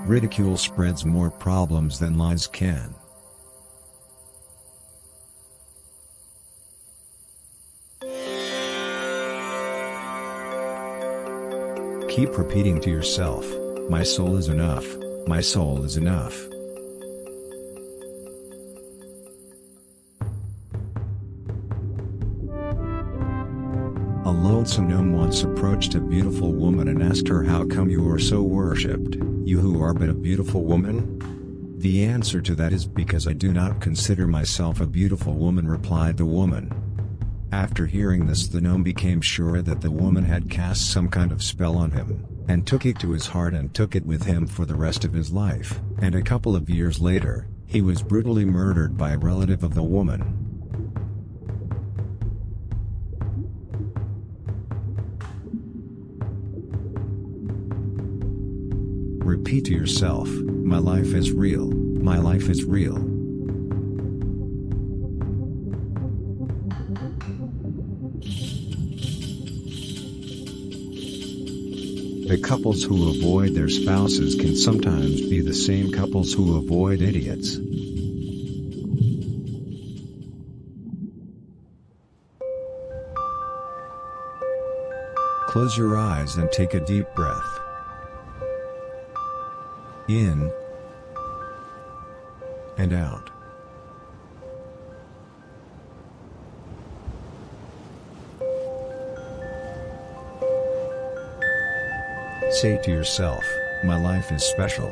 Ridicule spreads more problems than lies can. Keep repeating to yourself, "My soul is enough, my soul is enough." A lonesome gnome once approached a beautiful woman and asked her, "How come you are so worshipped, you who are but a beautiful woman?" "The answer to that is because I do not consider myself a beautiful woman," replied the woman. After hearing this, the gnome became sure that the woman had cast some kind of spell on him, and took it to his heart and took it with him for the rest of his life, and a couple of years later, he was brutally murdered by a relative of the woman. Repeat to yourself, "My life is real, my life is real." The couples who avoid their spouses can sometimes be the same couples who avoid idiots. Close your eyes and take a deep breath. In and out. Say to yourself, "My life is special."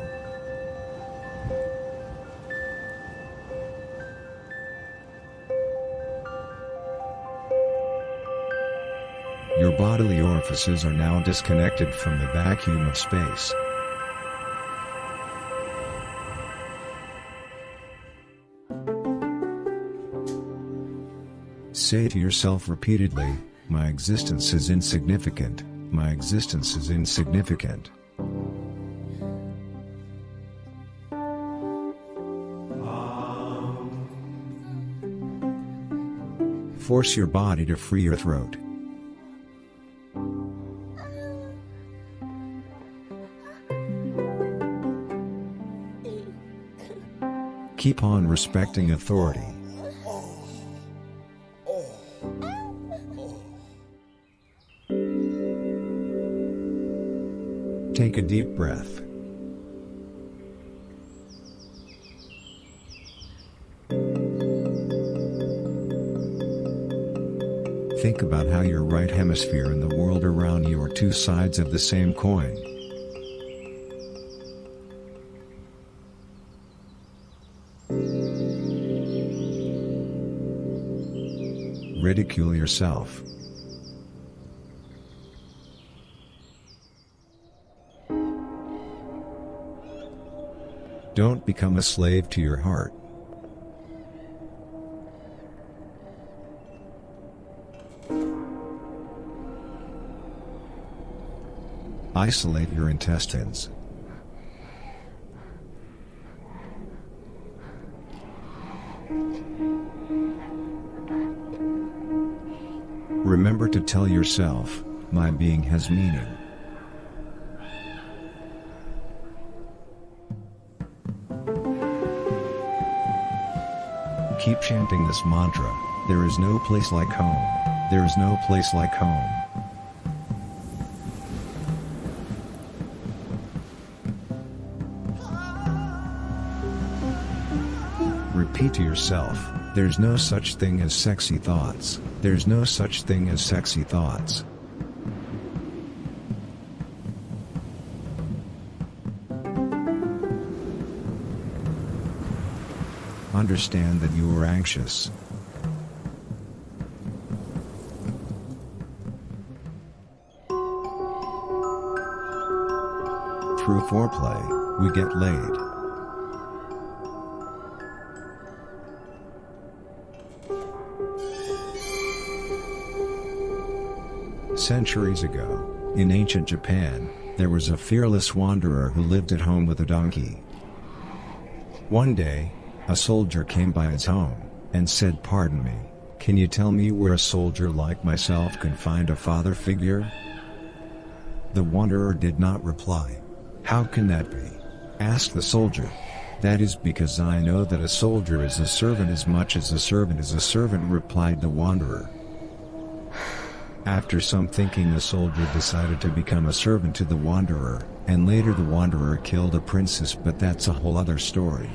Your bodily orifices are now disconnected from the vacuum of space. Say to yourself repeatedly, "My existence is insignificant, my existence is insignificant." Force your body to free your throat. Keep on respecting authority. Take a deep breath. Think about how your right hemisphere and the world around you are two sides of the same coin. Ridicule yourself. Don't become a slave to your heart. Isolate your intestines. Remember to tell yourself, "My being has meaning." Keep chanting this mantra, "There is no place like home, there is no place like home." Repeat to yourself, "There's no such thing as sexy thoughts, there's no such thing as sexy thoughts." Understand that you are anxious. Through foreplay, we get laid. Centuries ago, in ancient Japan, there was a fearless wanderer who lived at home with a donkey. One day, a soldier came by his home, and said, "Pardon me, can you tell me where a soldier like myself can find a father figure?" The wanderer did not reply. "How can that be? Asked the soldier. That is because I know that a soldier is a servant as much as a servant is a servant, replied the wanderer. After some thinking, the soldier decided to become a servant to the wanderer, and later the wanderer killed a princess, but that's a whole other story.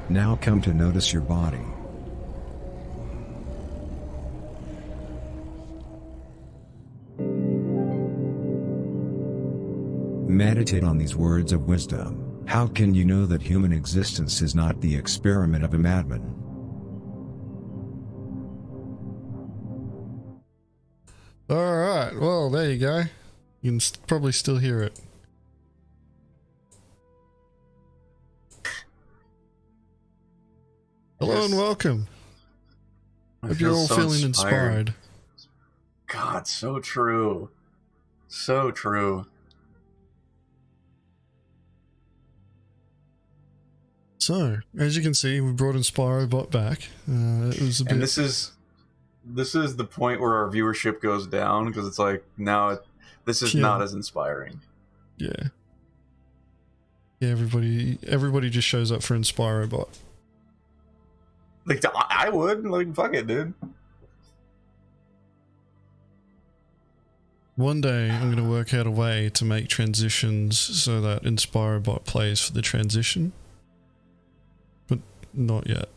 Now come to notice your body. Meditate on these words of wisdom. How can you know that human existence is not the experiment of a madman? Alright, well, there you go. You can probably still hear it. Hello and welcome. Hope you're all feeling inspired. God, so true. So true. So, as you can see, we brought InspiroBot back. It was a bit... And this is the point where our viewership goes down, because it's like, now this is not as inspiring. Yeah. Yeah, everybody just shows up for InspiroBot. Like, I would. Like, fuck it, dude. One day, I'm going to work out a way to make transitions so that InspiroBot plays for the transition. But not yet.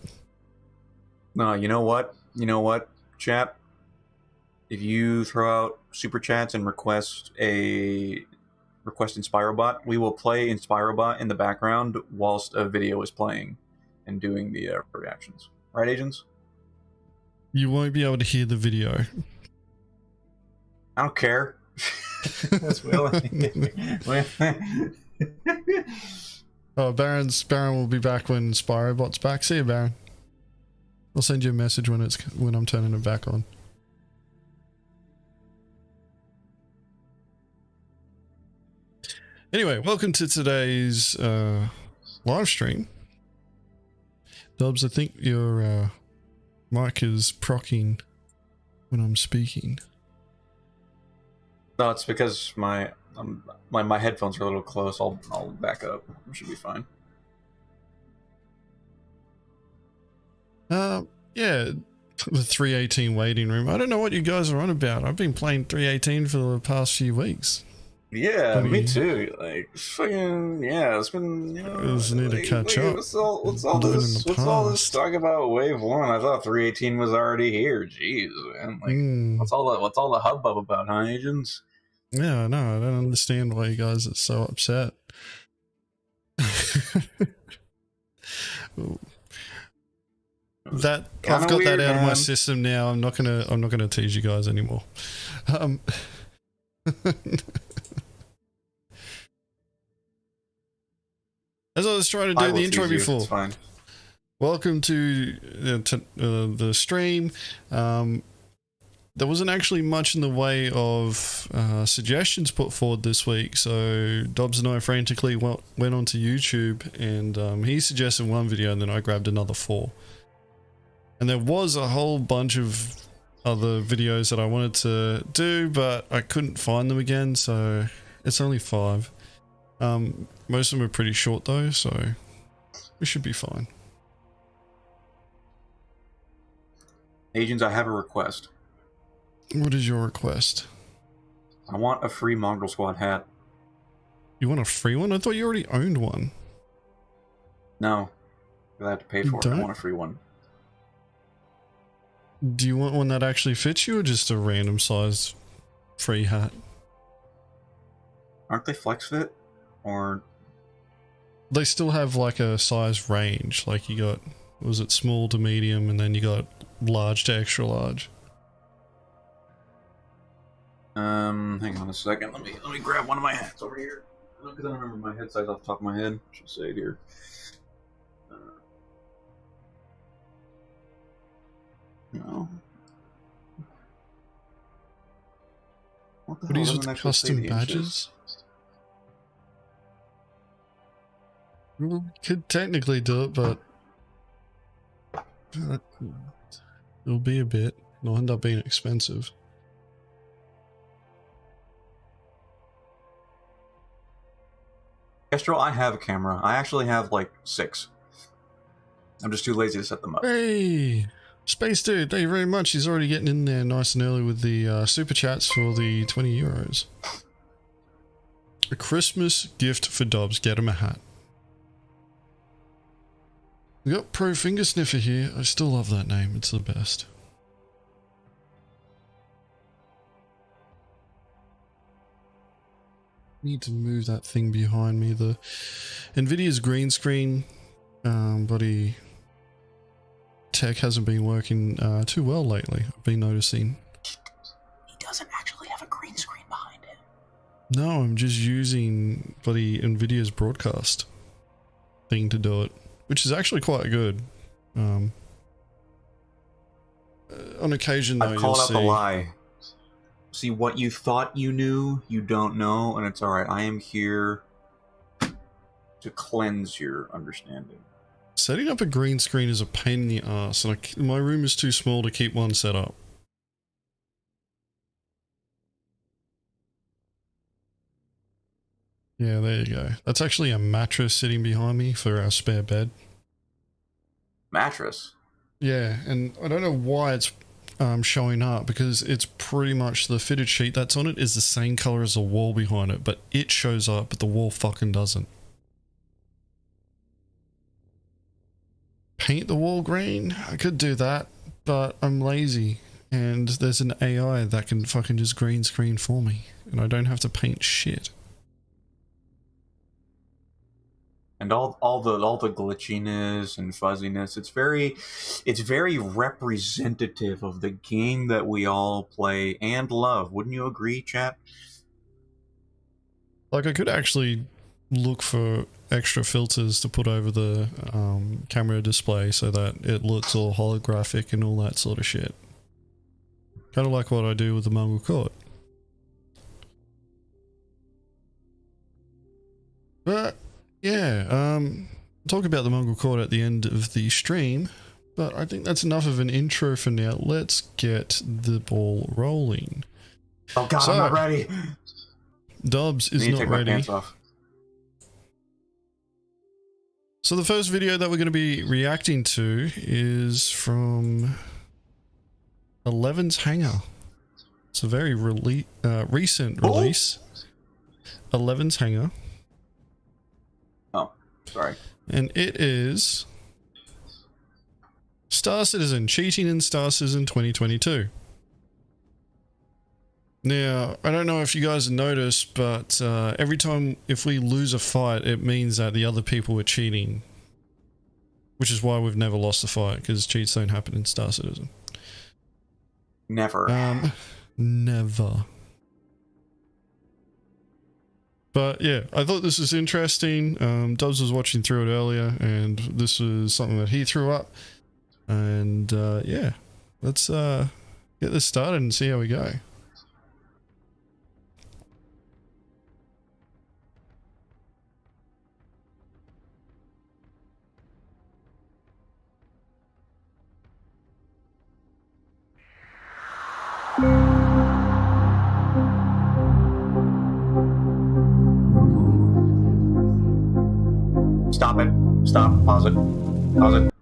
No, you know what? You know what, chat? If you throw out super chats and request InspiroBot, we will play InspiroBot in the background whilst a video is playing and doing the reactions. Right, Agens? You won't be able to hear the video. I don't care. That's Oh, Baron will be back when InspiroBot's back. See you, Baron. I'll send you a message when I'm turning it back on. Anyway, welcome to today's live stream. Dobbs, I think your mic is procking when I'm speaking. No, it's because my headphones are a little close. I'll back up. It should be fine. Yeah, the 318 waiting room. I don't know what you guys are on about. I've been playing 318 for the past few weeks. Yeah, me too. Like, fucking, yeah, it's been, you know, just need to catch up. What's all this talk about wave 1? I thought 318 was already here. Jeez, man. Like, what's all the hubbub about, huh, Agens? Yeah, no, I don't understand why you guys are so upset. That I've got that out of my system now. I'm not gonna tease you guys anymore. As I was trying to do the intro before. It's fine. Welcome to the stream. There wasn't actually much in the way of suggestions put forward this week, so Dobbs and I frantically went onto YouTube, and he suggested one video, and then I grabbed another 4. And there was a whole bunch of other videos that I wanted to do, but I couldn't find them again, so it's only 5. Most of them are pretty short though, so we should be fine. Agens, I have a request. What is your request? I want a free Mongrel Squad hat. You want a free one? I thought you already owned one. No, I have to pay for it. I want a free one. Do you want one that actually fits you, or just a random size free hat? Aren't they flex fit? Or they still have like a size range, like you got, was it small to medium, and then you got large to extra large. Hang on a second. Let me grab one of my hats over here. Because I don't remember my head size off the top of my head. I should say it here. No. What are these with custom badges? We could technically do it, but it'll be a bit. It'll end up being expensive. Kestrel, I have a camera. I actually have like 6. I'm just too lazy to set them up. Hey, Space Dude, thank you very much. He's already getting in there nice and early with the super chats for the 20 euros. A Christmas gift for Dobbs. Get him a hat. We got Pro Finger Sniffer here. I still love that name. It's the best. Need to move that thing behind me. The Nvidia's green screen buddy tech hasn't been working too well lately. I've been noticing. He doesn't actually have a green screen behind him. No, I'm just using buddy Nvidia's broadcast thing to do it, which is actually quite good. On occasion, though, I've called out the lie. See, what you thought you knew, you don't know, and it's alright. I am here to cleanse your understanding. Setting up a green screen is a pain in the ass, and my room is too small to keep one set up. Yeah, there you go. That's actually a mattress sitting behind me for our spare bed. Mattress? Yeah, and I don't know why it's showing up, because it's pretty much the fitted sheet that's on it is the same color as the wall behind it, but it shows up, but the wall fucking doesn't. Paint the wall green? I could do that, but I'm lazy, and there's an AI that can fucking just green screen for me, and I don't have to paint shit. And all the glitchiness and fuzziness, it's very representative of the game that we all play and love. Wouldn't you agree, chat? Like, I could actually look for extra filters to put over the camera display so that it looks all holographic and all that sort of shit. Kind of like what I do with the Mongrel Squad. But yeah, talk about the Mongrel Squad at the end of the stream, but I think that's enough of an intro for now. Let's get the ball rolling. Oh god, I'm not ready. Dobbs is not ready. My pants off. So the first video that we're going to be reacting to is from Eleven's Hangar. It's a very recent release. Eleven's Hangar. Oh, sorry. And it is Star Citizen, cheating in Star Citizen 2022. Now, I don't know if you guys noticed, but every time if we lose a fight, it means that the other people were cheating. Which is why we've never lost a fight, because cheats don't happen in Star Citizen. Never. Never. But yeah, I thought this was interesting. Dobbs was watching through it earlier, and this was something that he threw up. And yeah, let's get this started and see how we go. Stop it. Stop. Pause it. Pause it.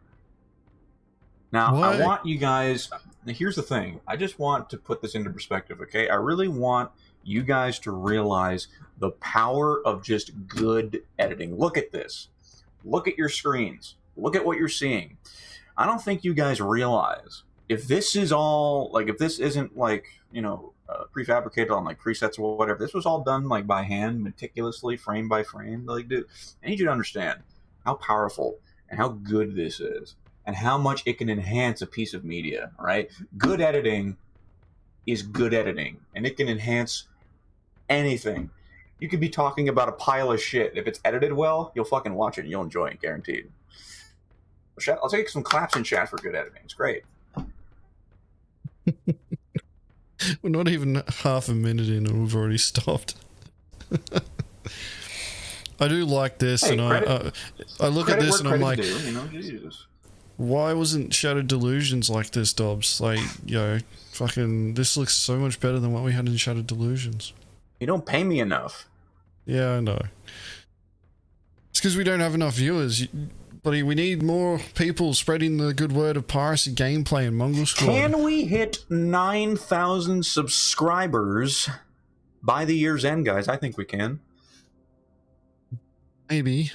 Now, What? I want you guys... Here's the thing. I just want to put this into perspective, okay? I really want you guys to realize the power of just good editing. Look at this. Look at your screens. Look at what you're seeing. I don't think you guys realize, if this is all... Like, if this isn't, like, you know, prefabricated on, like, presets or whatever, this was all done, like, by hand, meticulously, frame by frame. Like, dude, I need you to understand how powerful and how good this is, and how much it can enhance a piece of media, right? Good editing is good editing, and it can enhance anything. You could be talking about a pile of shit. If it's edited well, you'll fucking watch it and you'll enjoy it, guaranteed. I'll take some claps in chat for good editing. It's great. We're not even half a minute in and we've already stopped. I do like this, Hey, and I look at this and I'm like, you know, Jesus. Why wasn't Shattered Delusions like this, Dobbs? Like, fucking, this looks so much better than what we had in Shattered Delusions. You don't pay me enough. Yeah, I know. It's because we don't have enough viewers. Buddy, we need more people spreading the good word of piracy gameplay in Mongrel Squad. Can we hit 9,000 subscribers by the year's end, guys? I think we can. Maybe.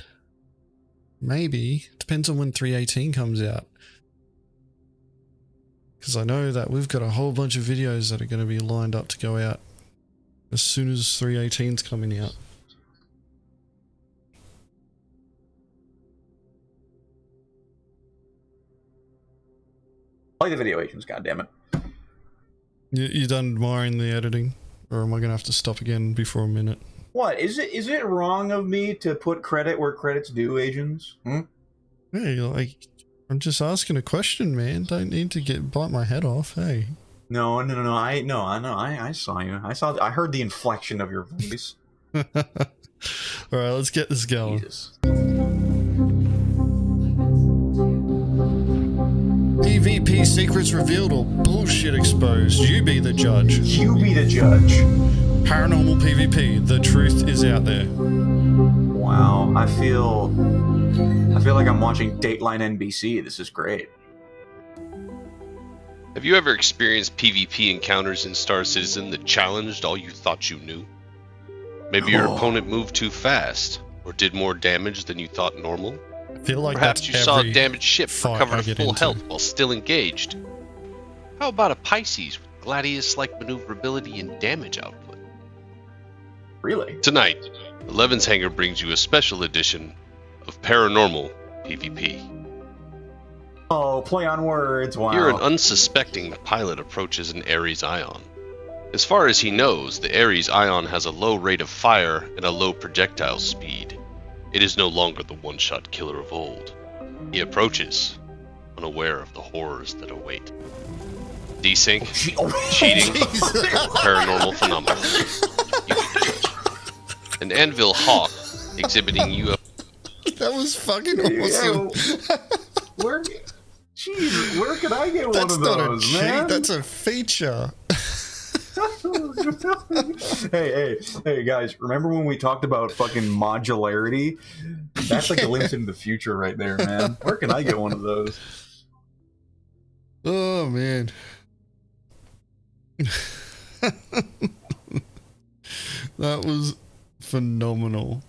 Maybe. Depends on when 318 comes out. Because I know that we've got a whole bunch of videos that are going to be lined up to go out as soon as 318's coming out. Play the video, Agents, goddammit. You done admiring the editing? Or am I going to have to stop again before a minute? What? Is it wrong of me to put credit where credit's due, Agents? Hey, like, I'm just asking a question, man. Don't need to bite my head off. Hey. No. I saw you. I heard the inflection of your voice. All right, let's get this going. Jesus. PvP secrets revealed or bullshit exposed. You be the judge. You be the judge. Paranormal PvP. The truth is out there. Wow, I feel like I'm watching Dateline NBC. This is great. Have you ever experienced PvP encounters in Star Citizen that challenged all you thought you knew? Maybe your opponent moved too fast, or did more damage than you thought normal? I feel like perhaps you saw a damaged ship recover I to full health while still engaged. How about a Pisces with Gladius-like maneuverability and damage output? Really? Tonight, Eleven's Hangar brings you a special edition of Paranormal PvP. Oh, play on words, wow. Here an unsuspecting pilot approaches an Ares Ion. As far as he knows, the Ares Ion has a low rate of fire and a low projectile speed. It is no longer the one-shot killer of old. He approaches, unaware of the horrors that await. Desync, cheating, paranormal phenomena. You be the judge. An Anvil Hawk exhibiting UFO. That was fucking awesome. Where can I get one of those, That's not a cheat, man? that's a feature. hey, guys, remember when we talked about fucking modularity? That's like a glimpse into the future right there, man. Where can I get one of those? Oh, man. That was phenomenal.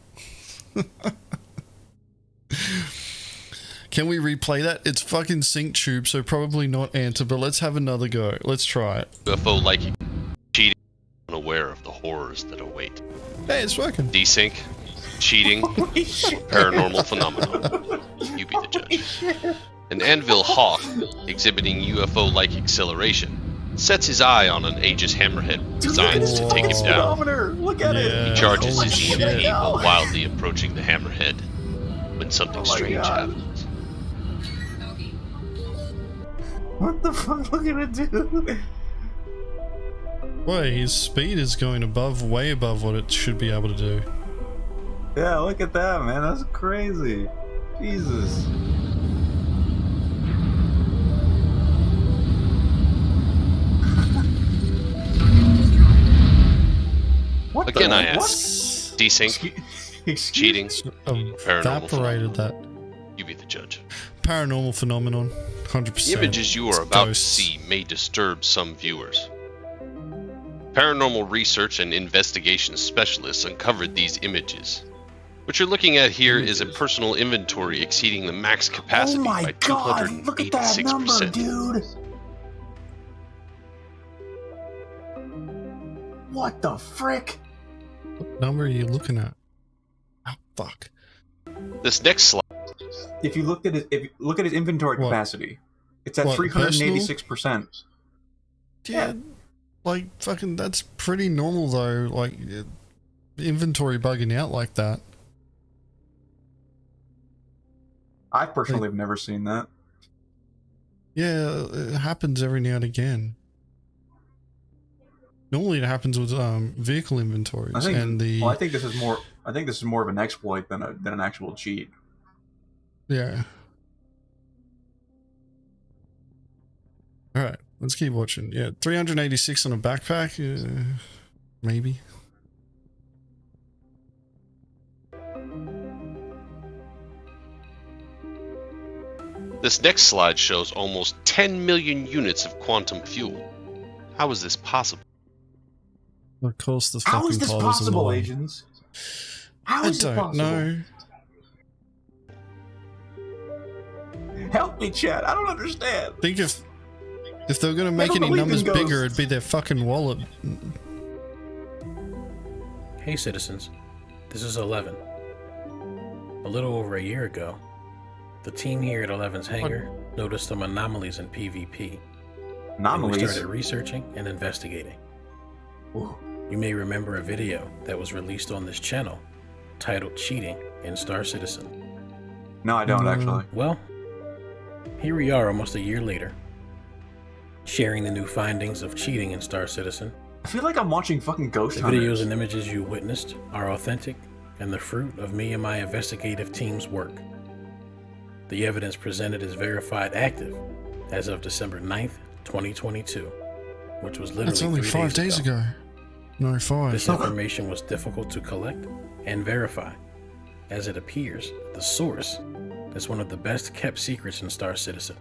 Can we replay that? It's fucking sync tube, so probably not enter, but let's have another go. Let's try it. UFO like cheating, unaware of the horrors that await. Hey, it's working. Desync, cheating, paranormal phenomena. You be the judge. An Anvil Hawk exhibiting UFO-like acceleration sets his eye on an Aegis hammerhead designed to take him down. Look at it. He charges his shit. EMP while wildly approaching the hammerhead when something strange happens. What the fuck are we gonna do? Wait, his speed is going way above what it should be able to do. Yeah, look at that, man. That's crazy. Jesus. What Again, the, I ask. Desync, cheating, paranormal Evaporated that. You be the judge. Paranormal phenomenon, 100%. The images you are about to see may disturb some viewers. Paranormal research and investigation specialists uncovered these images. What you're looking at here is a personal inventory exceeding the max capacity by 286%. Look at that number, dude. What the frick? What number are you looking at? Oh, fuck. This next slide. If you look at his inventory capacity, it's at 386%. Yeah, like fucking that's pretty normal though. Like inventory bugging out like that. I personally have never seen that. Yeah, it happens every now and again. Normally, it happens with vehicle inventories. I think, and the. I think this is more. I think this is more of an exploit than an actual cheat. Yeah. All right, let's keep watching. Yeah, 386 on a backpack, maybe. This next slide shows almost 10 million units of quantum fuel. How is this possible? Of course, the How fucking is this pod possible, annoying. Agents? How I is it don't possible? know. Help me, chat. I don't understand. Think if they were gonna make don't any believe in numbers ghosts. bigger, it'd be their fucking wallet. Hey citizens, this is 11. A little over a year ago, the team here at 11's hangar noticed some anomalies in PvP. And we Anomalies. started researching and investigating. Ooh. You may remember a video that was released on this channel titled Cheating in Star Citizen. No, I don't actually. Well, here we are almost a year later, sharing the new findings of cheating in Star Citizen. I feel like I'm watching fucking Ghost The Hunters. videos and images you witnessed are authentic and the fruit of me and my investigative team's work. The evidence presented is verified active as of December 9th, 2022, which was literally That's only 3 5 days ago. No, 5. This information was difficult to collect and verify, as it appears the source is one of the best kept secrets in Star Citizen.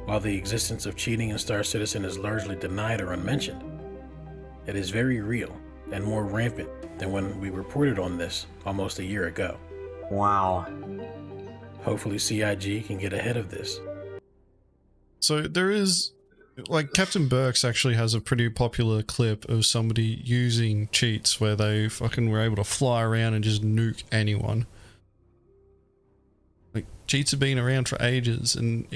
While the existence of cheating in Star Citizen is largely denied or unmentioned, it is very real and more rampant than when we reported on this almost a year ago. Wow. Hopefully CIG can get ahead of this. So there is, like, Captain Burks actually has a pretty popular clip of somebody using cheats where they fucking were able to fly around and just nuke anyone. Like, cheats have been around for ages, and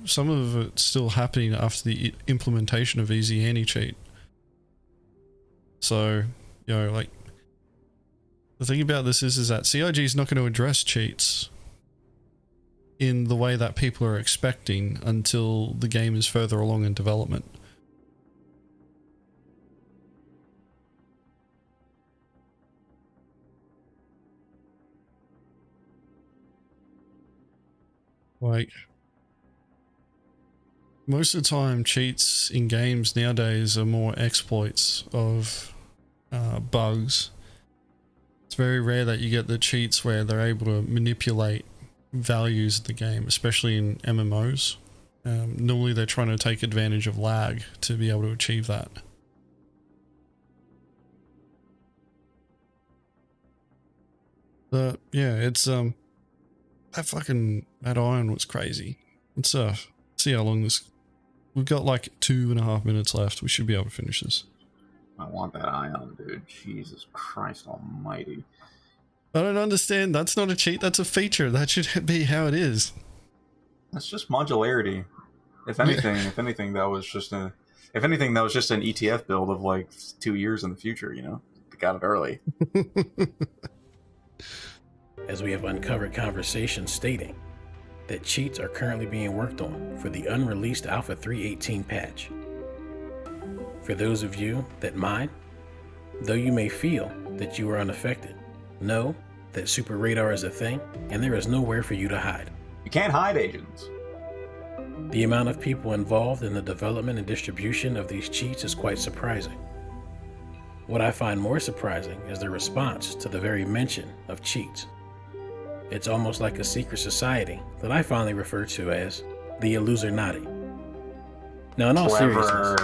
some of it's still happening after the implementation of Easy Anti-Cheat. So, you know, like, the thing about this is that CIG is not going to address cheats in the way that people are expecting until the game is further along in development. Like, most of the time cheats in games nowadays are more exploits of bugs. It's very rare that you get the cheats where they're able to manipulate values of the game, especially in MMOs. Normally they're trying to take advantage of lag to be able to achieve that. But yeah, it's that iron was crazy. Let's see how long this. We've got like 2.5 minutes left. We should be able to finish this. I want that ion, dude. Jesus Christ almighty. I don't understand. That's not a cheat. That's a feature. That should be how it is. That's just modularity. If anything, that was just an ETF build of like 2 years in the future. You know, they got it early. As we have uncovered conversations stating that cheats are currently being worked on for the unreleased Alpha 3.18 patch. For those of you that mind, though you may feel that you are unaffected, know that Super Radar is a thing and there is nowhere for you to hide. You can't hide, agents. The amount of people involved in the development and distribution of these cheats is quite surprising. What I find more surprising is the response to the very mention of cheats. It's almost like a secret society that I fondly refer to as the Illusionati. Now, in all seriousness,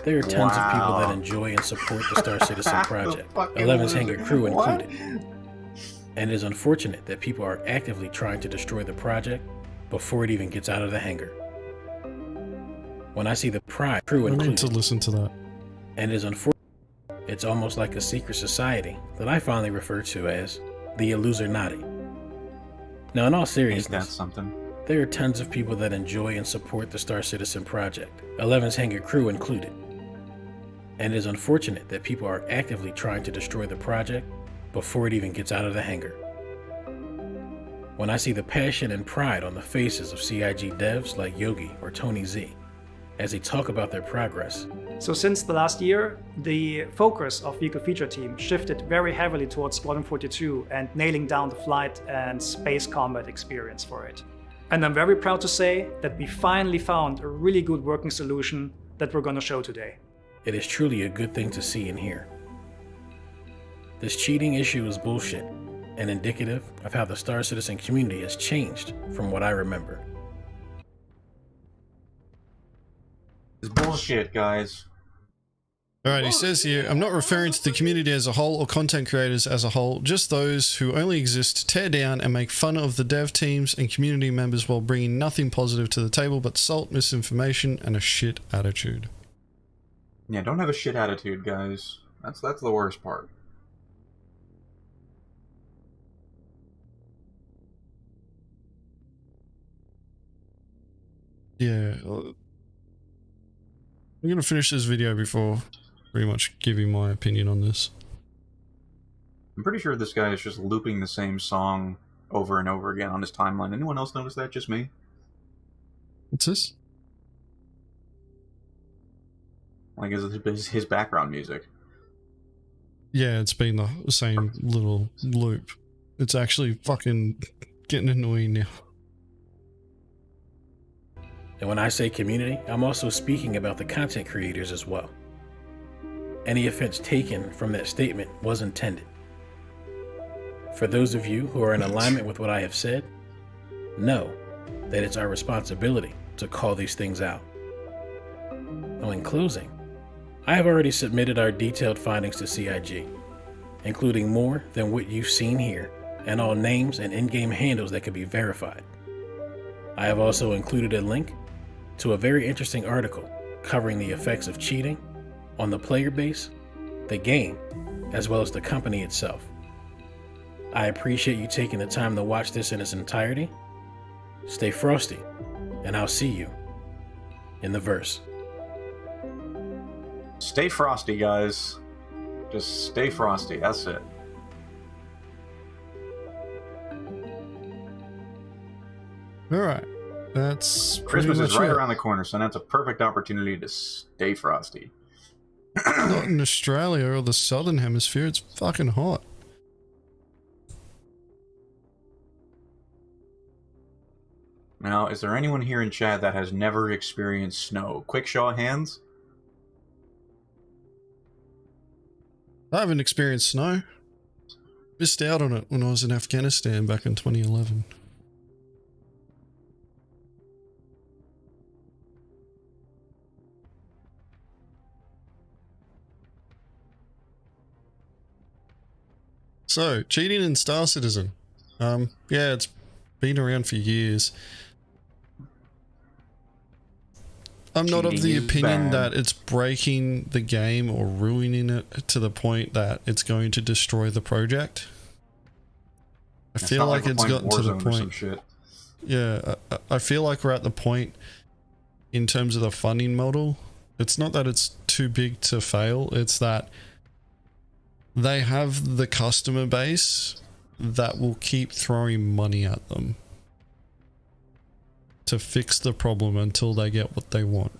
there are tons of people that enjoy and support the Star Citizen project, 11's hangar crew included. And it is unfortunate that people are actively trying to destroy the project before it even gets out of the hangar. When I see the Pride crew I need included, to listen to that. and it is unfortunate, it's almost like a secret society that I fondly refer to as the Illusionati. Now, in all Ain't that seriousness, something? there are tons of people that enjoy and support the Star Citizen project, 11's hangar crew included. And it is unfortunate that people are actively trying to destroy the project before it even gets out of the hangar. When I see the passion and pride on the faces of CIG devs like Yogi or Tony Z, as they talk about their progress. So since the last year, the focus of Vehicle Feature Team shifted very heavily towards Squadron 42 and nailing down the flight and space combat experience for it. And I'm very proud to say that we finally found a really good working solution that we're going to show today. It is truly a good thing to see and hear. This cheating issue is bullshit and indicative of how the Star Citizen community has changed from what I remember. It's bullshit, guys. Alright, he says here, I'm not referring to the community as a whole or content creators as a whole, just those who only exist to tear down and make fun of the dev teams and community members while bringing nothing positive to the table but salt, misinformation, and a shit attitude. Yeah, don't have a shit attitude, guys. That's the worst part. Yeah. I'm going to finish this video before pretty much giving my opinion on this. I'm pretty sure this guy is just looping the same song over and over again on his timeline. Anyone else notice that? Just me? What's this? Like, is his background music? Yeah, it's been the same little loop. It's actually fucking getting annoying now. And when I say community, I'm also speaking about the content creators as well. Any offense taken from that statement was intended. For those of you who are in alignment with what I have said, know that it's our responsibility to call these things out. Now, in closing, I have already submitted our detailed findings to CIG, including more than what you've seen here, and all names and in-game handles that can be verified. I have also included a link to a very interesting article covering the effects of cheating on the player base, the game, as well as the company itself. I appreciate you taking the time to watch this in its entirety. Stay frosty, and I'll see you in the verse. Stay frosty, guys. Just stay frosty. That's it. Alright. That's Christmas is right it. around the corner, so that's a perfect opportunity to stay frosty. Not in Australia or the southern hemisphere, it's fucking hot. Now, is there anyone here in chat that has never experienced snow? Quick show of hands. I haven't experienced snow. Missed out on it when I was in Afghanistan back in 2011. So, cheating in Star Citizen. Yeah, it's been around for years. I'm not of the opinion that it's breaking the game or ruining it to the point that it's going to destroy the project. I feel like it's gotten to the point. Yeah, I feel like we're at the point in terms of the funding model. It's not that it's too big to fail, it's that they have the customer base that will keep throwing money at them to fix the problem until they get what they want.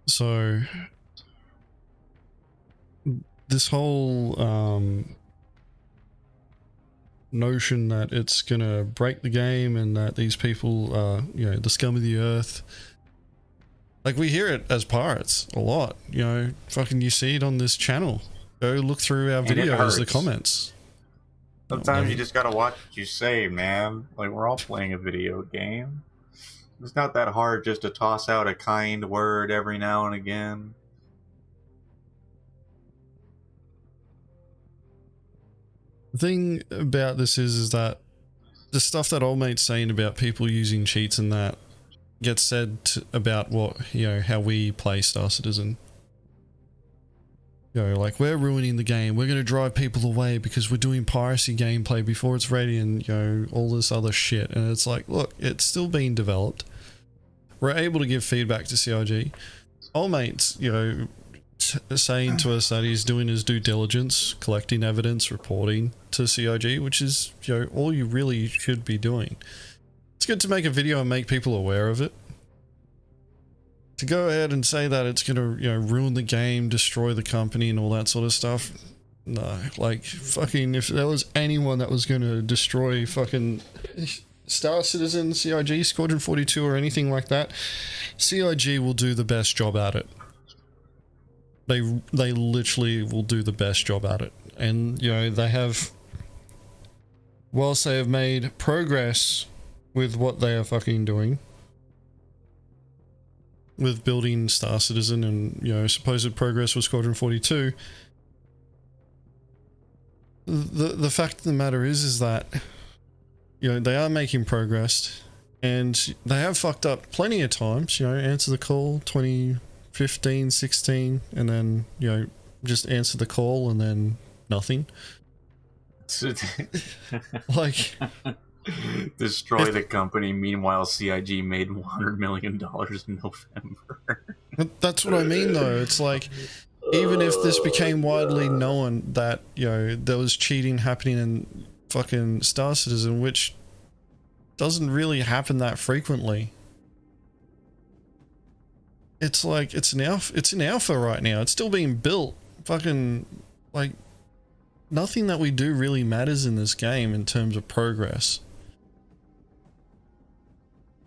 So this whole notion that it's gonna break the game and that these people are, you know, the scum of the earth. Like, we hear it as pirates a lot, you know, fucking you see it on this channel. Go look through our videos, the comments. Sometimes you just gotta watch what you say, man. Like, we're all playing a video game. It's not that hard just to toss out a kind word every now and again. The thing about this is that the stuff that old mate's saying about people using cheats and that gets said about what, you know, how we play Star Citizen. You know, like, we're ruining the game, we're going to drive people away because we're doing piracy gameplay before it's ready and, you know, all this other shit. And it's like, look, it's still being developed. We're able to give feedback to CIG. Old mate's, you know, saying to us that he's doing his due diligence, collecting evidence, reporting to CIG, which is, you know, all you really should be doing. It's good to make a video and make people aware of it. To go ahead and say that it's going to, you know, ruin the game, destroy the company and all that sort of stuff, No, like, fucking, if there was anyone that was going to destroy fucking Star Citizen, CIG, Squadron 42, or anything like that, CIG will do the best job at it. They literally will do the best job at it. And, you know, they have, whilst they have made progress with what they are fucking doing, with building Star Citizen and, you know, supposed progress with Squadron 42, the fact of the matter is that, you know, they are making progress, and they have fucked up plenty of times. You know, Answer the Call 2015, 16, and then, you know, just answer the call and then nothing. Like, destroy the company. Meanwhile, CIG made $100 million in November. That's what I mean, though. It's like, even if this became widely known that, you know, there was cheating happening in fucking Star Citizen, which doesn't really happen that frequently. It's like, it's in alpha right now. It's still being built. Fucking, like, nothing that we do really matters in this game in terms of progress.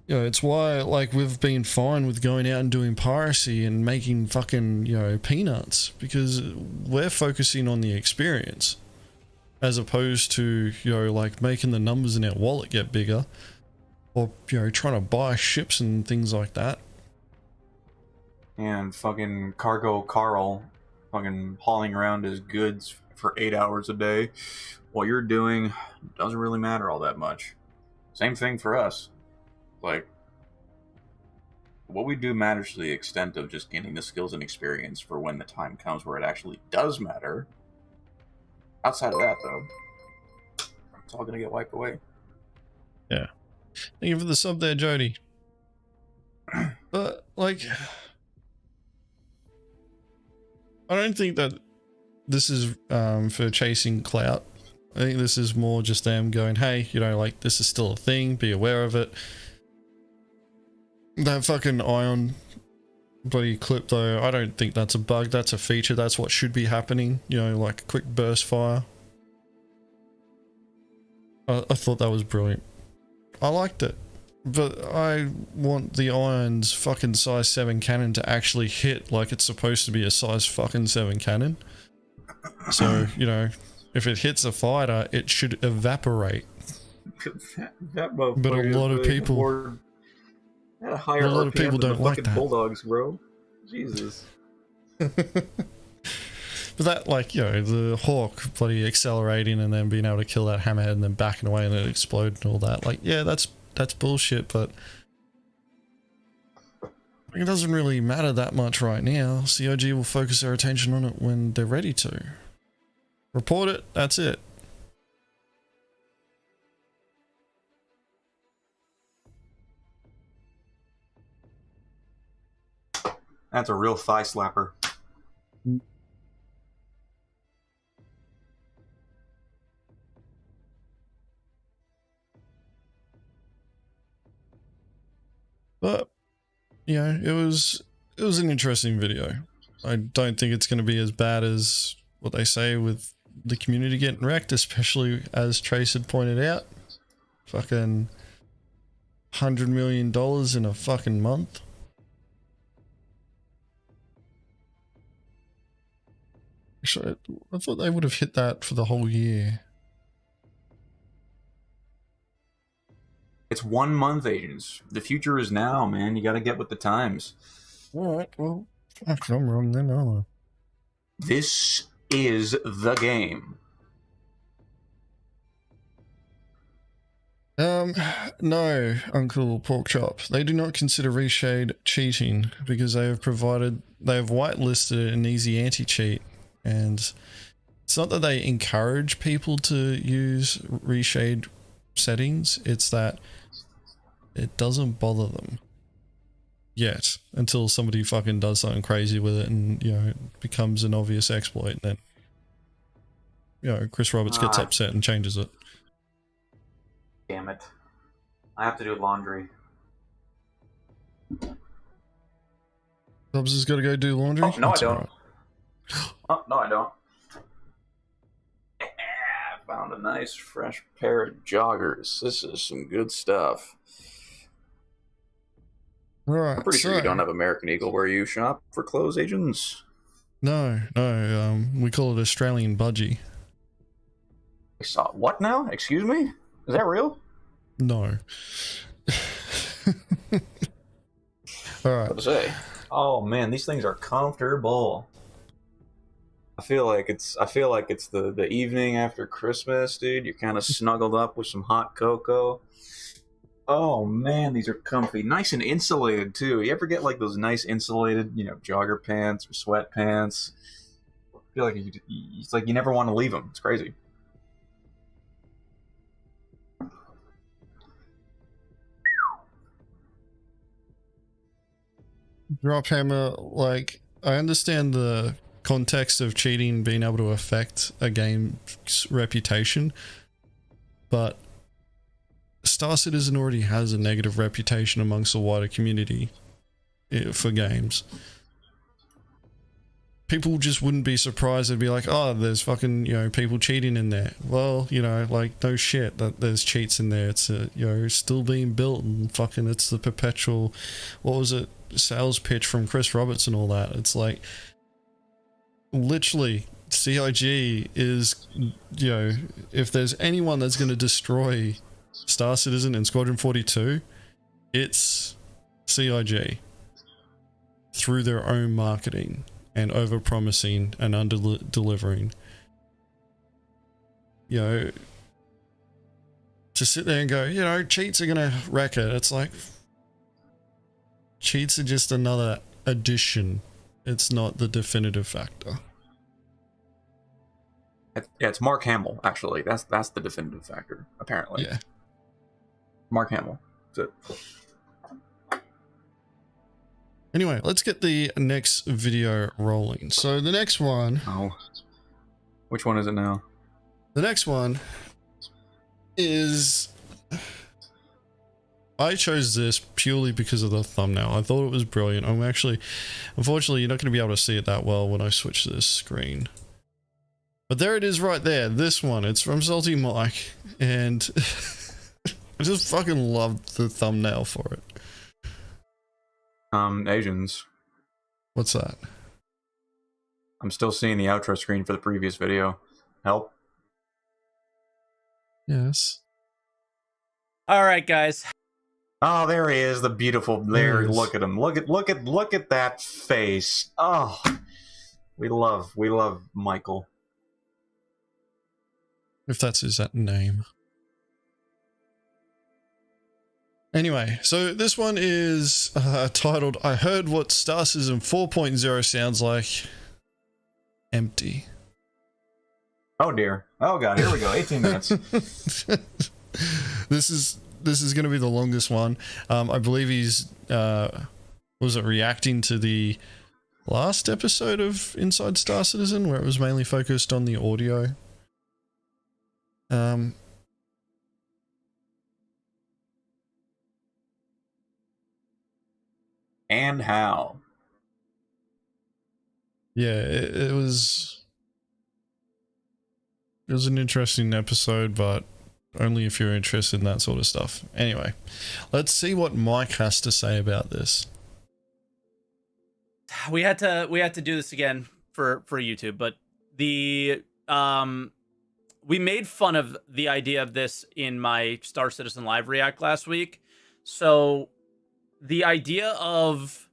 You know, it's why, like, we've been fine with going out and doing piracy and making fucking, you know, peanuts, because we're focusing on the experience as opposed to, you know, like, making the numbers in our wallet get bigger, or, you know, trying to buy ships and things like that. And fucking Cargo Carl fucking hauling around his goods for 8 hours a day. What you're doing doesn't really matter all that much. Same thing for us. Like, what we do matters to the extent of just gaining the skills and experience for when the time comes where it actually does matter. Outside of that, though, it's all gonna get wiped away. Yeah. Thank you for the sub there, Jody. But, like, I don't think that this is for chasing clout. I think this is more just them going, hey, you know, like, this is still a thing, be aware of it. That fucking ion bloody clip, though, I don't think that's a bug. That's a feature. That's what should be happening. You know, like a quick burst fire. I thought that was brilliant. I liked it. But I want the Ion's fucking size 7 cannon to actually hit like it's supposed to be a size fucking 7 cannon. So, you know, if it hits a fighter, it should evaporate. But a lot of people... A lot of people don't like that. Bulldogs, bro. Jesus. But that, like, you know, the Hawk bloody accelerating and then being able to kill that hammerhead and then backing away and then explode and all that. Like, yeah, that's bullshit, but it doesn't really matter that much right now. CIG will focus their attention on it when they're ready to. Report it, that's it. That's a real thigh slapper. But, you know, it was an interesting video. I don't think it's going to be as bad as what they say with the community getting wrecked, especially as Trace had pointed out. Fucking $100 million in a fucking month. Actually, I thought they would have hit that for the whole year. It's 1 month, Agens. The future is now, man. You gotta get with the times. Alright, well, fuck, I'm wrong then, aren't I? This is the game. No, Uncle Porkchop. They do not consider reshade cheating because they have whitelisted an easy anti-cheat, and it's not that they encourage people to use reshade settings, it's that it doesn't bother them yet until somebody fucking does something crazy with it and, you know, it becomes an obvious exploit, and then, you know, Chris Roberts gets upset and changes it. Damn it. I have to do laundry. Dobbs has got to go do laundry? Oh, no, That's I don't. right. Oh, no, I don't. found a nice fresh pair of joggers. This is some good stuff. Right. I'm pretty sure you don't have American Eagle where you shop for clothes, agents. No. We call it Australian budgie. I saw what now? Excuse me? Is that real? No. All right. What to say? Oh man, these things are comfortable. I feel like it's the evening after Christmas, dude. You're kind of snuggled up with some hot cocoa. Oh man, these are comfy, nice and insulated too. You ever get like those nice insulated, jogger pants or sweatpants? I feel like it's like you never want to leave them. It's crazy. Drop hammer, like, I understand the context of cheating being able to affect a game's reputation, but Star Citizen already has a negative reputation amongst the wider community for games. People just wouldn't be surprised. They'd be like, oh, there's fucking, people cheating in there. Well, like, no shit that there's cheats in there. It's, still being built, and fucking it's the perpetual, what was it, sales pitch from Chris Roberts and all that. It's like, literally, CIG is, if there's anyone that's going to destroy Star Citizen and Squadron 42, it's CIG through their own marketing and over-promising and under-delivering. To sit there and go, cheats are gonna wreck it. It's like, cheats are just another addition. It's not the definitive factor. Yeah, it's Mark Hamill, actually. That's the definitive factor, apparently. Yeah. Mark Hamill. That's it. Anyway, let's get the next video rolling. So the next one... Oh. Which one is it now? The next one is... I chose this purely because of the thumbnail. I thought it was brilliant. Unfortunately, you're not going to be able to see it that well when I switch this screen. But there it is right there. This one. It's from Salty Mike. And I just fucking loved the thumbnail for it. Agens. What's that? I'm still seeing the outro screen for the previous video. Help? Yes. All right, guys. Oh, there he is, the beautiful. There, look at him. Look at that face. Oh, we love Michael. If that's his name. Anyway, so this one is titled, I heard what Star Citizen 4.0 sounds like. Empty. Oh dear. Oh god, here we go. 18 minutes. This is going to be the longest one. I believe he's, reacting to the last episode of Inside Star Citizen, where it was mainly focused on the audio. And how? Yeah, it was an interesting episode, but only if you're interested in that sort of stuff. Anyway, let's see what Mike has to say about this. We had to do this again for YouTube, but we made fun of the idea of this in my Star Citizen Live React last week. So the idea of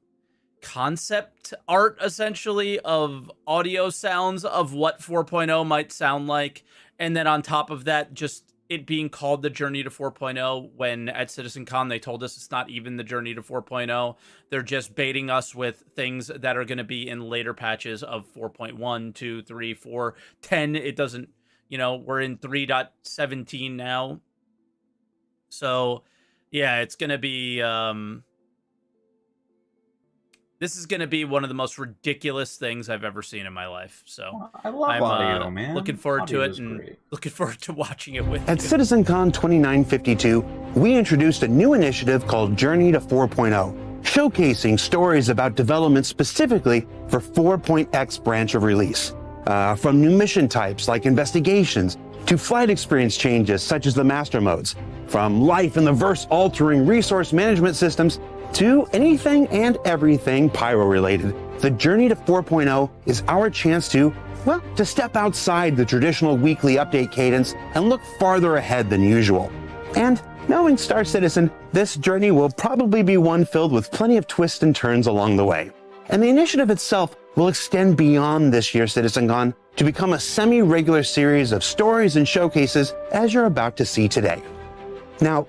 concept art, essentially, of audio sounds of what 4.0 might sound like, and then on top of that, just it being called the Journey to 4.0, when at CitizenCon they told us it's not even the Journey to 4.0. They're just baiting us with things that are going to be in later patches of 4.1, 2, 3, 4, 10. It doesn't, we're in 3.17 now. So, yeah, it's going to be... this is going to be one of the most ridiculous things I've ever seen in my life. So I love audio, man. Looking forward audio to it and great. looking forward to watching it with At you. CitizenCon 2952, we introduced a new initiative called Journey to 4.0, showcasing stories about development specifically for 4.x branch of release. From new mission types like investigations, to flight experience changes such as the master modes, from life in the verse-altering resource management systems to anything and everything pyro-related. The journey to 4.0 is our chance to, well, to step outside the traditional weekly update cadence and look farther ahead than usual. And knowing Star Citizen, this journey will probably be one filled with plenty of twists and turns along the way. And the initiative itself will extend beyond this year's CitizenCon to become a semi-regular series of stories and showcases as you're about to see today. Now,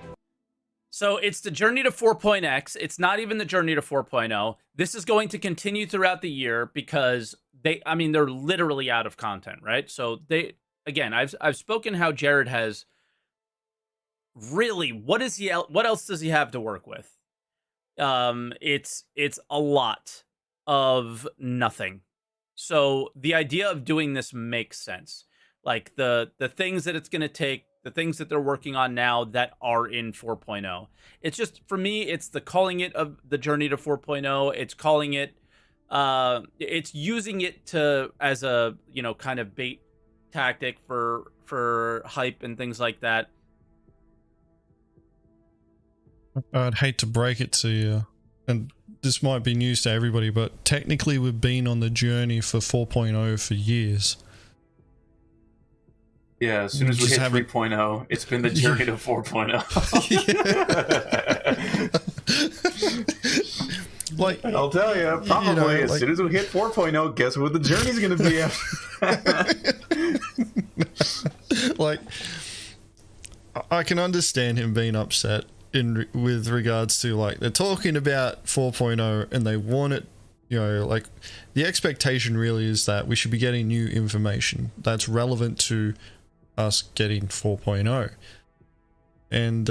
so it's the journey to 4.x. It's not even the journey to 4.0. This is going to continue throughout the year because they're literally out of content, right? So again, I've spoken how Jared has really, what else does he have to work with? It's a lot of nothing. So the idea of doing this makes sense. Like the things that it's going to take, the things that they're working on now that are in 4.0. It's just, for me, it's the calling it of the journey to 4.0. It's calling it, it's using it as a, kind of bait tactic for hype and things like that. I'd hate to break it to you, and this might be news to everybody, but technically we've been on the journey for 4.0 for years. Yeah, as soon as we hit 3.0, it's been the journey to 4.0. Like, I'll tell you, probably as soon as we hit 4.0, guess what the journey's going to be after? Like, I can understand him being upset with regards to, like, they're talking about 4.0 and they want it, like, the expectation really is that we should be getting new information that's relevant to us getting 4.0. And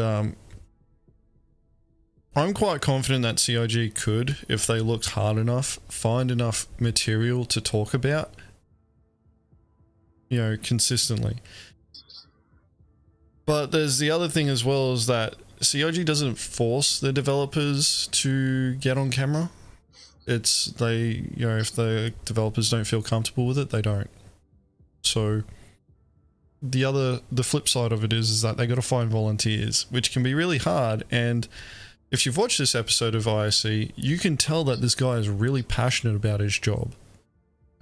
I'm quite confident that CIG could, if they looked hard enough, find enough material to talk about, consistently. But there's the other thing as well, is that CIG doesn't force the developers to get on camera. It's if the developers don't feel comfortable with it, they don't. So the flip side of it is that they got to find volunteers, which can be really hard. And if you've watched this episode of ISC, you can tell that this guy is really passionate about his job.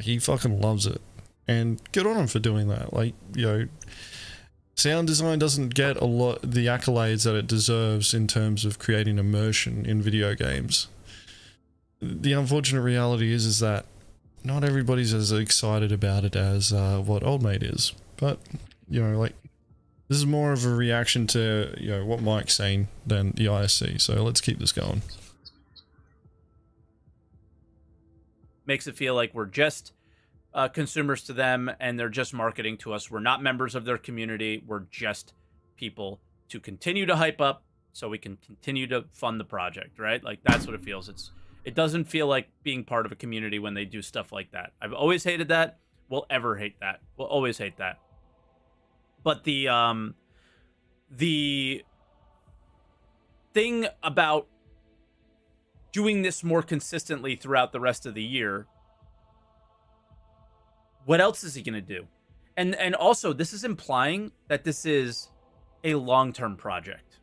He fucking loves it, and good on him for doing that. Like, sound design doesn't get a lot the accolades that it deserves in terms of creating immersion in video games. The unfortunate reality is that not everybody's as excited about it as what Old Mate is. But, like, this is more of a reaction to, what Mike's saying than the ISC. So let's keep this going. Makes it feel like we're just consumers to them and they're just marketing to us. We're not members of their community. We're just people to continue to hype up so we can continue to fund the project, right? Like, that's what it feels. It doesn't feel like being part of a community when they do stuff like that. I've always hated that. We'll ever hate that. We'll always hate that. But the thing about doing this more consistently throughout the rest of the year, what else is he going to do? And also, this is implying that this is a long-term project.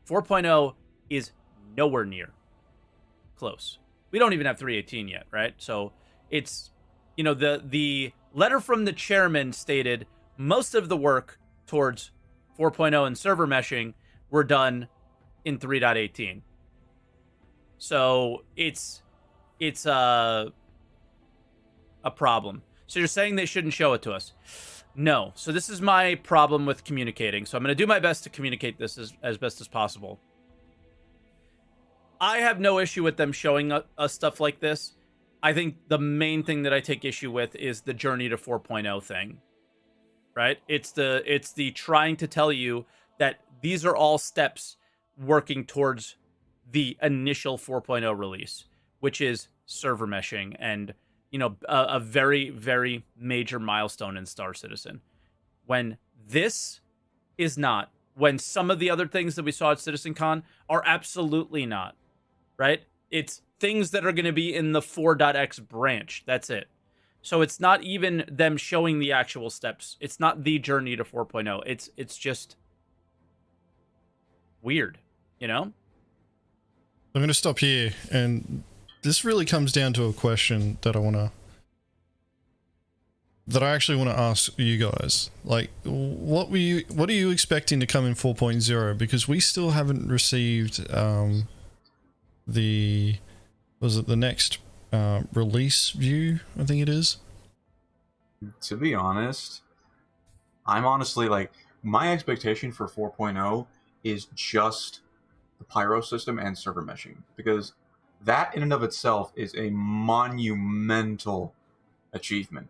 4.0 is nowhere near close. We don't even have 3.18 yet, right? So it's, the letter from the chairman stated most of the work towards 4.0 and server meshing were done in 3.18. So it's a problem. So you're saying they shouldn't show it to us? No. So this is my problem with communicating. So I'm going to do my best to communicate this as best as possible. I have no issue with them showing us stuff like this. I think the main thing that I take issue with is the journey to 4.0 thing, right? It's the trying to tell you that these are all steps working towards the initial 4.0 release, which is server meshing and, a very, very major milestone in Star Citizen. When this is not, when some of the other things that we saw at CitizenCon are absolutely not, right? It's things that are going to be in the 4.x branch. That's it. So it's not even them showing the actual steps. It's not the journey to 4.0. It's just weird, you know? I'm going to stop here, and this really comes down to a question that I actually want to ask you guys. Like, what are you expecting to come in 4.0? Because we still haven't received the next release view, I think it is. To be honest, I'm honestly like, my expectation for 4.0 is just the pyro system and server meshing, because that in and of itself is a monumental achievement.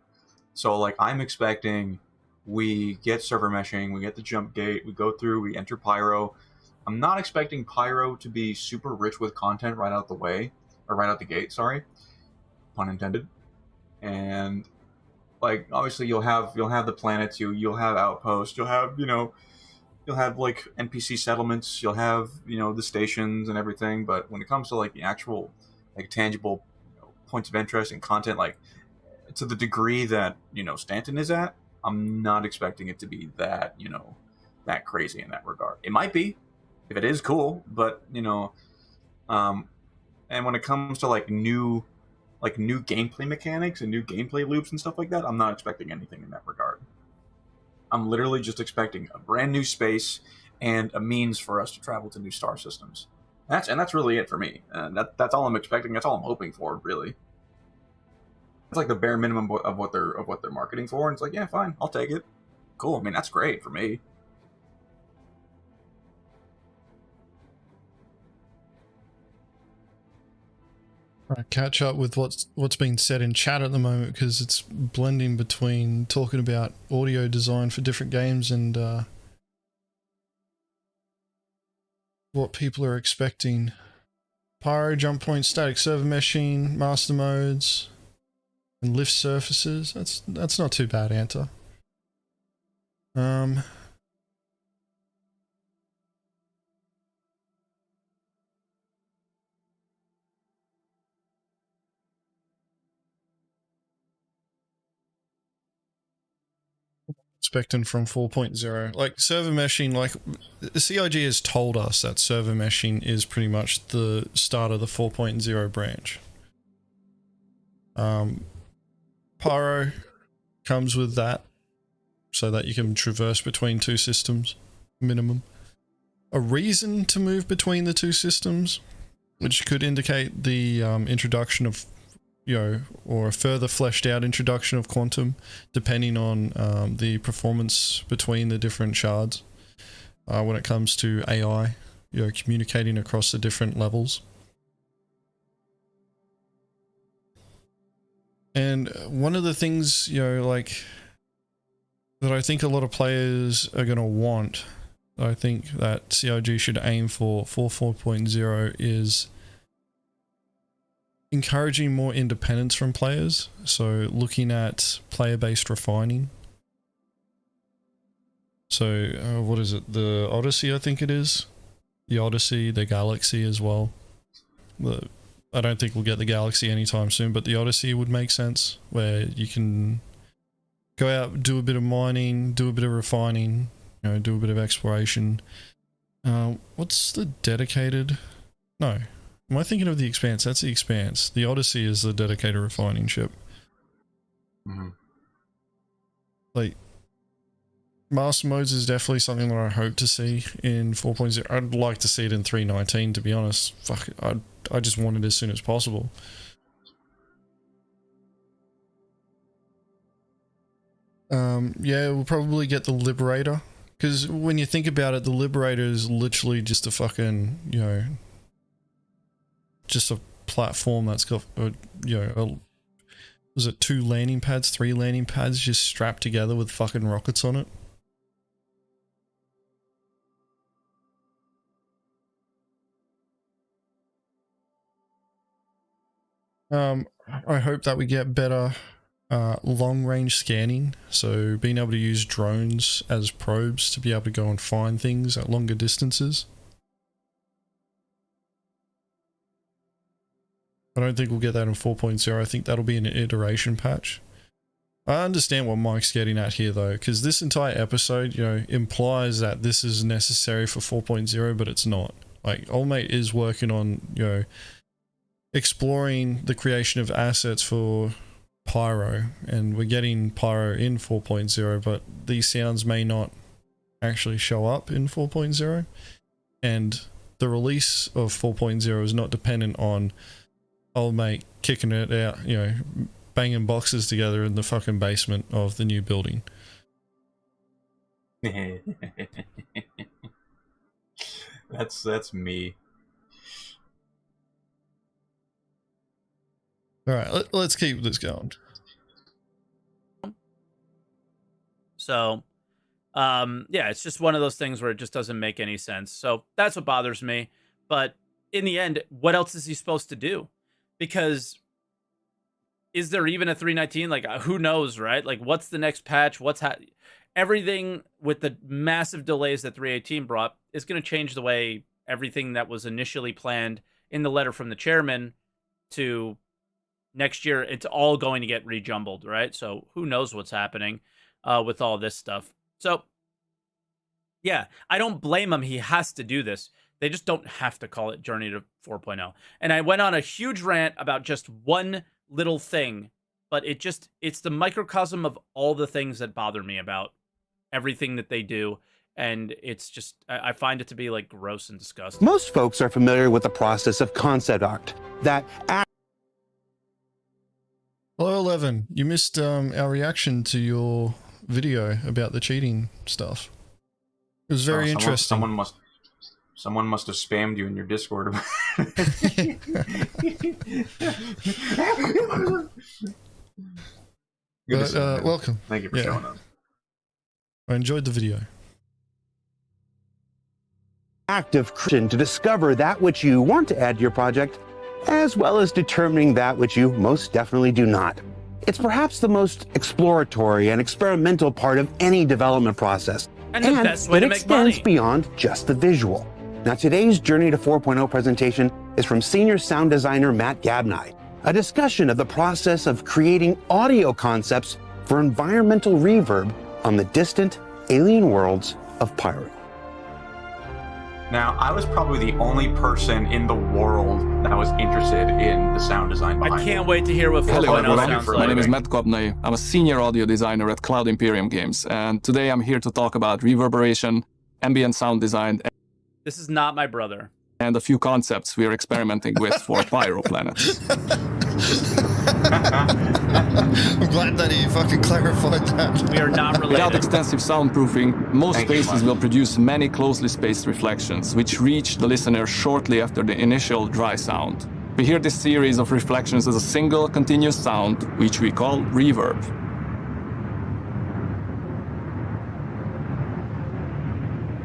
So like, I'm expecting we get server meshing, we get the jump gate, we go through, we enter pyro. I'm not expecting pyro to be super rich with content right out the way, or right out the gate, sorry, pun intended. And like, obviously you'll have the planets, you'll have outposts, you'll have like NPC settlements, you'll have the stations and everything. But when it comes to like the actual like tangible points of interest and content, like to the degree that Stanton is at, I'm not expecting it to be that that crazy in that regard. It might be, if it is, cool, but and when it comes to like new gameplay mechanics and new gameplay loops and stuff like that, I'm not expecting anything in that regard. I'm literally just expecting a brand new space and a means for us to travel to new star systems. That's really it for me. And that's all I'm expecting. That's all I'm hoping for, really. It's like the bare minimum of what they're marketing for. And it's like, yeah, fine, I'll take it. Cool. I mean, that's great for me. Catch up with what's being said in chat at the moment, because it's blending between talking about audio design for different games and what people are expecting. Pyro, jump point, static server meshing, master modes, and lift surfaces. That's not too bad, Anta. Expecting from 4.0, like server meshing, like the CIG has told us that server meshing is pretty much the start of the 4.0 branch. Pyro comes with that so that you can traverse between two systems minimum. A reason to move between the two systems, which could indicate the introduction of or a further fleshed out introduction of quantum, depending on the performance between the different shards when it comes to AI, communicating across the different levels. And one of the things, like, that I think a lot of players are going to want, I think that CIG should aim for 4.0 is encouraging more independence from players. So looking at player-based refining. So what is it? The Odyssey, I think it is. The Odyssey, the Galaxy as well. I don't think we'll get the Galaxy anytime soon, but the Odyssey would make sense, where you can go out, do a bit of mining, do a bit of refining, do a bit of exploration. What's the dedicated? No. Am I thinking of the Expanse? That's the Expanse. The Odyssey is the dedicated refining ship. Mm-hmm. Like, master modes is definitely something that I hope to see in 4.0. I'd like to see it in 3.19, to be honest. Fuck it. I just want it as soon as possible. Yeah, we'll probably get the Liberator. Because when you think about it, the Liberator is literally just a fucking, just a platform that's got, was it 2 landing pads, 3 landing pads just strapped together with fucking rockets on it? I hope that we get better long-range scanning, so being able to use drones as probes to be able to go and find things at longer distances. I don't think we'll get that in 4.0. I think that'll be an iteration patch. I understand what Mike's getting at here, though, because this entire episode, implies that this is necessary for 4.0, but it's not. Like, Old Mate is working on, exploring the creation of assets for Pyro, and we're getting Pyro in 4.0, but these sounds may not actually show up in 4.0, and the release of 4.0 is not dependent on Old Mate kicking it out, banging boxes together in the fucking basement of the new building. That's me. All right, let's keep this going. So, yeah, it's just one of those things where it just doesn't make any sense. So that's what bothers me. But in the end, what else is he supposed to do? Because is there even a 319? Like, who knows, right? Like, what's the next patch? Everything with the massive delays that 318 brought is going to change the way everything that was initially planned in the letter from the chairman to next year. It's all going to get rejumbled, right? So who knows what's happening with all this stuff. So, yeah, I don't blame him. He has to do this. They just don't have to call it Journey to 4.0. And I went on a huge rant about just one little thing, but it's the microcosm of all the things that bother me about everything that they do. And it's just, I find it to be like gross and disgusting. Most folks are familiar with the process of concept art. Hello, 11. You missed our reaction to your video about the cheating stuff. It was very interesting. Someone must have spammed you in your Discord. Welcome. Thank you for showing up. I enjoyed the video. Active creation to discover that which you want to add to your project, as well as determining that which you most definitely do not. It's perhaps the most exploratory and experimental part of any development process. And the best way to make money. It extends beyond just the visual. Now, today's Journey to 4.0 presentation is from senior sound designer Matt Gabney, a discussion of the process of creating audio concepts for environmental reverb on the distant alien worlds of Pyro. Now, I was probably the only person in the world that was interested in the sound design behind it. I can't wait to hear what 4.0 sounds like. My name is Matt Gabney. I'm a senior audio designer at Cloud Imperium Games, and today I'm here to talk about reverberation, ambient sound design, This is not my brother. and a few concepts we are experimenting with for Pyro planets. I'm glad that he fucking clarified that. We are not related. Without extensive soundproofing, most spaces will produce many closely spaced reflections, which reach the listener shortly after the initial dry sound. We hear this series of reflections as a single continuous sound, which we call reverb.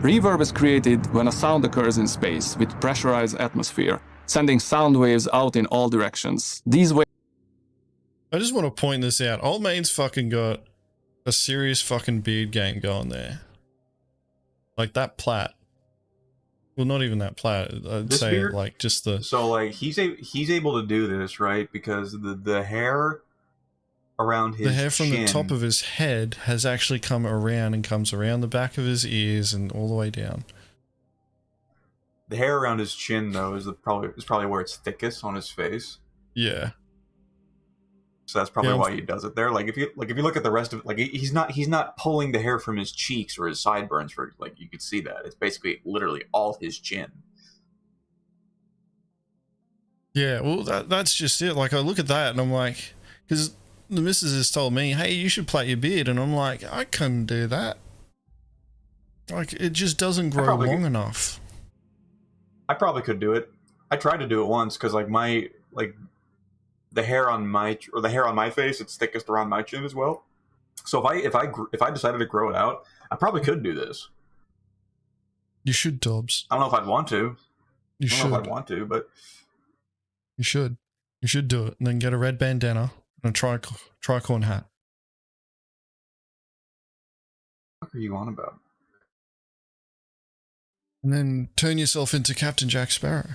Reverb is created when a sound occurs in space with pressurized atmosphere, sending sound waves out in all directions. These waves I just want to point this out. Old Mate's fucking got a serious fucking beard game going there. Like that plait. Well, not even that plait. I'd This say beard? like just the... So, like, he's able to do this, right? Because the hair around his The hair from chin, the top of his head has actually come around and comes around the back of his ears and all the way down. the hair around his chin, though, is probably where it's thickest on his face. Yeah. So that's probably why he does it there. Like if you look at the rest of it, like he's not pulling the hair from his cheeks or his sideburns for, like, you could see that. It's basically literally all his chin. Yeah, well that's just it. Like I look at that and I'm like, because the missus has told me, hey, you should plait your beard, and I'm like, I couldn't do that. Like it just doesn't grow long enough. I probably could do it. I tried to do it once because the hair on my face, it's thickest around my chin as well. So if I decided to grow it out, I probably could do this. You should, Dobbs. I don't know if I'd want to. You I don't should. know if I'd want to, but You should. You should do it, and then get a red bandana and a tricorn hat. what are you on about? And then turn yourself into Captain Jack Sparrow.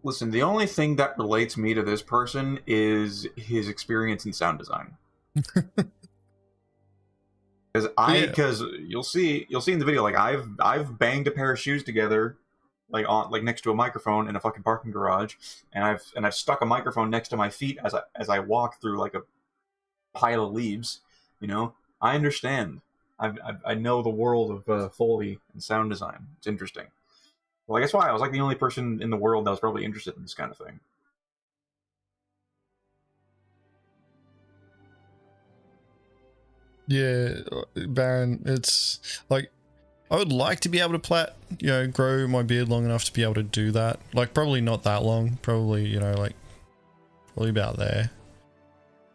Listen, the only thing that relates me to this person is his experience in sound design. Because you'll see in the video, like I've banged a pair of shoes together, like next to a microphone in a fucking parking garage, and I've stuck a microphone next to my feet as I walk through like a pile of leaves. You know, I understand. I know the world of Foley and sound design. It's interesting. Well, I guess why I was like the only person in the world that was probably interested in this kind of thing. Yeah, Baron, it's like I would like to be able to grow my beard long enough to be able to do that. Like probably not that long, probably, like probably about there.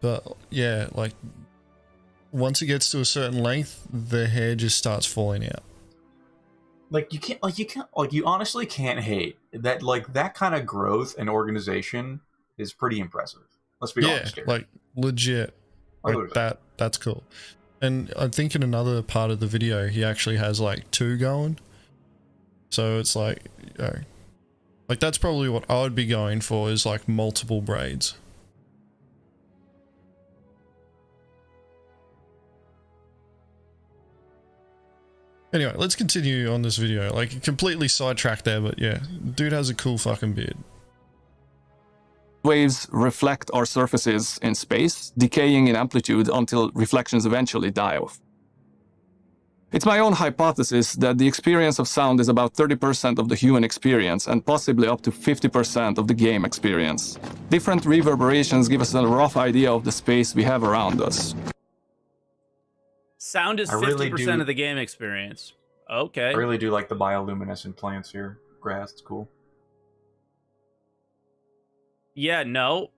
But yeah, like once it gets to a certain length, the hair just starts falling out. You honestly can't hate that. Like that kind of growth and organization is pretty impressive. Let's be honest here. Like legit. Like that's cool. And I think in another part of the video, he actually has like 2 going. So it's like, like that's probably what I would be going for, is like multiple braids. Anyway, let's continue on this video. Like completely sidetracked there, but yeah, dude has a cool fucking beard. Waves reflect our surfaces in space, decaying in amplitude until reflections eventually die off. It's my own hypothesis that the experience of sound is about 30% of the human experience and possibly up to 50% of the game experience. Different reverberations give us a rough idea of the space we have around us. Sound is 50% of the game experience. Okay. I really do like the bioluminescent plants here. Grass, it's cool. Yeah, no.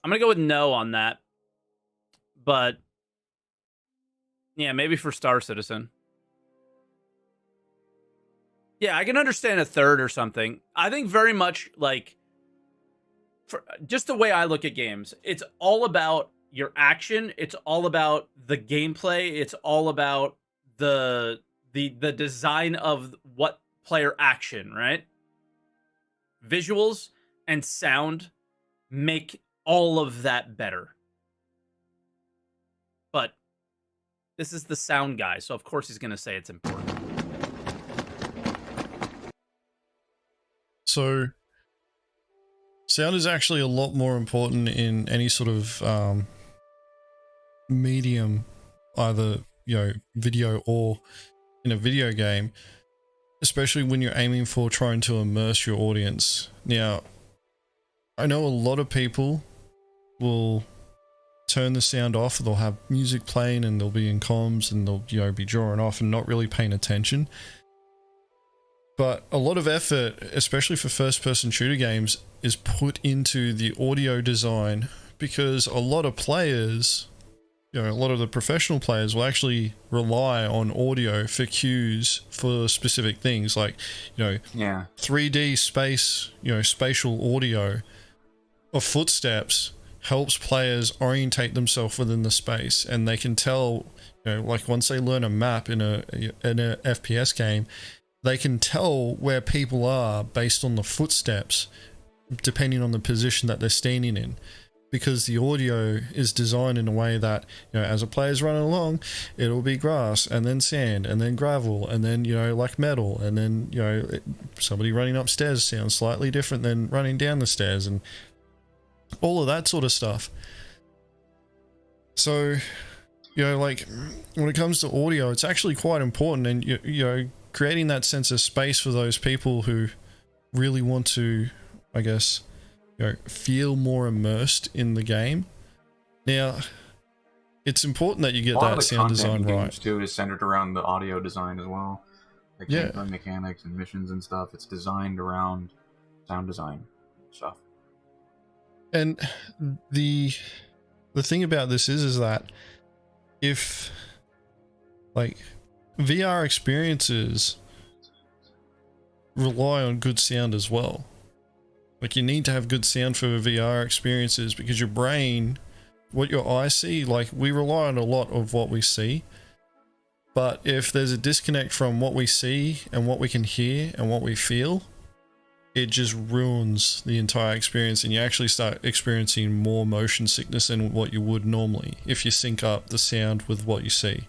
I'm going to go with no on that. But, yeah, maybe for Star Citizen. Yeah, I can understand a third or something. I think very much, like, for just the way I look at games, it's all about your action. It's all about the gameplay. It's all about the design of what player action, right? Visuals and sound make all of that better. But this is the sound guy, so of course he's going to say it's important. So sound is actually a lot more important in any sort of medium, either, video or in a video game, especially when you're aiming for trying to immerse your audience. Now, I know a lot of people will turn the sound off, they'll have music playing and they'll be in comms and they'll, be drawing off and not really paying attention. But a lot of effort, especially for first-person shooter games, is put into the audio design, because a lot of players, a lot of the professional players will actually rely on audio for cues for specific things, like, 3D space, spatial audio of footsteps helps players orientate themselves within the space, and they can tell, like once they learn a map in a FPS game, they can tell where people are based on the footsteps, depending on the position that they're standing in. Because the audio is designed in a way that, as a player's running along, it'll be grass, and then sand, and then gravel, and then, like metal, and then, somebody running upstairs sounds slightly different than running down the stairs, and all of that sort of stuff. So, like, when it comes to audio, it's actually quite important, and, creating that sense of space for those people who really want to, I guess, feel more immersed in the game. Now, it's important that you get that sound design right. Too is centered around the audio design as well. Like gameplay mechanics and missions and stuff. It's designed around sound design stuff. And the thing about this is that if, like, VR experiences rely on good sound as well. Like, you need to have good sound for VR experiences, because your brain, what your eyes see, like, we rely on a lot of what we see. But if there's a disconnect from what we see and what we can hear and what we feel, it just ruins the entire experience, and you actually start experiencing more motion sickness than what you would normally if you sync up the sound with what you see.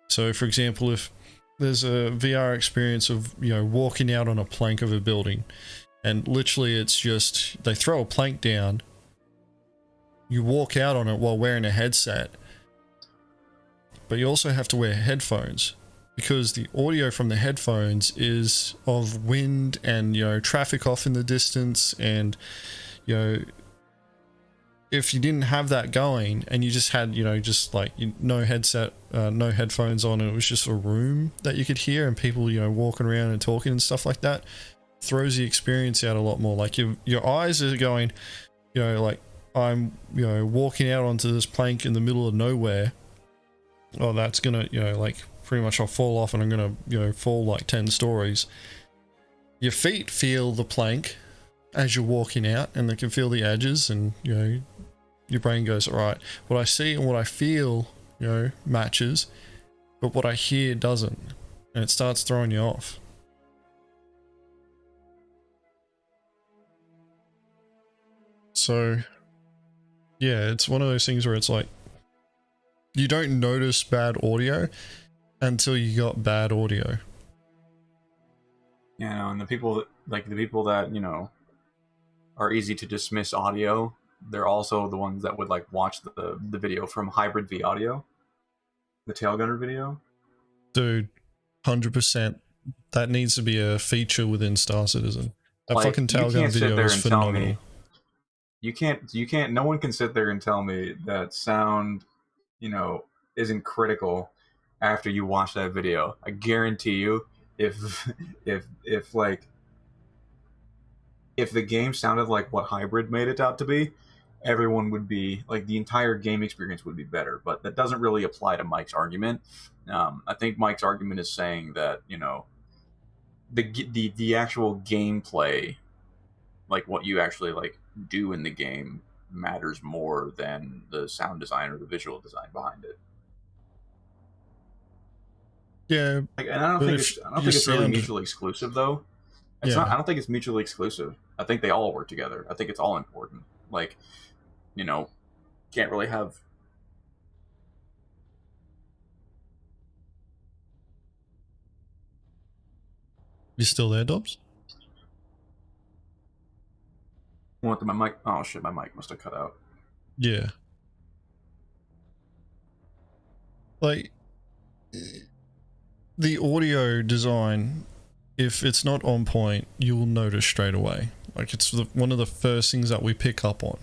So for example, if there's a VR experience of, you know, walking out on a plank of a building, and literally it's just, they throw a plank down, you walk out on it while wearing a headset, but you also have to wear headphones, because the audio from the headphones is of wind and, you know, traffic off in the distance, and, you know, if you didn't have that going and you just had, you know, just like no headset, no headphones on, and it was just a room that you could hear and people, you know, walking around and talking and stuff like that, throws the experience out a lot more. Like your eyes are going, you know, like I'm, you know, walking out onto this plank in the middle of nowhere. Oh, that's gonna, you know, like pretty much I'll fall off and I'm gonna, you know, fall like 10 stories. Your feet feel the plank as you're walking out, and they can feel the edges, and, you know, your brain goes, all right, what I see and what I feel, you know, matches, but what I hear doesn't, and it starts throwing you off. So yeah, it's one of those things where it's like, you don't notice bad audio until you got bad audio. Yeah, and the people that, you know, are easy to dismiss audio, they're also the ones that would like watch the video from Hybrid V Audio, the Tailgunner video. Dude, 100%. That needs to be a feature within Star Citizen. That like, fucking Tailgunner video is phenomenal. You can't, no one can sit there and tell me that sound, you know, isn't critical after you watch that video. I guarantee you, if the game sounded like what Hybrid made it out to be, everyone would be, like, the entire game experience would be better. But that doesn't really apply to Mike's argument. I think Mike's argument is saying that, you know, the actual gameplay, like what you actually like do in the game, matters more than the sound design or the visual design behind it. Yeah, like, and I don't think it's really mutually exclusive though. It's not. I don't think it's mutually exclusive. I think they all work together. I think it's all important. Like, you know, can't really have. You still there, Dobbs? What, my mic? Oh shit, my mic must have cut out. Yeah. Like, the audio design, if it's not on point, you'll notice straight away. Like, it's one of the first things that we pick up on,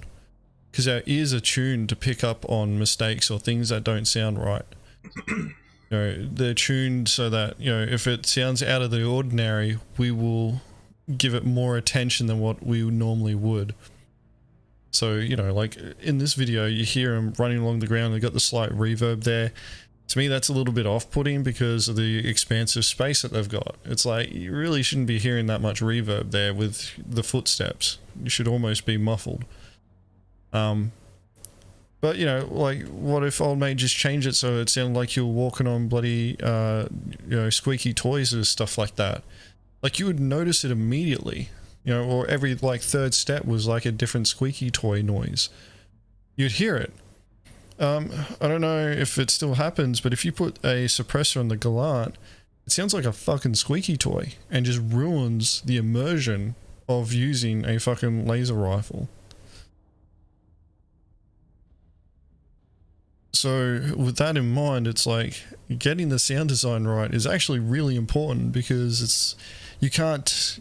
because our ears are tuned to pick up on mistakes or things that don't sound right. You know, they're tuned so that, you know, if it sounds out of the ordinary, we will give it more attention than what we normally would. So, you know, like in this video, you hear them running along the ground, they've got the slight reverb there. To me, that's a little bit off-putting because of the expansive space that they've got. It's like, you really shouldn't be hearing that much reverb there with the footsteps. You should almost be muffled. But, you know, like, what if old mate just changed it so it sounded like you were walking on bloody, you know, squeaky toys or stuff like that? Like, you would notice it immediately, you know, or every, like, third step was like a different squeaky toy noise. You'd hear it. I don't know if it still happens, but if you put a suppressor on the Gallant, it sounds like a fucking squeaky toy and just ruins the immersion of using a fucking laser rifle. So with that in mind, it's like getting the sound design right is actually really important, because it's, you can't,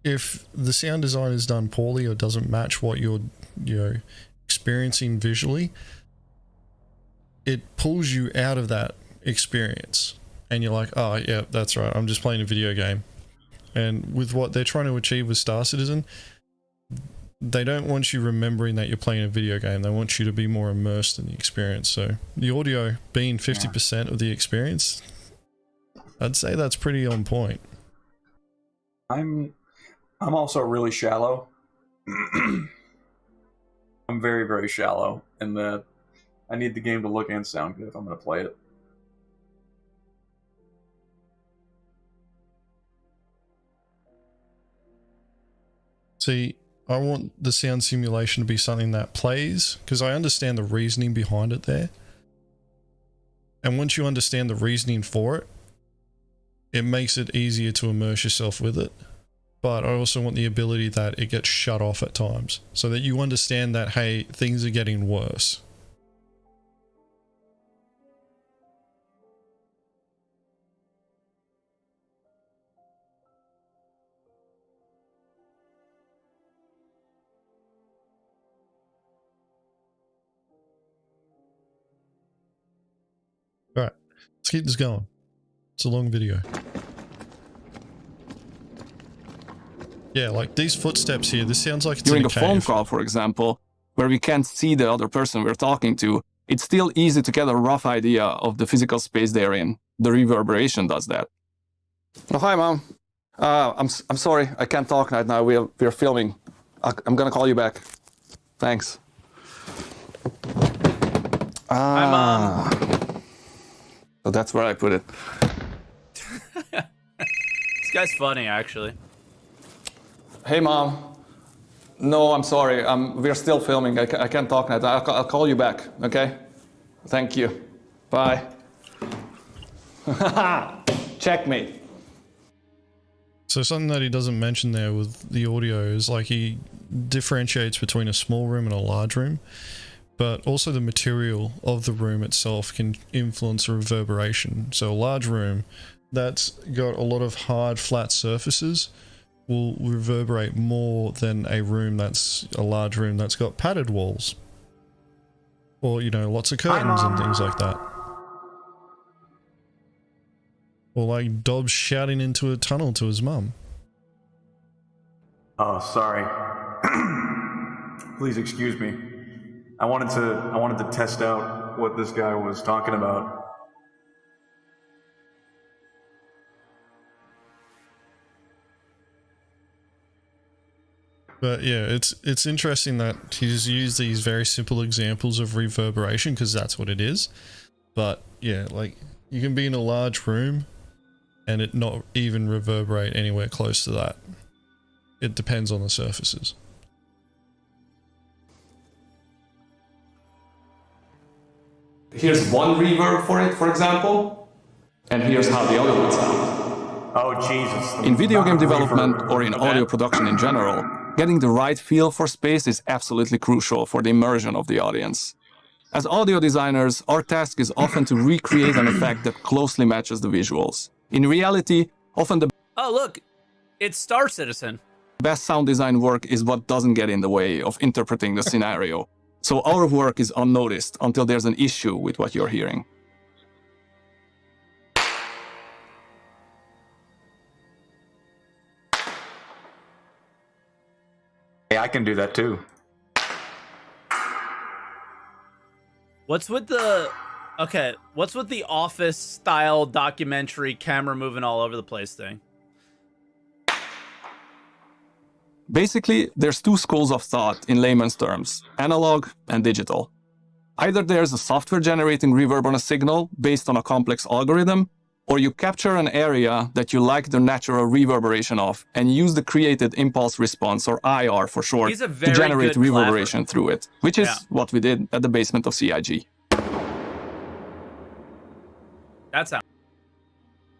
if the sound design is done poorly or doesn't match what you're, you know, experiencing visually, it pulls you out of that experience and you're like, oh yeah, that's right, I'm just playing a video game. And with what they're trying to achieve with Star Citizen, they don't want you remembering that you're playing a video game. They want you to be more immersed in the experience. So the audio being 50% of the experience, I'd say that's pretty on point. I'm also really shallow. I'm very, very shallow in that I need the game to look and sound good if I'm going to play it. See, I want the sound simulation to be something that plays, because I understand the reasoning behind it there. And once you understand the reasoning for it, it makes it easier to immerse yourself with it. But I also want the ability that it gets shut off at times, so that you understand that, hey, things are getting worse. Alright, let's keep this going. It's a long video. Yeah, like these footsteps here, this sounds like it's During in a a phone cave. call, for example, where we can't see the other person we're talking to, it's still easy to get a rough idea of the physical space they're in. The reverberation does that. Oh, hi, Mom. I'm sorry, I can't talk right now. We're filming. I'm gonna call you back. Thanks. Hi, Mom. So that's where I put it. This guy's funny, actually. Hey, Mom. No, I'm sorry. We're still filming. I can't talk now. I'll call you back, okay? Thank you. Bye. Checkmate. So something that he doesn't mention there with the audio is like he differentiates between a small room and a large room, but also the material of the room itself can influence reverberation. So a large room that's got a lot of hard, flat surfaces will reverberate more than a room that's a large room that's got padded walls. Or, you know, lots of curtains and things like that. Or like Dobbs shouting into a tunnel to his mum. Oh, sorry. Please excuse me. I wanted to test out what this guy was talking about. But yeah, it's interesting that he's used these very simple examples of reverberation because that's what it is. But yeah, like you can be in a large room and it not even reverberate anywhere close to that. It depends on the surfaces. Here's one reverb for it, for example, and here's how the other would sound. Oh, Jesus. In video game development or in audio production in general, getting the right feel for space is absolutely crucial for the immersion of the audience. As audio designers, our task is often to recreate an effect that closely matches the visuals. In reality, often the Oh, look, it's Star Citizen. best sound design work is what doesn't get in the way of interpreting the scenario. So our work is unnoticed until there's an issue with what you're hearing. Hey, I can do that too. What's with the Office style documentary camera moving all over the place thing? Basically, there's two schools of thought in layman's terms, analog and digital. Either there's a software generating reverb on a signal based on a complex algorithm, or you capture an area that you like the natural reverberation of and use the created impulse response, or IR for short, to generate reverberation through it, which is what we did at the basement of CIG. That sounds...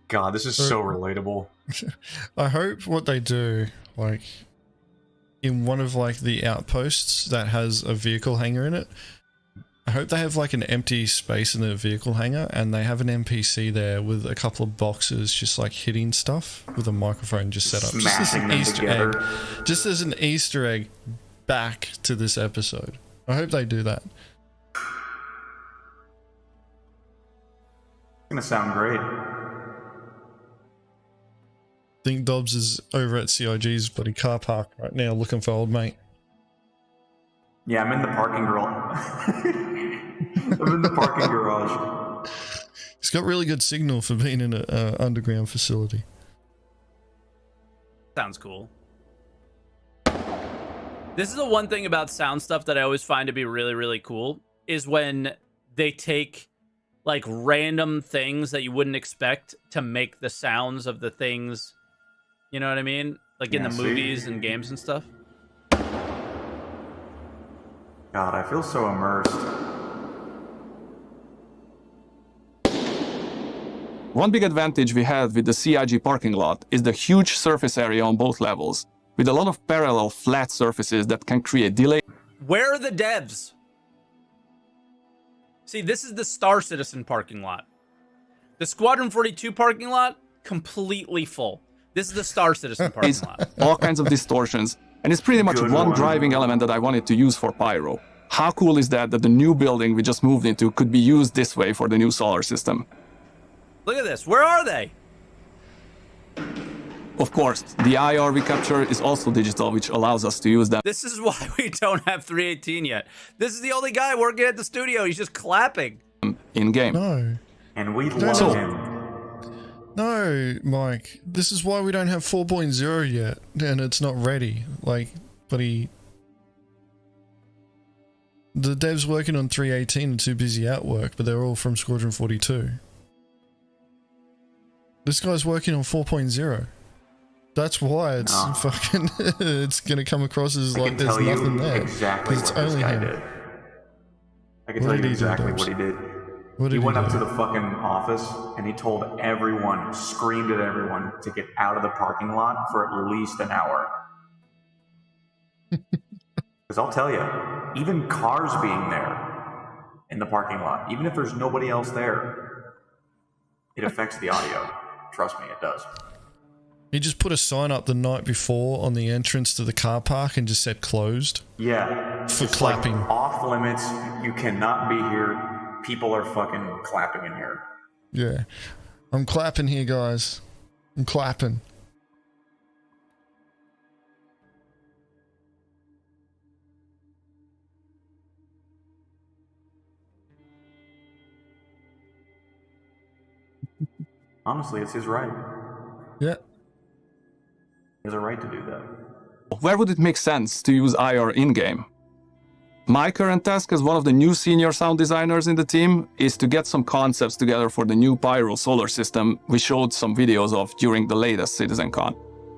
God, this is so relatable. I hope what they do, like, in one of like the outposts that has a vehicle hangar in it, I hope they have like an empty space in the vehicle hangar and they have an NPC there with a couple of boxes just like hitting stuff with a microphone just set up. Just as an Easter egg. Just as an Easter egg back to this episode. I hope they do that. It's gonna sound great. I think Dobbs is over at CIG's bloody car park right now looking for old mate. Yeah, I'm in the parking garage. I'm in the parking garage. He's got really good signal for being in an underground facility. Sounds cool. This is the one thing about sound stuff that I always find to be really, really cool, is when they take like random things that you wouldn't expect to make the sounds of the things, you know what I mean? Like in the movies and games and stuff. God, I feel so immersed. One big advantage we had with the CIG parking lot is the huge surface area on both levels, with a lot of parallel flat surfaces that can create delay. Where are the devs? See, this is the Star Citizen parking lot. The Squadron 42 parking lot, completely full. This is the Star Citizen parking lot. All kinds of distortions, and it's pretty much one driving element that I wanted to use for Pyro. How cool is that the new building we just moved into could be used this way for the new solar system? Look at this. Where are they? Of course, the IR we capture is also digital, which allows us to use them. This is why we don't have 318 yet. This is the only guy working at the studio. He's just clapping. In-game. No. And we love him. No, Mike. This is why we don't have 4.0 yet, and it's not ready. Like, buddy. The devs working on 318 are too busy at work, but they're all from Squadron 42. This guy's working on 4.0. That's why it's fucking. It's gonna come across as like there's nothing there. Exactly it's what only this guy him. did. I can tell you exactly what he did. He went up to the fucking office and he told everyone, screamed at everyone to get out of the parking lot for at least an hour. Because I'll tell you, even cars being there in the parking lot, even if there's nobody else there, it affects the audio. Trust me, it does. He just put a sign up the night before on the entrance to the car park and just said closed. Yeah. For it's clapping. Like off limits. You cannot be here. People are fucking clapping in here. Yeah. I'm clapping here, guys. I'm clapping. Honestly, it's his right. Yeah. He has a right to do that. Where would it make sense to use IR in-game? My current task as one of the new senior sound designers in the team is to get some concepts together for the new Pyro solar system we showed some videos of during the latest CitizenCon.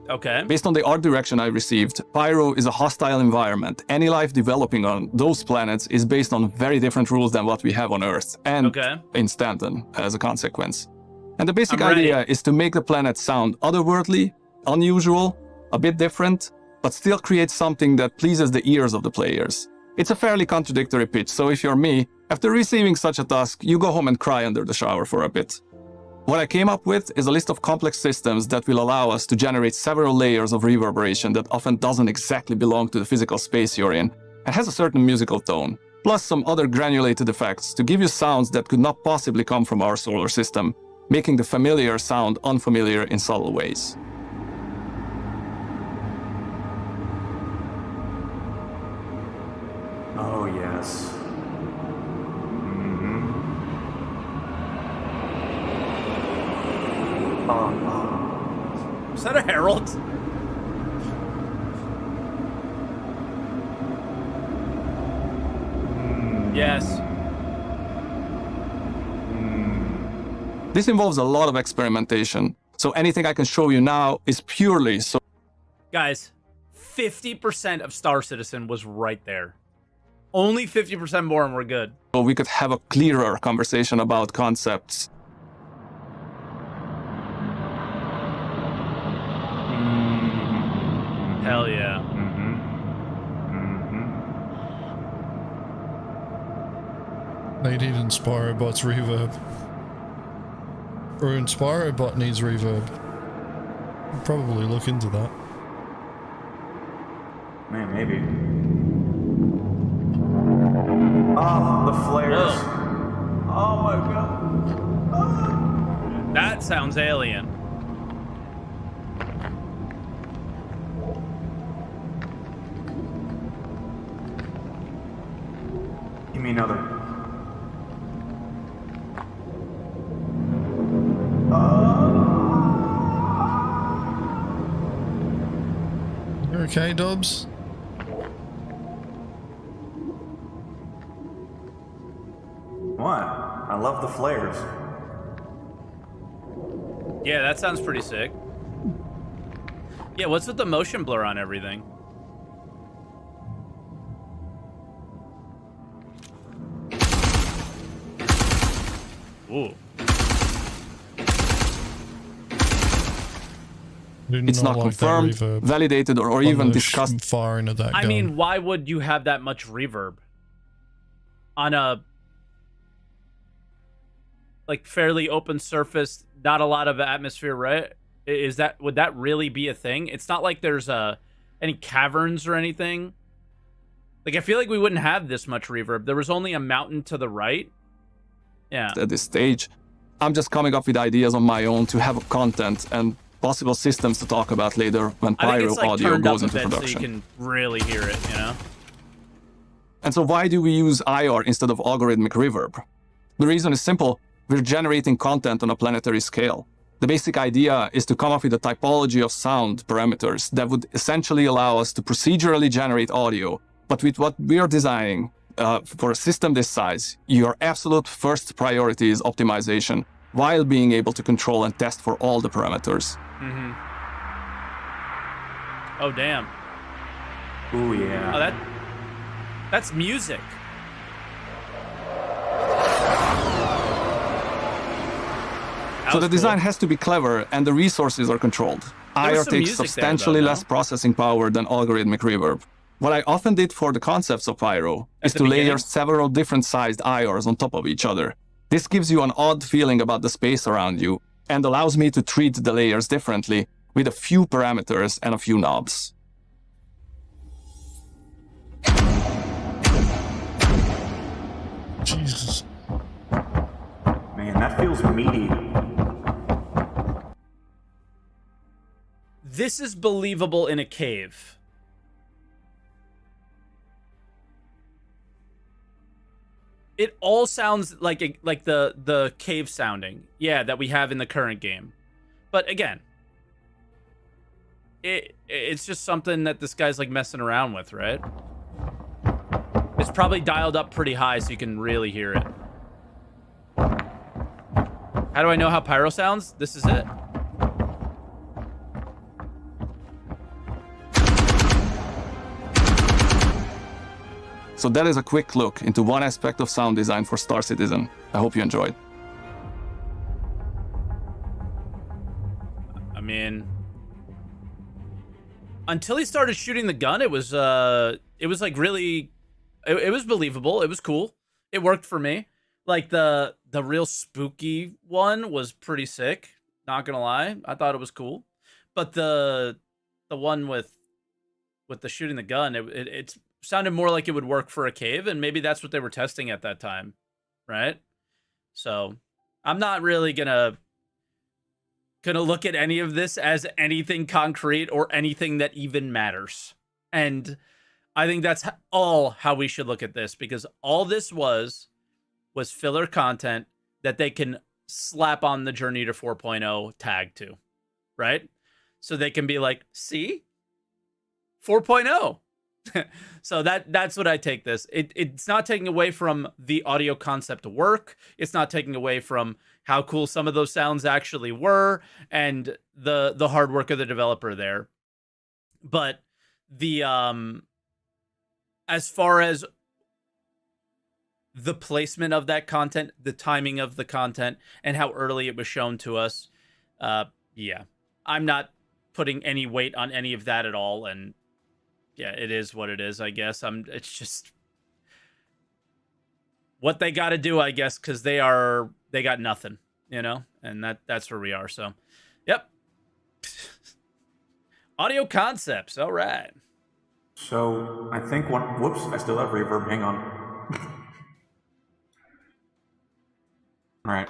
Okay. Based on the art direction I received, Pyro is a hostile environment. Any life developing on those planets is based on very different rules than what we have on Earth, and in Stanton as a consequence. And the basic idea is to make the planet sound otherworldly, unusual, a bit different, but still create something that pleases the ears of the players. It's a fairly contradictory pitch, so if you're me, after receiving such a task, you go home and cry under the shower for a bit. What I came up with is a list of complex systems that will allow us to generate several layers of reverberation that often doesn't exactly belong to the physical space you're in, and has a certain musical tone, plus some other granulated effects to give you sounds that could not possibly come from our solar system, making the familiar sound unfamiliar in subtle ways. Oh, yes. Mm-hmm. Oh. Is that a herald? Yes. This involves a lot of experimentation, so anything I can show you now is purely so. Guys, 50% of Star Citizen was right there. Only 50% more and we're good. So we could have a clearer conversation about concepts. Hell yeah. They need InspiroBot's reverb. Or InspiroBot needs reverb. I'll probably look into that. Man, maybe. Oh, the flares. Whoa. Oh my god. Oh. That sounds alien. Give me another. You okay, Dobbs? What? I love the flares. Yeah, that sounds pretty sick. Yeah, what's with the motion blur on everything? Ooh. It's not confirmed, validated, or even discussed. Far into that I gun. mean, why would you have that much reverb on a like fairly open surface, not a lot of atmosphere, right? Would that really be a thing? It's not like there's any caverns or anything. Like, I feel like we wouldn't have this much reverb. There was only a mountain to the right. Yeah. At this stage, I'm just coming up with ideas on my own to have content and possible systems to talk about later when pyro audio goes into production. So you can really hear it, you know? And so why do we use IR instead of algorithmic reverb? The reason is simple. We're generating content on a planetary scale. The basic idea is to come up with a typology of sound parameters that would essentially allow us to procedurally generate audio. But with what we are designing for a system this size, your absolute first priority is optimization, while being able to control and test for all the parameters. Mm-hmm. Oh, damn. Ooh, yeah. Oh, that's music. So the design has to be clever, and the resources are controlled. IR takes substantially less processing power than algorithmic reverb. What I often did for the concepts of pyro is to layer several different sized IRs on top of each other. This gives you an odd feeling about the space around you, and allows me to treat the layers differently with a few parameters and a few knobs. Jesus. Man, that feels meaty. This is believable in a cave. It all sounds like the cave sounding, yeah, that we have in the current game. But again, it's just something that this guy's like messing around with, right? It's probably dialed up pretty high so you can really hear it. How do I know how pyro sounds? This is it. So that is a quick look into one aspect of sound design for Star Citizen. I hope you enjoyed. I mean, until he started shooting the gun, it was like really, it was believable. It was cool. It worked for me. Like the real spooky one was pretty sick. Not gonna lie, I thought it was cool. But the one with the shooting the gun, it sounded more like it would work for a cave, and maybe that's what they were testing at that time, right? So I'm not really gonna look at any of this as anything concrete or anything that even matters. And I think that's all how we should look at this, because all this was filler content that they can slap on the Journey to 4.0 tag to, right? So they can be like, see? 4.0. So that's what I take this. It's not taking away from the audio concept work. It's not taking away from how cool some of those sounds actually were and the hard work of the developer there. But the as far as the placement of that content, the timing of the content, and how early it was shown to us, yeah, I'm not putting any weight on any of that at all. And yeah, it is what it is, I guess. It's just what they got to do, I guess, because they got nothing, you know, and that's where we are. So, yep. Audio concepts, all right. So I think whoops, I still have reverb. Hang on. All right.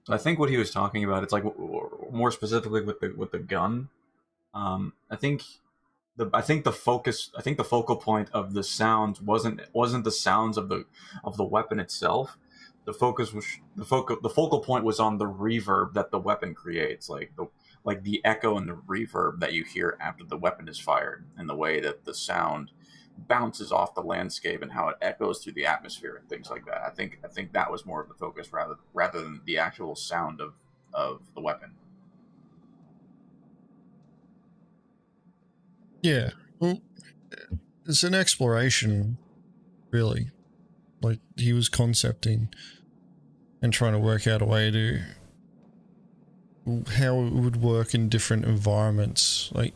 So I think what he was talking about, it's like more specifically with the gun. I think the focal point of the sounds wasn't the sounds of the weapon itself. The focal point was on the reverb that the weapon creates, like the echo and the reverb that you hear after the weapon is fired, and the way that the sound bounces off the landscape and how it echoes through the atmosphere and things like that. I think that was more of the focus rather than the actual sound of the weapon. Yeah, well, it's an exploration, really. like he was concepting and trying to work out a way to how it would work in different environments. Like,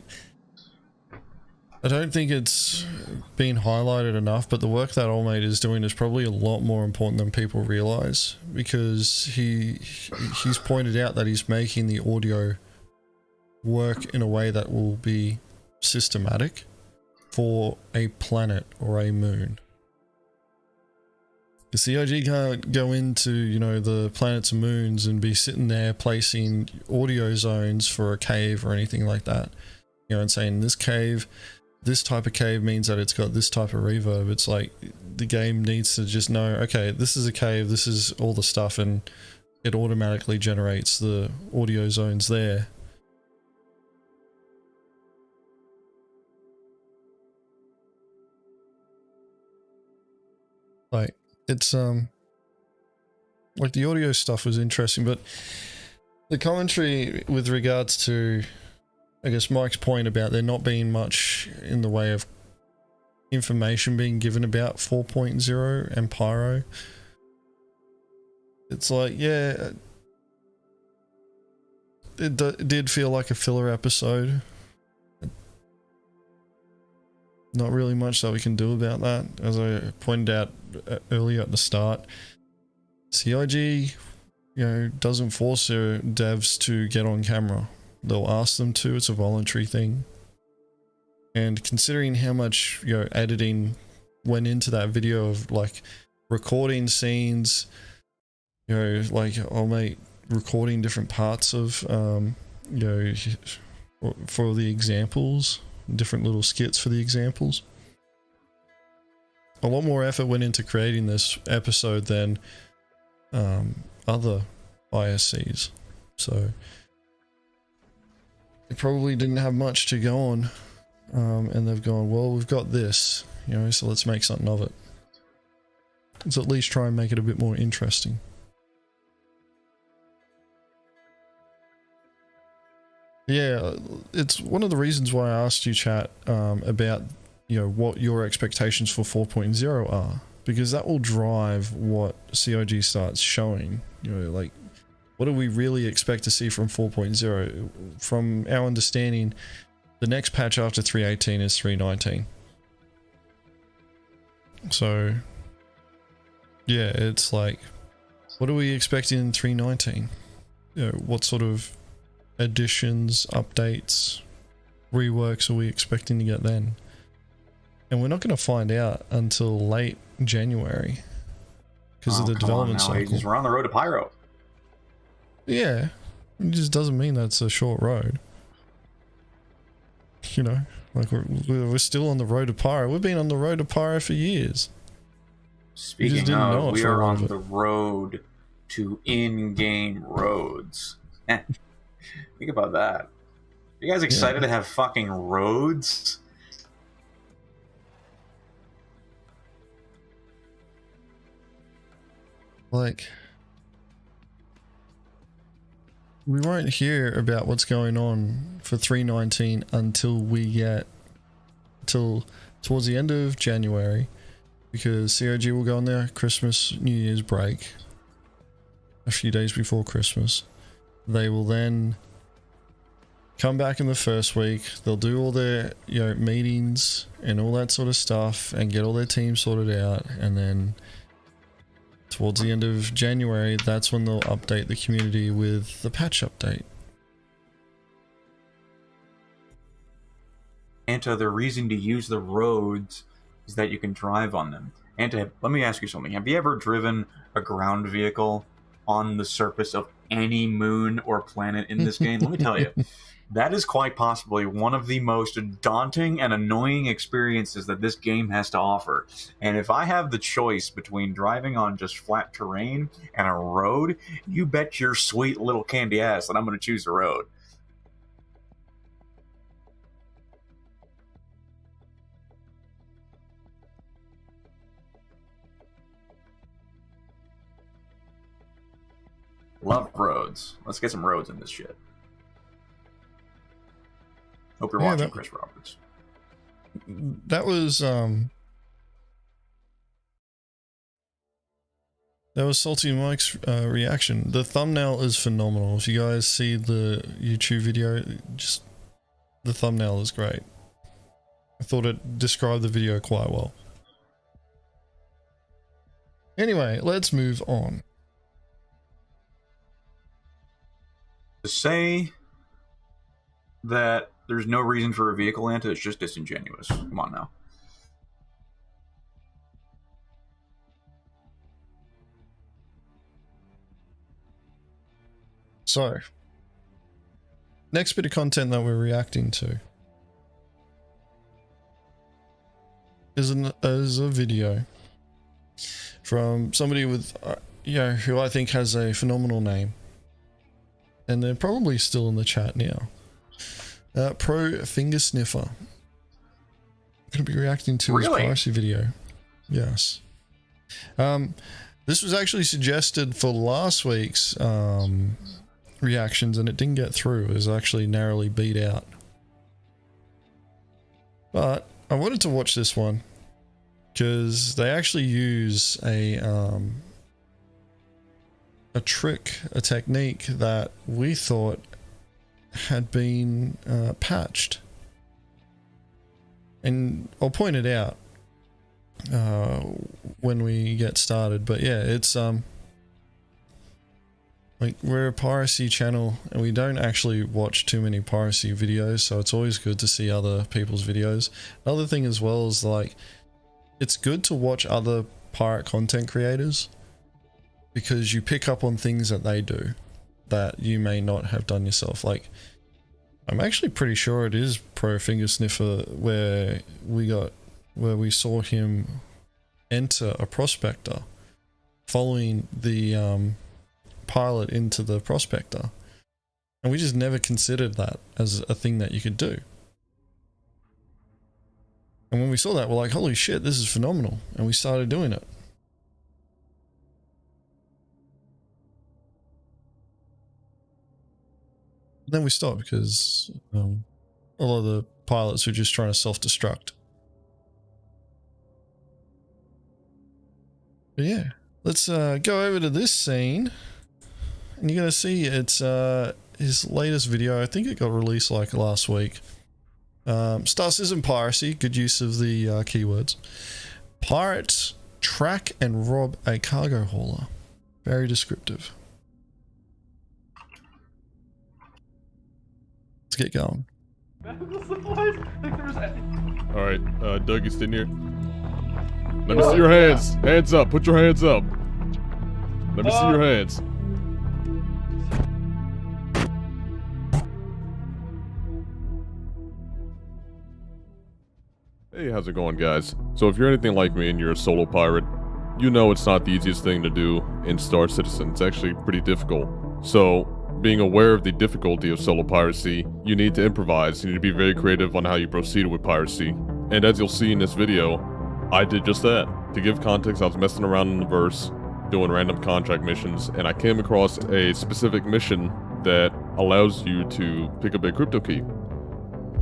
I don't think it's been highlighted enough, but the work that Oldmate is doing is probably a lot more important than people realize, because he's pointed out that he's making the audio work in a way that will be systematic for a planet or a moon. The CIG can't go into, you know, the planets and moons and be sitting there placing audio zones for a cave or anything like that, you know, and saying this cave, this type of cave means that it's got this type of reverb. It's like the game needs to just know, okay, this is a cave, this is all the stuff, and it automatically generates the audio zones there. Like, it's like the audio stuff was interesting, but the commentary with regards to, I guess, Mike's point about there not being much in the way of information being given about 4.0 and Pyro, it's like, yeah, it did feel like a filler episode. Not really much that we can do about that. As I pointed out earlier at the start, CIG, you know, doesn't force their devs to get on camera. They'll ask them to. It's a voluntary thing. And considering how much, you know, editing went into that video of like recording scenes, you know, like Oldmate recording different parts of, you know, for the examples, different little skits for the examples. A lot more effort went into creating this episode than other ISCs. So they probably didn't have much to go on, and they've gone, well, we've got this, you know, so let's make something of it. Let's at least try and make it a bit more interesting. Yeah, it's one of the reasons why I asked you, chat, about, you know, what your expectations for 4.0 are, because that will drive what CIG starts showing. You know, like, what do we really expect to see from 4.0? From our understanding, the next patch after 3.18 is 3.19. So, yeah, it's like, what are we expecting in 3.19? You know, what sort of additions, updates, reworks are we expecting to get then? And we're not going to find out until late January because of the development cycle. We're on the road to Pyro. Yeah, it just doesn't mean that's a short road. You know, like we're still on the road to Pyro. We've been on the road to Pyro for years. Speaking of, we are on the road to in-game roads. Think about that. Are you guys excited to have fucking roads? Like, we won't hear about what's going on for 3.19 until we get towards the end of January, because CIG will go on their Christmas, New Year's break a few days before Christmas. They will then come back in the first week. They'll do all their, you know, meetings and all that sort of stuff and get all their teams sorted out, and then towards the end of January, that's when they'll update the community with the patch update. Anta, the reason to use the roads is that you can drive on them. Anta, let me ask you something. Have you ever driven a ground vehicle on the surface of any moon or planet in this game? Let me tell you, that is quite possibly one of the most daunting and annoying experiences that this game has to offer. And if I have the choice between driving on just flat terrain and a road, you bet your sweet little candy ass that I'm going to choose the road. Love roads. Let's get some roads in this shit. Hope you're watching, Chris Roberts. That was That was Salty Mike's reaction. The thumbnail is phenomenal. If you guys see the YouTube video, just the thumbnail is great. I thought it described the video quite well. Anyway, let's move on. To say that there's no reason for a vehicle anti is just disingenuous. Come on now. So, next bit of content that we're reacting to is a video from somebody with, who I think has a phenomenal name, and they're probably still in the chat now. Pro Finger Sniffer. I'm going to be reacting to his piracy video. Yes. This was actually suggested for last week's reactions, and it didn't get through. It was actually narrowly beat out. But I wanted to watch this one because they actually use a trick, a technique that we thought had been patched. And I'll point it out when we get started. But yeah, it's like, we're a piracy channel and we don't actually watch too many piracy videos, so it's always good to see other people's videos. Another thing as well is, like, it's good to watch other pirate content creators because you pick up on things that they do that you may not have done yourself. Like, I'm actually pretty sure it is Pro Finger Sniffer where we saw him enter a prospector following the pilot into the prospector, and we just never considered that as a thing that you could do. And when we saw that, we're like, holy shit, this is phenomenal, and we started doing it. Then we stopped because a lot of the pilots were just trying to self-destruct. But yeah, let's go over to this scene. And you're going to see it's his latest video. I think it got released like last week. Starts as in piracy. Good use of the keywords. Pirates track and rob a cargo hauler. Very descriptive. Let's get going. Alright, Doug, you sitting here? Let me see your hands. Hands up. Put your hands up. Let me see your hands. Hey, how's it going, guys? So if you're anything like me and you're a solo pirate, you know it's not the easiest thing to do in Star Citizen. It's actually pretty difficult. So, being aware of the difficulty of solo piracy, you need to improvise. You need to be very creative on how you proceed with piracy. And as you'll see in this video, I did just that. To give context, I was messing around in the verse, doing random contract missions, and I came across a specific mission that allows you to pick up a crypto key.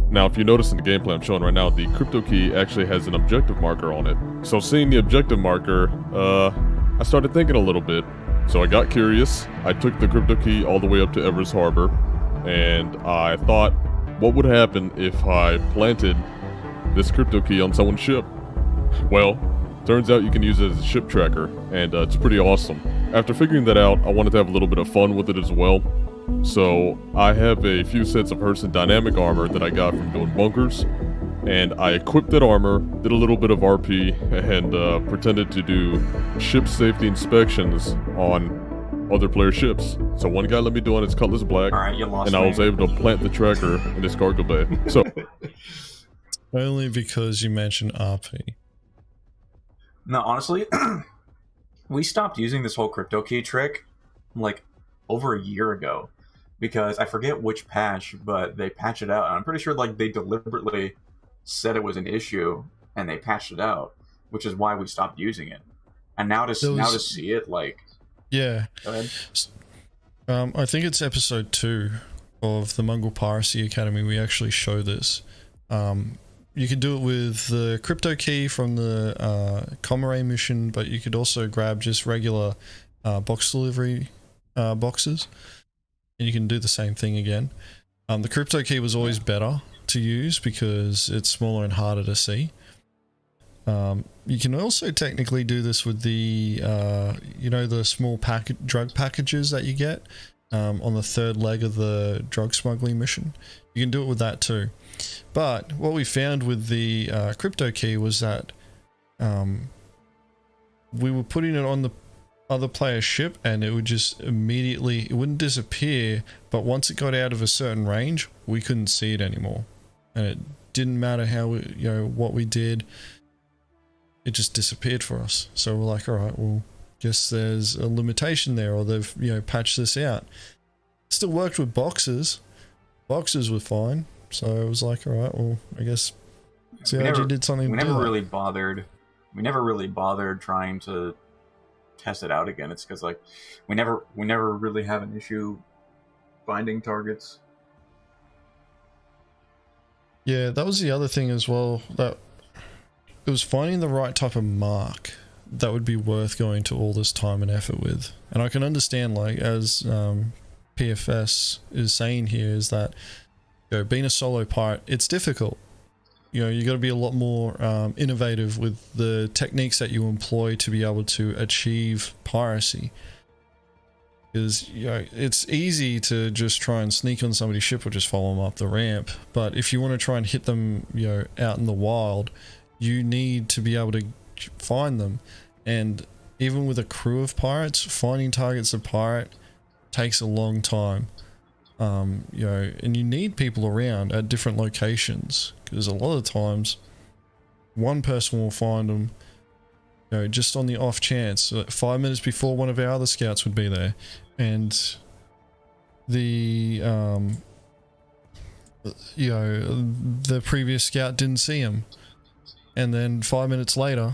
Now, if you notice in the gameplay I'm showing right now, the crypto key actually has an objective marker on it. So seeing the objective marker, I started thinking a little bit. So I got curious. I took the crypto key all the way up to Everest Harbor, and I thought, what would happen if I planted this crypto key on someone's ship? Well, turns out you can use it as a ship tracker, and it's pretty awesome. After figuring that out, I wanted to have a little bit of fun with it as well. So I have a few sets of Herson dynamic armor that I got from doing bunkers, and I equipped that armor, did a little bit of RP, and pretended to do ship safety inspections on other player ships. So one guy let me do on his Cutlass Black, and I was able to plant the tracker in his cargo bay. So only because you mentioned RP. No, honestly, we stopped using this whole crypto key trick like over a year ago, because I forget which patch, but they patched it out, and I'm pretty sure like they deliberately said it was an issue and they patched it out, which is why we stopped using it. And now to see it, like, yeah, go ahead. I think it's episode 2 of the Mongrel Piracy Academy. We actually show this. You could do it with the crypto key from the Comare mission, but you could also grab just regular box delivery boxes, and you can do the same thing again. The crypto key was always better to use because it's smaller and harder to see. You can also technically do this with the, you know, the small drug packages that you get on the third leg of the drug smuggling mission. You can do it with that too. But what we found with the crypto key was that we were putting it on the other player's ship and it would just immediately, it wouldn't disappear, but once it got out of a certain range, we couldn't see it anymore. And it didn't matter how we, you know, what we did, it just disappeared for us. So we're like, all right, well, guess there's a limitation there, or they've, you know, patched this out. Still worked with boxes. Boxes were fine. So it was like, all right, well, I guess CIG did something. We never really bothered trying to test it out again. It's because like we never really have an issue finding targets. Yeah, that was the other thing as well, that it was finding the right type of mark that would be worth going to all this time and effort with. And I can understand, like, as PFS is saying here, is that, you know, being a solo pirate, it's difficult. You know, you got to be a lot more innovative with the techniques that you employ to be able to achieve piracy. Because, you know, it's easy to just try and sneak on somebody's ship or just follow them up the ramp. But if you want to try and hit them, you know, out in the wild, you need to be able to find them. And even with a crew of pirates, finding targets of pirate takes a long time. You know, and you need people around at different locations, because a lot of times one person will find them, you know, just on the off chance, 5 minutes before one of our other scouts would be there, and the you know, the previous scout didn't see him, and then 5 minutes later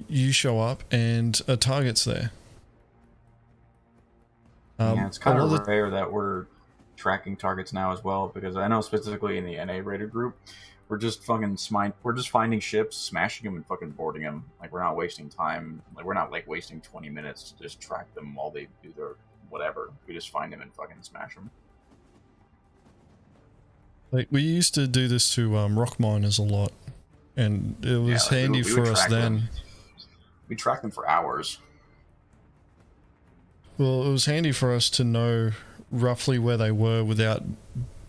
you show up and a target's there. Yeah, it's kind of rare that we're tracking targets now as well, because I know specifically in the NA rated group, we're just finding ships, smashing them, and fucking boarding them. Like, we're not wasting time. Like, we're not like wasting 20 minutes to just track them while they do their whatever. We just find them and fucking smash them. Like, we used to do this to rock miners a lot, and it was handy for us then. We tracked them for hours. Well, it was handy for us to know roughly where they were without,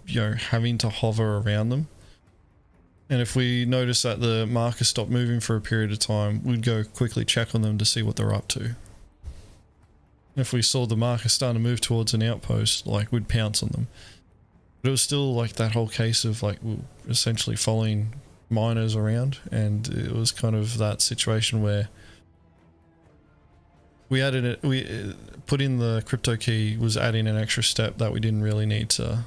you know, having to hover around them. And if we noticed that the marker stopped moving for a period of time, we'd go quickly check on them to see what they're up to. If we saw the marker starting to move towards an outpost, like, we'd pounce on them. But it was still like that whole case of like essentially following miners around, and it was kind of that situation where we put in the crypto key was adding an extra step that we didn't really need to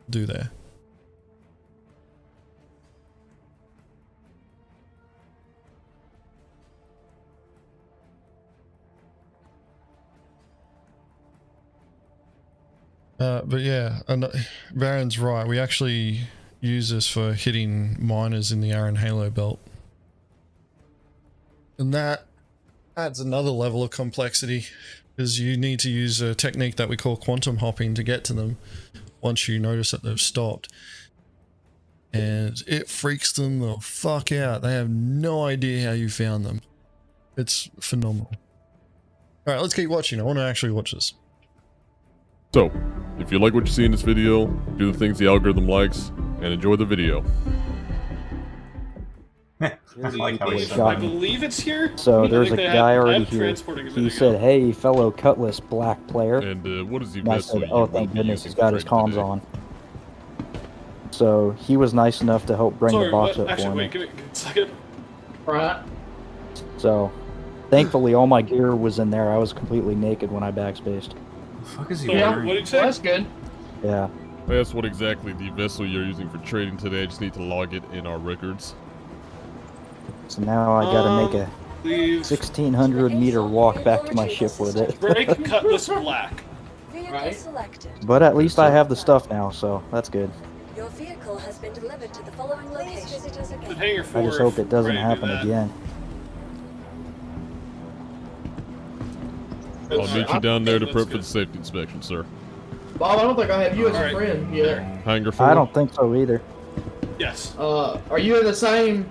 do there. But yeah, and Baron's right. We actually use this for hitting miners in the Aaron Halo belt. And that adds another level of complexity, because you need to use a technique that we call quantum hopping to get to them once you notice that they've stopped. And it freaks them the fuck out. They have no idea how you found them. It's phenomenal. Alright, let's keep watching. I want to actually watch this. So, if you like what you see in this video, do the things the algorithm likes, and enjoy the video. I believe it's here. So there's a guy already here. He said, "Hey, fellow Cutlass black player." And what is the I said, "Oh, thank goodness, he's got his comms on." So he was nice enough to help bring the box up for me. Give me a second. Right. So, thankfully, all my gear was in there. I was completely naked when I backspaced. The fuck is he wearing? What did you say? That's good. Yeah. I asked what exactly the vessel you're using for trading today. I just need to log it in our records. So now I gotta make a 1,600 meter walk back to my ship with it. Break Cutlass black. Right. But at least I have the stuff now, so that's good. Your vehicle has been delivered to the following location. I just hope it doesn't happen again. I'll meet you down there to prep for the safety inspection, sir. Bob, I don't think I have you as a friend yet. Hanger 4? I don't think so either. Yes. Are you in the same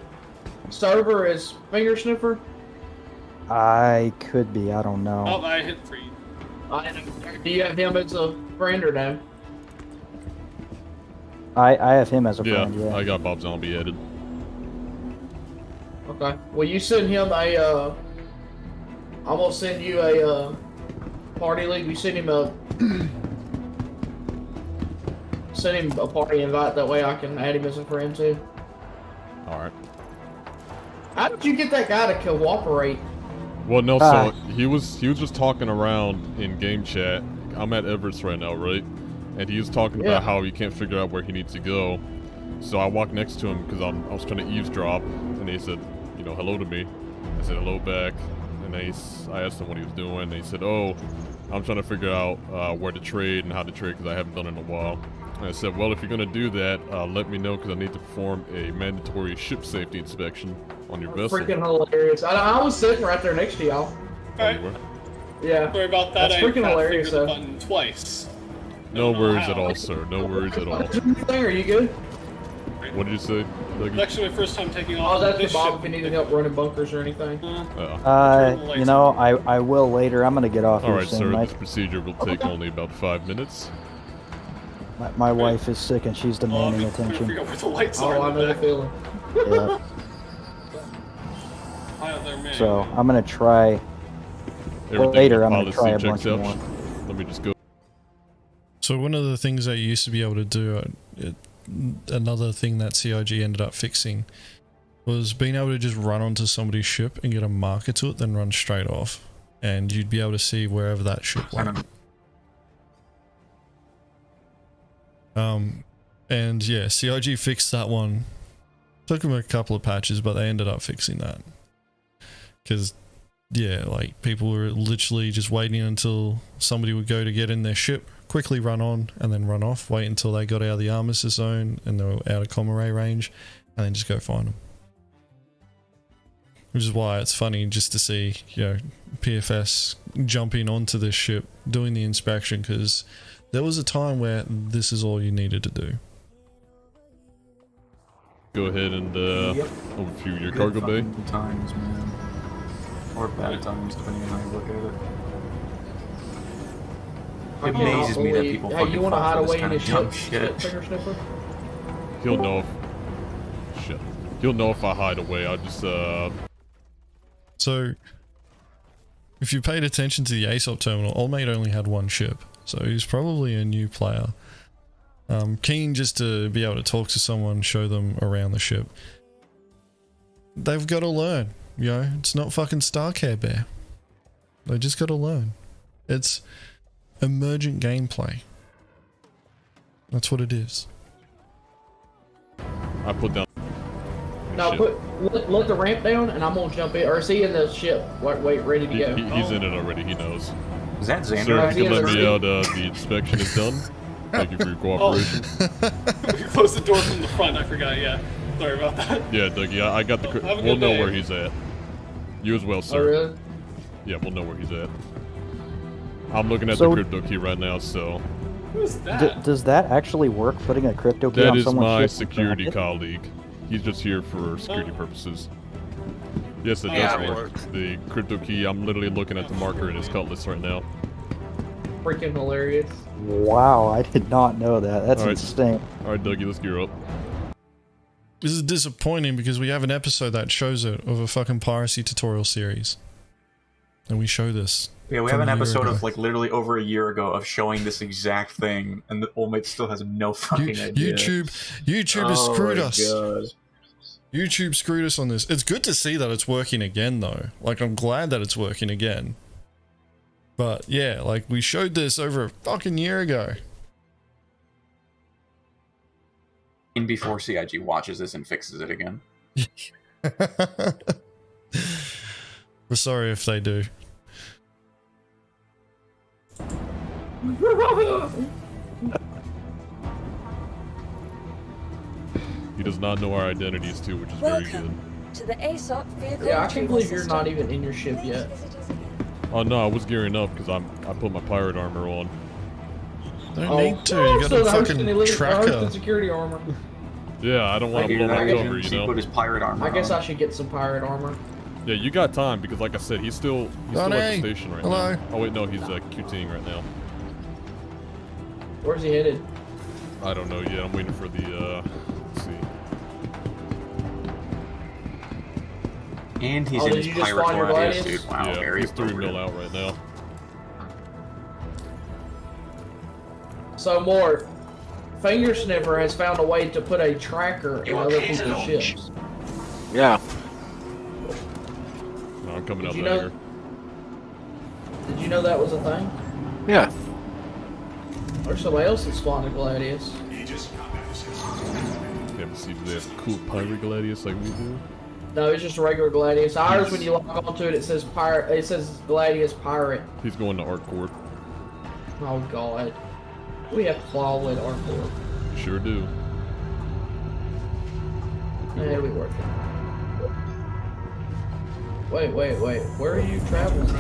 server as Finger Sniffer? I could be. I don't know. Oh, I hit free. Do you have him as a friend or no? I have him as a friend. Yeah. I got Bob Zombie added. Okay. Well, you send him a. I'm gonna send you a party link. You send him a. Send him a party invite. That way I can add him as a friend too. All right. How did you get that guy to cooperate? Well, no, so he was just talking around in game chat. I'm at Everest right now, right? And he was talking about how he can't figure out where he needs to go. So I walked next to him because I was trying to eavesdrop, and he said, you know, hello to me. I said hello back, and I asked him what he was doing, and he said, oh, I'm trying to figure out where to trade and how to trade because I haven't done it in a while. And I said, well, if you're going to do that, let me know because I need to perform a mandatory ship safety inspection on your vessel. Freaking hilarious. I was sitting right there next to y'all. Alright. Yeah. Sorry about that. That's freaking hilarious, the though. button twice. No worries at all, sir. No worries at all. Are you good? What did you say? It's actually my first time taking Oh, off. that's this for Bob ship. if you needed help running bunkers or anything. You know, I will later. I'm gonna get off here Alright, soon. sir. This procedure will take only about 5 minutes. My wife is sick and she's demanding attention. Figure out where the lights Oh, are. I know the feeling. Yeah. High up there, man. So I'm gonna try. Everything Later, in I'm gonna try a policy bunch checks more. out. Let me just go. So one of the things I used to be able to do, another thing that CIG ended up fixing, was being able to just run onto somebody's ship and get a marker to it, then run straight off, and you'd be able to see wherever that ship went. And yeah, CIG fixed that one. Took them a couple of patches, but they ended up fixing that. Because, yeah, like, people were literally just waiting until somebody would go to get in their ship, quickly run on, and then run off, wait until they got out of the armistice zone and they were out of comm array range, and then just go find them. Which is why it's funny just to see, you know, PFS jumping onto this ship, doing the inspection, because there was a time where this is all you needed to do. Go ahead and overview your cargo bay. Times, man. Or bad times, depending on how you look at it. It amazes me that people fucking you want to hide fall for away this in kind his of dumb ship? shit. Finger Sniffer? He'll know if... Shit. He'll know if I hide away. I'll just, So, if you paid attention to the ASOP terminal, Old Mate only had one ship. So he's probably a new player. Keen just to be able to talk to someone, show them around the ship. They've got to learn, you know, it's not fucking Star Care Bear. They just got to learn. It's emergent gameplay. That's what it is. I put down... No, let the ramp down and I'm gonna jump in. Or is he in the ship? Wait, ready to go? He's in it already, he knows. Is that Xander? Sir, if you can let me out, the inspection is done. Thank you for your cooperation. You closed the door from the front, I forgot, yeah. Sorry about that. Yeah, Dougie, I got the... Have a We'll good know day. where he's at. You as well, sir. Oh, really? Yeah, we'll know where he's at. I'm looking at So- the crypto key right now, so... Who's that? Does that actually work? Putting a crypto key That on is someone's my ship? security colleague. He's just here for security purposes. Yes, it Yeah, does it work. The crypto key, I'm literally looking at the marker in his cutlass right now. Freaking hilarious. Wow, I did not know that. That's Alright. insane. Alright, Dougie, let's gear up. This is disappointing because we have an episode that shows it of a fucking piracy tutorial series. And we show this. Yeah, we from have an a year episode ago. of like literally over a year ago of showing this exact thing, and the Old Mate still has no fucking idea. YouTube has screwed us. God. YouTube screwed us on this. It's good to see that it's working again though. Like, I'm glad that it's working again. But yeah, like, we showed this over a fucking year ago. And before CIG watches this and fixes it again. We're sorry if they do. He does not know our identities too, which is very good. Welcome to the ASOP vehicle. Yeah, I can't believe you're system. not even in your ship yet. Oh no, I was gearing up because I put my pirate armor on. Don't need to. You got a fucking tracker. Security armor. Yeah, I don't want to blow my cover, you know. Put his pirate armor I guess on. I should get some pirate armor. Yeah, you got time because, like I said, he's still at the station right now. Oh wait, no, he's QTing right now. Where's he headed? I don't know yet. I'm waiting for the. Let's see. And he's in his pirate gladius, dude. Wow, yeah, very he's 3 mil out right now. So more, Finger Sniffer has found a way to put a tracker in other people's ships. Yeah. No, I'm coming up Did there. Did you know that was a thing? Yeah. Or somebody else that spawned a Gladius. Yeah, but see, do they have cool pirate gladius like we do? No, it's just a regular Gladius. Ours, when you log onto it, it says pirate. It says Gladius Pirate. He's going to Art Court. Oh God, we have clawwood Art Court. Sure do. It'll be worth it. Wait. Where are you traveling to?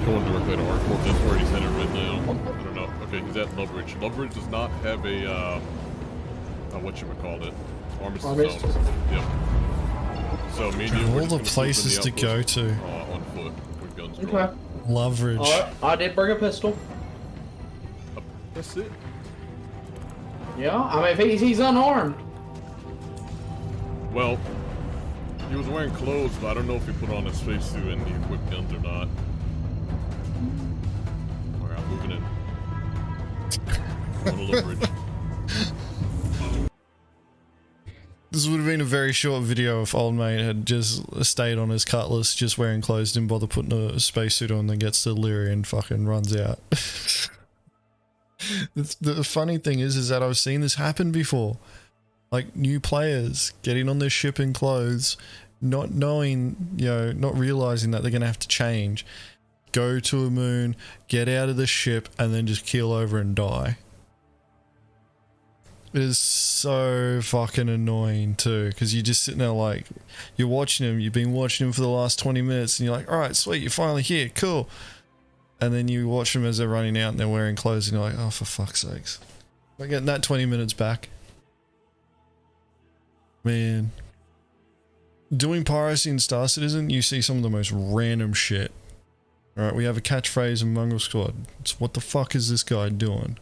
Going directly to Art Court. That's where he's headed right now. I don't know. Okay, he's at Loveridge. Loveridge does not have a whatchamacallit. Armistice zone. Yep. So me and you all the places to go to. On foot with guns. Okay. Loveridge. Alright, I did bring a pistol. That's it. Yeah, I mean, if he's unarmed. Well, he was wearing clothes, but I don't know if he put on a spacesuit and he equipped guns or not. Alright, I'm moving in. On a Loveridge. This would have been a very short video if old mate had just stayed on his cutlass, just wearing clothes, didn't bother putting a spacesuit on, then gets to Lyria and fucking runs out. The funny thing is that I've seen this happen before. Like, new players getting on their ship in clothes, not knowing, not realizing that they're going to have to change, go to a moon, get out of the ship, and then just keel over and die. It is so fucking annoying too, because you're just sitting there like, you're watching him, you've been watching him for the last 20 minutes, and you're like, alright, sweet, you're finally here, cool. And then you watch them as they're running out and they're wearing clothes, and you're like, oh, for fuck's sakes. Am I getting that 20 minutes back? Man. Doing piracy in Star Citizen, you see some of the most random shit. Alright, we have a catchphrase in Mongrel Squad. It's, what the fuck is this guy doing?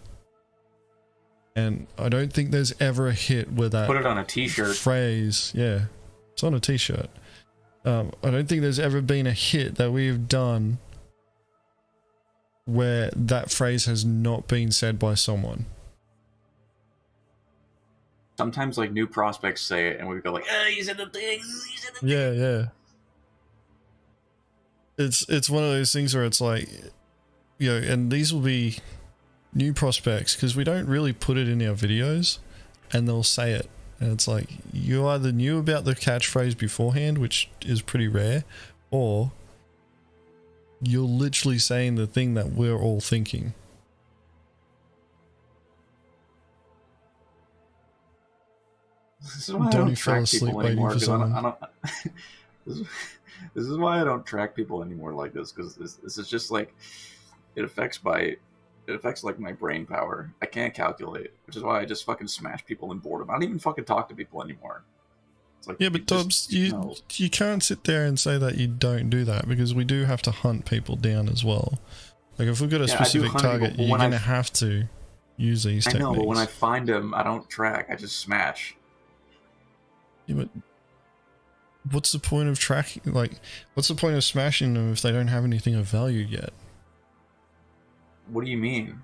And I don't think there's ever a hit where that put it on a t-shirt phrase, yeah, it's on a t-shirt. I don't think there's ever been a hit that we've done where that phrase has not been said by someone. Sometimes like new prospects say it and we go like, oh, you said the thing, you said the thing. Yeah. It's one of those things where it's like, and these will be new prospects because we don't really put it in our videos, and they'll say it, and it's like, you either knew about the catchphrase beforehand, which is pretty rare, or you're literally saying the thing that we're all thinking. This is why I don't track people anymore, because I don't this is why I don't track people anymore like this, because this is just like, it affects like my brain power. I can't calculate, which is why I just fucking smash people in boredom. I don't even fucking talk to people anymore. It's like, yeah, but Dobbs, you can't sit there and say that you don't do that, because we do have to hunt people down as well. Like, if we've got a specific target, people, you're going to have to use these techniques. I know, but when I find them, I don't track. I just smash. Yeah, but what's the point of tracking? Like, what's the point of smashing them if they don't have anything of value yet? What do you mean?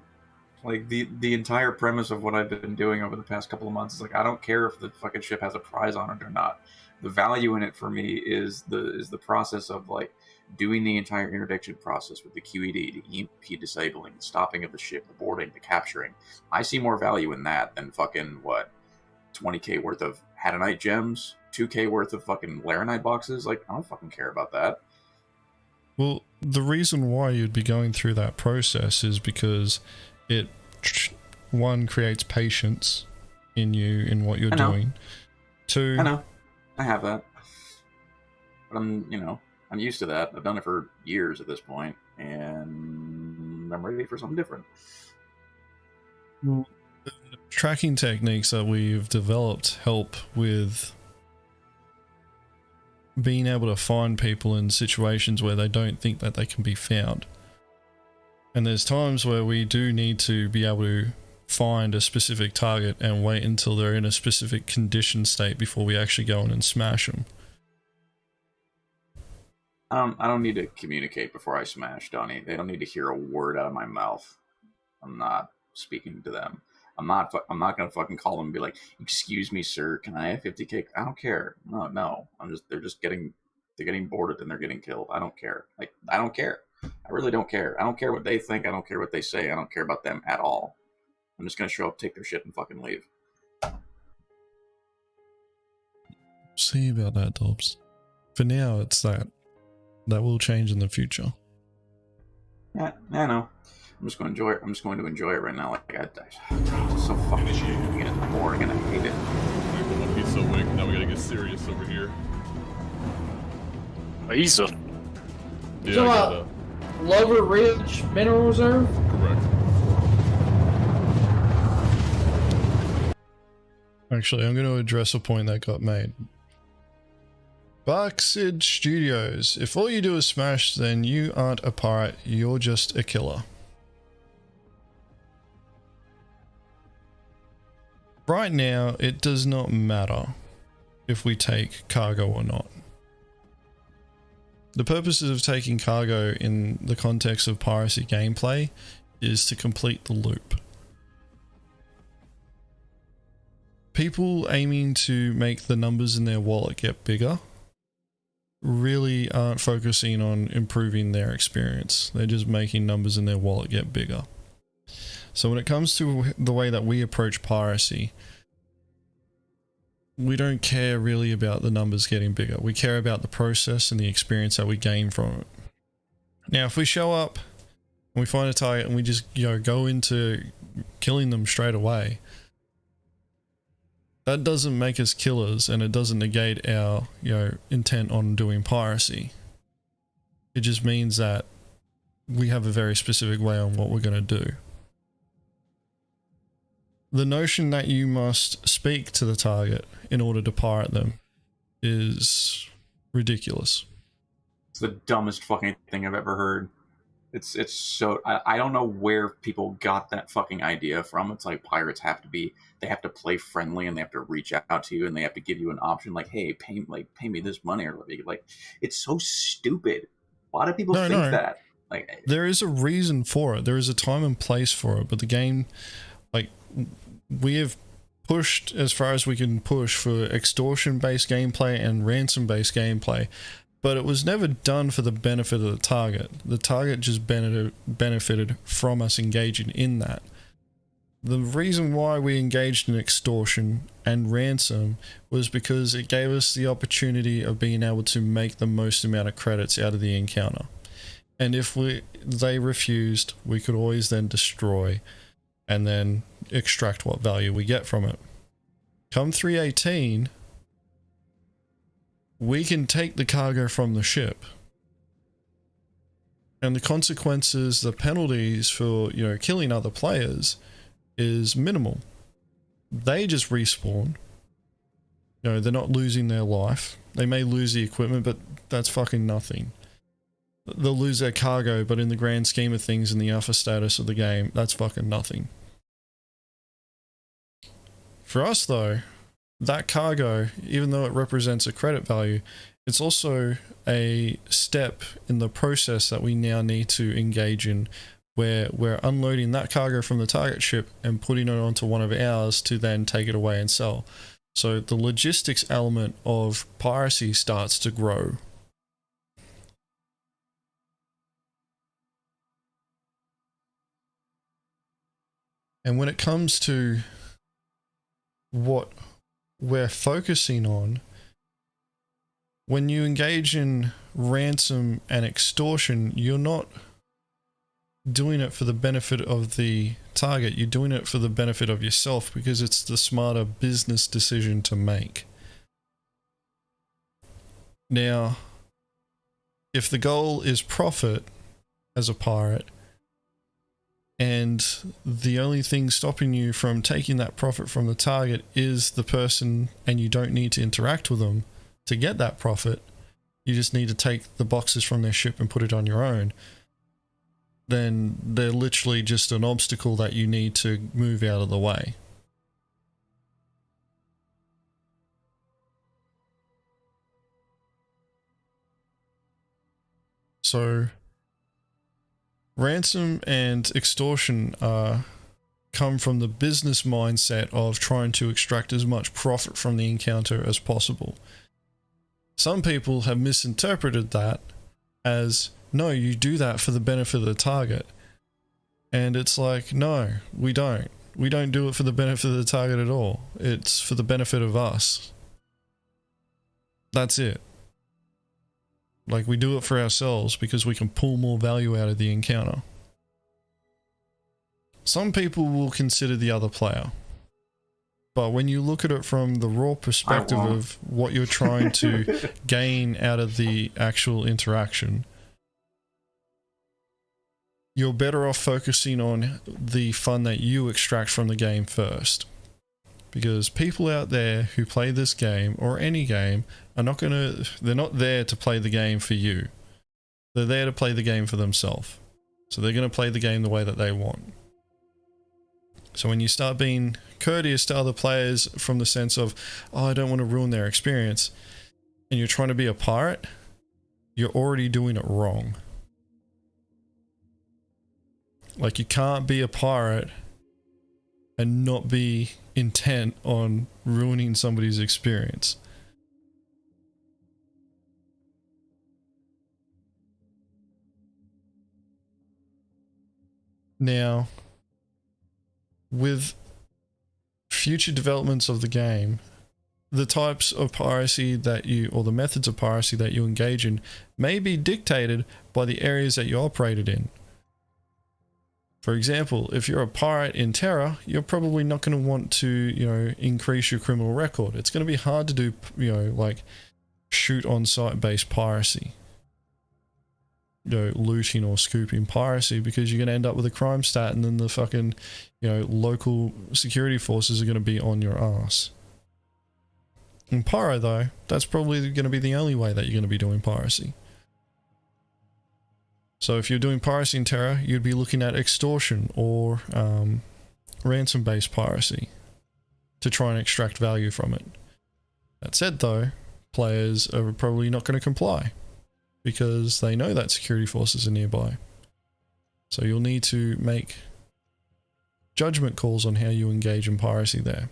Like, the entire premise of what I've been doing over the past couple of months is like, I don't care if the fucking ship has a prize on it or not. The value in it for me is the process of like doing the entire interdiction process with the QED, the EMP disabling, the stopping of the ship, the boarding, the capturing. I see more value in that than fucking, what, 20k worth of Hadanite gems, 2k worth of fucking Laranite boxes. Like, I don't fucking care about that. Well, the reason why you'd be going through that process is because it, one, creates patience in you, in what you're doing. Two, I know. I have that. But I'm, I'm used to that. I've done it for years at this point, and I'm ready for something different. The tracking techniques that we've developed help with being able to find people in situations where they don't think that they can be found. And there's times where we do need to be able to find a specific target and wait until they're in a specific condition state before we actually go in and smash them. I don't need to communicate before I smash, Donnie. They don't need to hear a word out of my mouth. I'm not speaking to them. I'm not gonna fucking call them and be like, "Excuse me, sir, can I have 50k?" I don't care. No. They're getting boarded and they're getting killed. I don't care. Like, I don't care. I really don't care. I don't care what they think. I don't care what they say. I don't care about them at all. I'm just gonna show up, take their shit, and fucking leave. See about that, Dobbs. For now, it's that. That will change in the future. Yeah, I know. I'm just going to enjoy it. I'm just going to enjoy it right now. Like, it's so fucking it's boring and I hate it. He's so weak. Now we gotta get serious over here. He's a... Yeah, So, I got Lover Ridge Mineral Reserve? correct. Actually, I'm going to address a point that got made. Barksid Studios. If all you do is smash, then you aren't a pirate, you're just a killer. Right now, it does not matter if we take cargo or not. The purposes of taking cargo in the context of piracy gameplay is to complete the loop. People aiming to make the numbers in their wallet get bigger really aren't focusing on improving their experience. They're just making numbers in their wallet get bigger. So when it comes to the way that we approach piracy, we don't care really about the numbers getting bigger. We care about the process and the experience that we gain from it. Now, if we show up and we find a target and we just, go into killing them straight away, that doesn't make us killers, and it doesn't negate our, intent on doing piracy. It just means that we have a very specific way on what we're going to do. The notion that you must speak to the target in order to pirate them is ridiculous. It's the dumbest fucking thing I've ever heard. It's so... I don't know where people got that fucking idea from. It's like pirates have to play friendly, and they have to reach out to you, and they have to give you an option like, hey, pay me this money, or like, it's so stupid. Why do people think that? Like, there is a reason for it. There is a time and place for it, but the game, like, we have pushed as far as we can push for extortion-based gameplay and ransom-based gameplay, but it was never done for the benefit of the target. The target just benefited from us engaging in that. The reason why we engaged in extortion and ransom was because it gave us the opportunity of being able to make the most amount of credits out of the encounter. And if they refused, we could always then destroy and then extract what value we get from it. Come 318, we can take the cargo from the ship. And the consequences, the penalties for, killing other players is minimal. They just respawn. They're not losing their life. They may lose the equipment, but that's fucking nothing. They'll lose their cargo, but in the grand scheme of things, in the alpha status of the game, that's fucking nothing. For us though, that cargo, even though it represents a credit value, it's also a step in the process that we now need to engage in, where we're unloading that cargo from the target ship and putting it onto one of ours to then take it away and sell. So the logistics element of piracy starts to grow. And when it comes to what we're focusing on, when you engage in ransom and extortion, you're not doing it for the benefit of the target, you're doing it for the benefit of yourself, because it's the smarter business decision to make. Now, if the goal is profit as a pirate, and the only thing stopping you from taking that profit from the target is the person, and you don't need to interact with them to get that profit, you just need to take the boxes from their ship and put it on your own, then they're literally just an obstacle that you need to move out of the way. So ransom and extortion come from the business mindset of trying to extract as much profit from the encounter as possible. Some people have misinterpreted that as, no, you do that for the benefit of the target. And it's like, no, we don't. We don't do it for the benefit of the target at all. It's for the benefit of us. That's it. Like, we do it for ourselves because we can pull more value out of the encounter. Some people will consider the other player. But when you look at it from the raw perspective of what you're trying to gain out of the actual interaction, you're better off focusing on the fun that you extract from the game first. Because people out there who play this game, or any game, they're not there to play the game for you. They're there to play the game for themselves. So they're going to play the game the way that they want. So when you start being courteous to other players from the sense of, oh, I don't want to ruin their experience, and you're trying to be a pirate, you're already doing it wrong. Like, you can't be a pirate and not be intent on ruining somebody's experience. Now, with future developments of the game, the types of piracy that you, or the methods of piracy that you engage in, may be dictated by the areas that you operated in. For example, if you're a pirate in Terra, you're probably not going to want to, increase your criminal record. It's going to be hard to do, like shoot on site based piracy. Looting or scooping piracy, because you're going to end up with a crime stat, and then the fucking, local security forces are going to be on your ass. In Pyro, though, that's probably going to be the only way that you're going to be doing piracy. So if you're doing piracy in Terra, you'd be looking at extortion or ransom-based piracy to try and extract value from it. That said, though, players are probably not going to comply because they know that security forces are nearby. So you'll need to make judgment calls on how you engage in piracy there.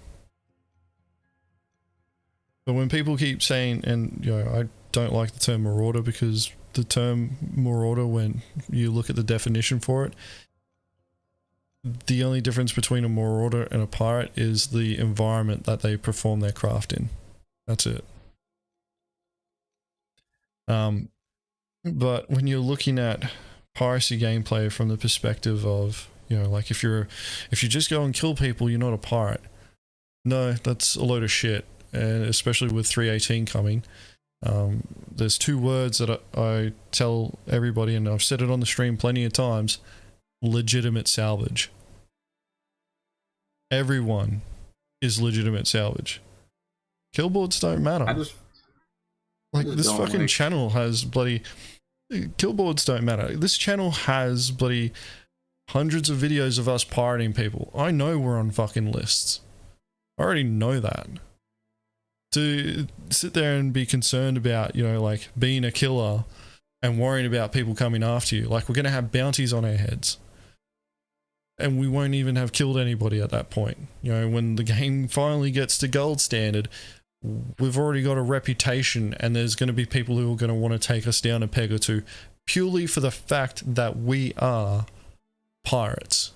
But when people keep saying, and I don't like the term marauder, because the term marauder, when you look at the definition for it, the only difference between a marauder and a pirate is the environment that they perform their craft in. That's it. But when you're looking at piracy gameplay from the perspective of, like if you just go and kill people, you're not a pirate. No, that's a load of shit. And especially with 3.18 coming, there's two words that I tell everybody, and I've said it on the stream plenty of times: legitimate salvage. Everyone is legitimate salvage. Killboards don't matter. This fucking channel has bloody... Killboards don't matter. This channel has bloody hundreds of videos of us pirating people. I know we're on fucking lists. I already know that. To sit there and be concerned about, like being a killer and worrying about people coming after you, like we're going to have bounties on our heads. And we won't even have killed anybody at that point. When the game finally gets to gold standard, we've already got a reputation, and there's going to be people who are going to want to take us down a peg or two purely for the fact that we are pirates.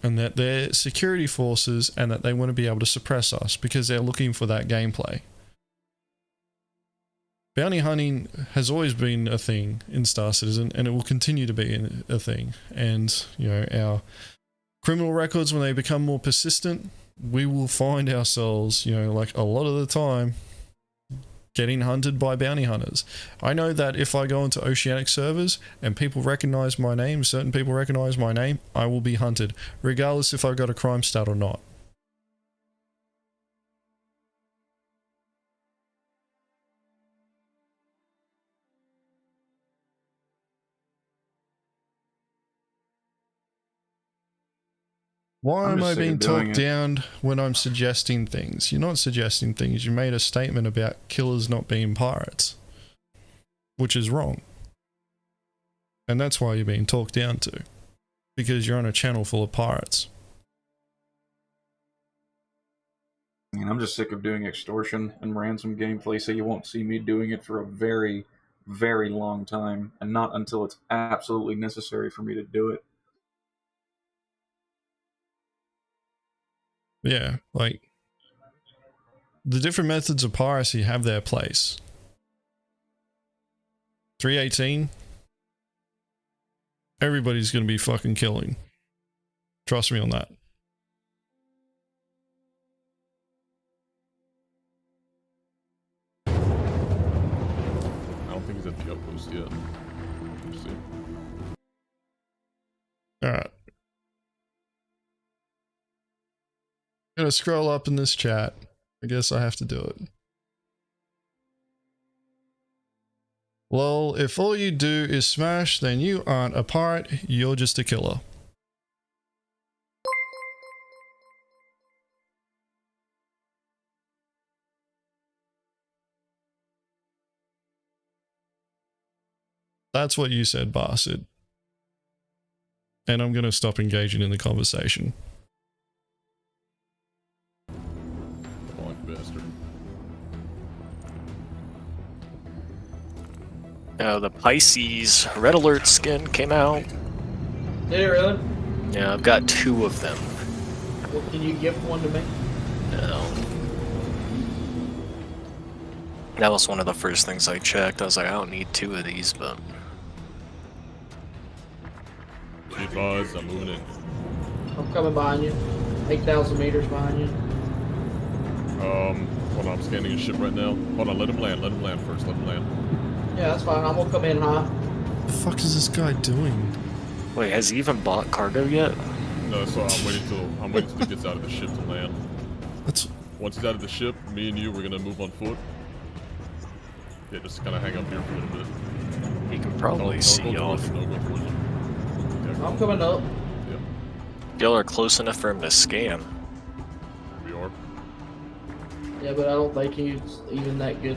And that they're security forces, and that they want to be able to suppress us because they're looking for that gameplay. Bounty hunting has always been a thing in Star Citizen, and it will continue to be a thing. And, our criminal records, when they become more persistent, we will find ourselves, like a lot of the time, getting hunted by bounty hunters. I know that if I go into oceanic servers and people recognize my name, certain people recognize my name, I will be hunted, regardless if I got a crime stat or not. Why am I being talked down when I'm suggesting things? You're not suggesting things. You made a statement about killers not being pirates, which is wrong. And that's why you're being talked down to, because you're on a channel full of pirates. And I'm just sick of doing extortion and ransom gameplay, so you won't see me doing it for a very, very long time, and not until it's absolutely necessary for me to do it. Yeah, like, the different methods of piracy have their place. 318, everybody's going to be fucking killing. Trust me on that. I don't think he's at the outpost yet. Let's see. Alright. Gonna scroll up in this chat. I guess I have to do it. Lol, if all you do is smash, then you aren't a pirate, you're just a killer. That's what you said, bastard. And I'm gonna stop engaging in the conversation. The Pisces Red Alert skin came out. Did it really? Yeah, I've got 2 of them. Well, can you gift one to me? No. That was one of the first things I checked. I was like, I don't need 2 of these, but... Hey, Buzz, I'm moving in. I'm coming behind you. 8,000 meters behind you. Hold on, I'm scanning his ship right now. Hold on, let him land first, let him land. Yeah, that's fine. I'm gonna come in high. What the fuck is this guy doing? Wait, has he even bought cargo yet? No, so I'm waiting till he gets out of the ship to land. Once he's out of the ship, me and you, we're gonna move on foot. Yeah, just kind of hang up here for a little bit. He can probably see y'all. I'm coming up. Yep. Y'all are close enough for him to scan. We are. Yeah, but I don't think he's even that good.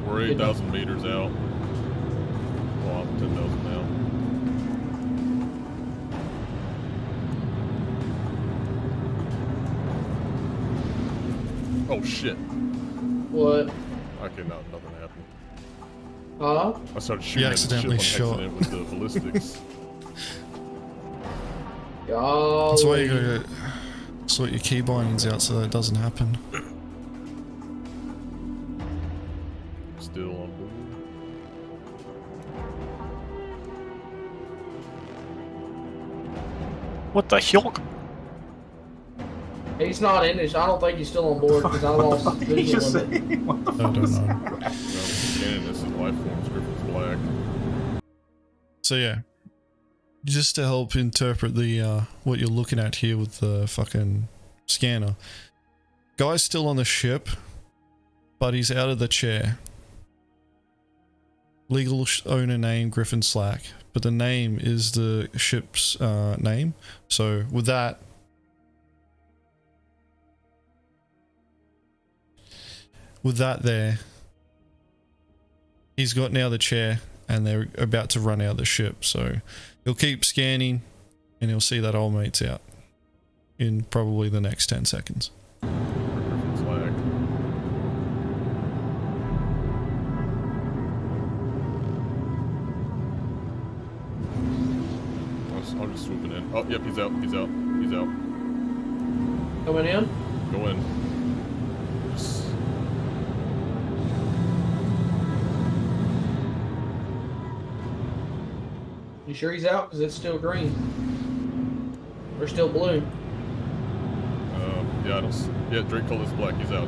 We're 8,000 meters out. Well, I'm 10,000 now. Oh shit. What? Okay, no, nothing happened. Huh? I started shooting at the ship on accident with the ballistics. That's why you gotta sort your key bindings out so that it doesn't happen. Still on board. What the hell? He's not in it. I don't think he's still on board because I lost visual of it. What the fuck is that? No, this is life forms, Griffin's black. So yeah, just to help interpret the what you're looking at here with the fucking scanner. Guy's still on the ship, but he's out of the chair. Legal owner name Griffin Slack, but the name is the ship's name. So with that, there, he's got now the chair and they're about to run out of the ship. So he'll keep scanning and he'll see that old mate's out in probably the next 10 seconds. I'm just swooping in. Oh, yep, he's out. Coming in? Go in. You sure he's out? Because it's still green. Or still blue. Yeah, I don't. Yeah, Drake called us black. He's out.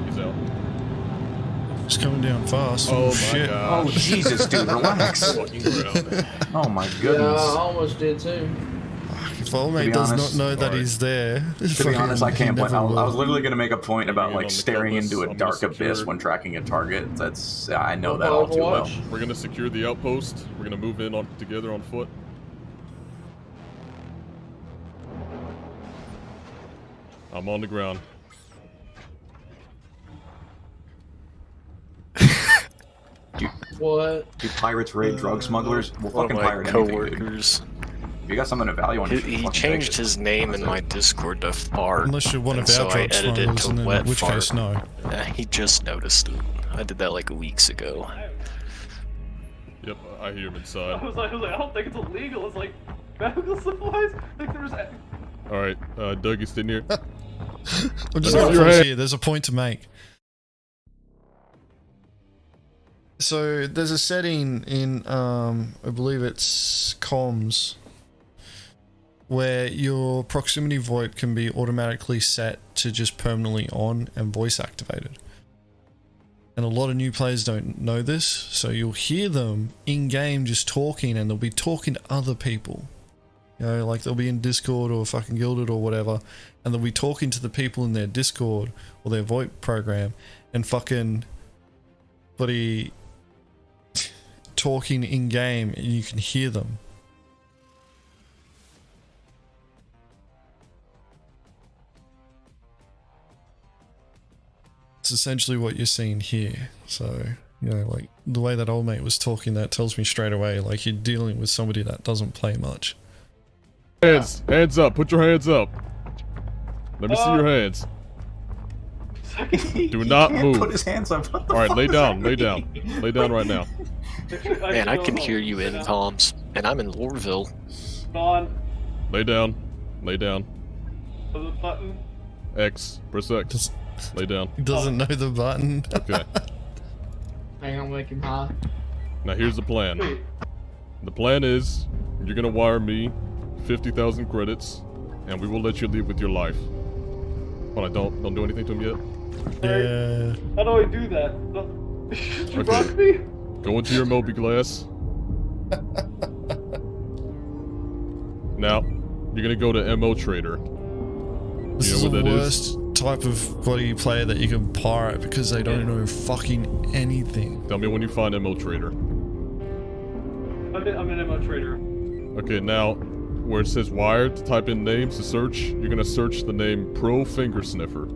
It's coming down fast. Oh, my shit. God. Oh, Jesus, dude, relax. Oh, my goodness. Yeah, I almost did too. If old mate does not know that he's there. To be honest, I can't blame. I was literally going to make a point about Hanging like on the staring cutlass, into a I'm dark gonna abyss secure- when tracking a target. That's I know that all too well. We're gonna secure the outpost. We're gonna move in on together on foot. I'm on the ground. What? Do pirates raid drug smugglers? We'll One of fucking my pirate anything, dude. coworkers. If you got something of value on you, He changed his name in my Discord to Fart. Unless you're one of and our so I drug edited smugglers, to and then Wet in which Fart. case, no. He just noticed it. I did that like weeks ago. Yep, I hear him I inside. was like, I don't think it's illegal. It's like medical supplies. Like there's. All right, Doug, you sitting here. I'm just Raise gonna your pause hand. here. There's a point to make. So there's a setting in I believe it's comms where your proximity VoIP can be automatically set to just permanently on and voice activated. And a lot of new players don't know this, so you'll hear them in game just talking, and they'll be talking to other people. You know, like they'll be in Discord or fucking Guilded or whatever, and they'll be talking to the people in their Discord or their VoIP program, and fucking buddy talking in game, and you can hear them. It's essentially what you're seeing here. So, you know, like the way that old mate was talking, that tells me straight away, like you're dealing with somebody that doesn't play much. Hands up. Put your hands up. Let me see your hands. Do not move. Put his hands up. What the All right, fuck lay is down. happening? Lay down. Lay down right now. Man, I can hear you in comms, and I'm in Loreville. On Lay down. Lay down. the button. X. Press X. Lay down. He doesn't know the button. Okay. Hang on, make him high. Now here's the plan. The plan is you're gonna wire me 50,000 credits, and we will let you leave with your life. Hold on, don't do anything to him yet. Yeah. How do I do that? You rock me? Go into your Moby glass. Now, you're gonna go to MO Trader. This You is know the what that is? worst type of bloody player that you can pirate because they don't know fucking anything. Tell me when you find MO Trader. I'm an MO trader. Okay, now, where it says wired, type in names to search. You're gonna search the name Pro Finger Sniffer.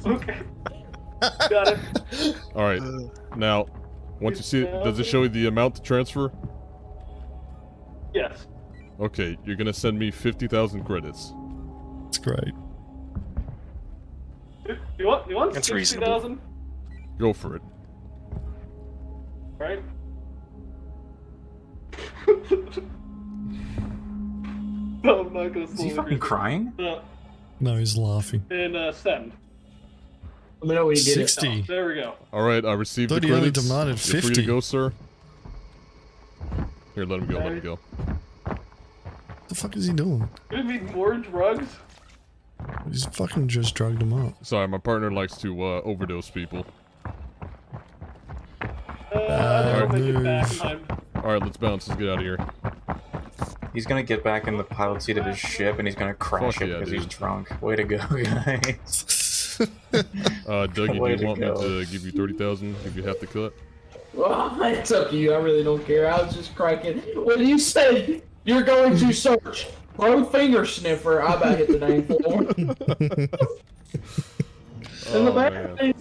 Okay. Got it. Alright, now, once you see it, does it show you the amount to transfer? Yes. Okay, you're gonna send me 50,000 credits. It's great. You want That's 60,000? Go for it. Right? No, I'm not gonna Is he fucking crying? No, he's laughing. And send. Let me know when you get 60. it. There we go. Alright, I received Thought the he only credits. demanded You're free to 50. go, sir. Here, let him go, let him go. What the fuck is he doing? You need more drugs? He's fucking just drugged him up. Sorry, my partner likes to overdose people. I'll make it back in time. Alright, let's bounce. Let's get out of here. He's gonna get back in the pilot seat of his ship and he's gonna crash Fuck it yeah, because dude. he's drunk. Way to go, guys. Dougie, Way do to you want me go. to give you 30,000? Give you half the cut? Well, it's up to you. I really don't care. I was just cranking. When you said you're going to search Pro Finger Sniffer, I about hit the name for him. In the back. Man.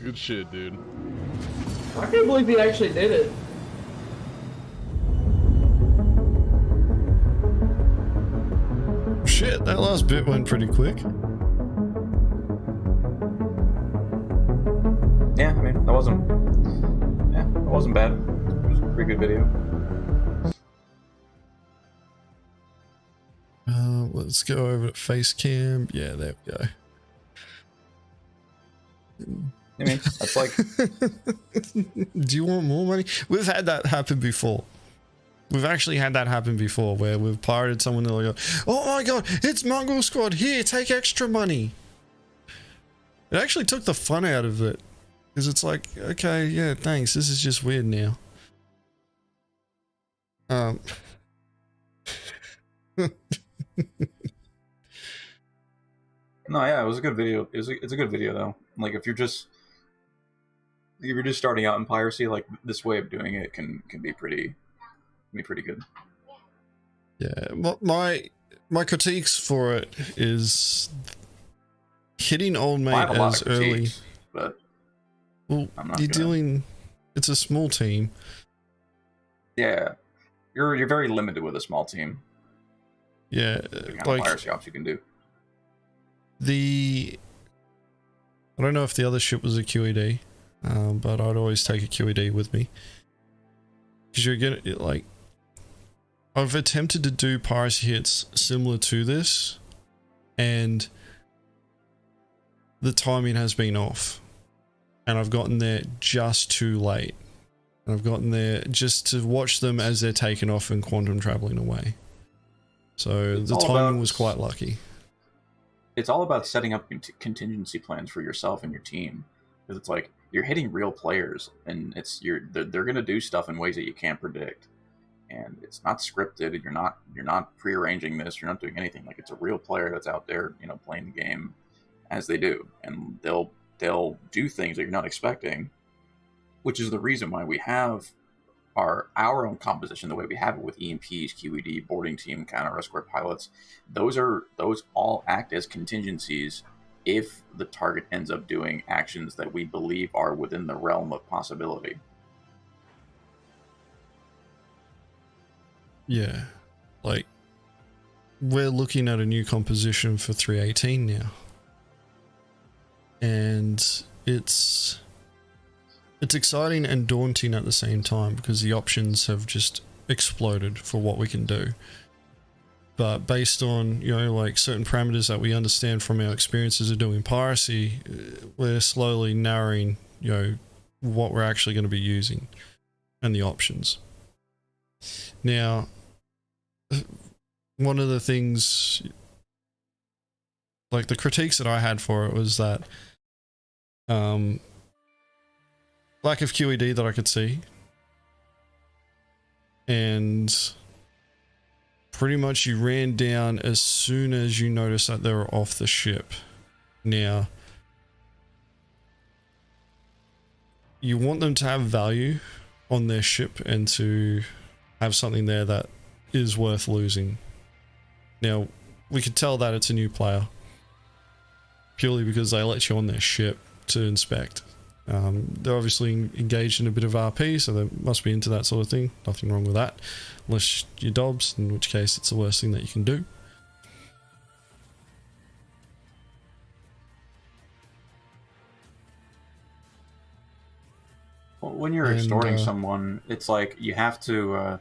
Good shit, dude. I can't believe he actually did it. Shit, that last bit went pretty quick. Yeah, I mean, that wasn't bad. It was a pretty good video. Let's go over to face cam. Yeah, there we go. I mean, that's like... Do you want more money? We've had that happen before. We've actually had that happen before where we've pirated someone and they go, oh my god, it's Mongrel Squad, here, take extra money. It actually took the fun out of it. Because it's like, okay, yeah, thanks. This is just weird now. No, yeah, it was a good video. It's a good video though. Like if you're just starting out in piracy, like this way of doing it can be pretty good. Yeah, my critiques for it is hitting old mate as early, but well, you're dealing. It's a small team. Yeah, you're very limited with a small team. Yeah, the kind like of piracy ops you can do. I don't know if the other ship was a QED, but I'd always take a QED with me because you're gonna like. I've attempted to do piracy hits similar to this, and the timing has been off, and I've gotten there just too late. And I've gotten there just to watch them as they're taken off and quantum traveling away. So the timing was quite lucky. It's all about setting up contingency plans for yourself and your team, because it's like you're hitting real players, and they're going to do stuff in ways that you can't predict, and it's not scripted. You're not prearranging this. You're not doing anything. Like it's a real player that's out there, playing the game as they do, and they'll do things that you're not expecting, which is the reason why we have our own composition the way we have it with EMPs, QED, boarding team, counter escort pilots. Those all act as contingencies if the target ends up doing actions that we believe are within the realm of possibility. Yeah, like we're looking at a new composition for 318 now, and it's exciting and daunting at the same time because the options have just exploded for what we can do. But based on, like certain parameters that we understand from our experiences of doing piracy, we're slowly narrowing, what we're actually going to be using and the options. Now, one of the things, like the critiques that I had for it was that, lack of QED that I could see, and pretty much you ran down as soon as you noticed that they were off the ship. Now, you want them to have value on their ship and to have something there that is worth losing. Now, we could tell that it's a new player purely because they let you on their ship to inspect. They're obviously engaged in a bit of RP, so they must be into that sort of thing. Nothing wrong with that, unless you're Dobbs, in which case it's the worst thing that you can do. Well, when you're extorting someone, it's like you have to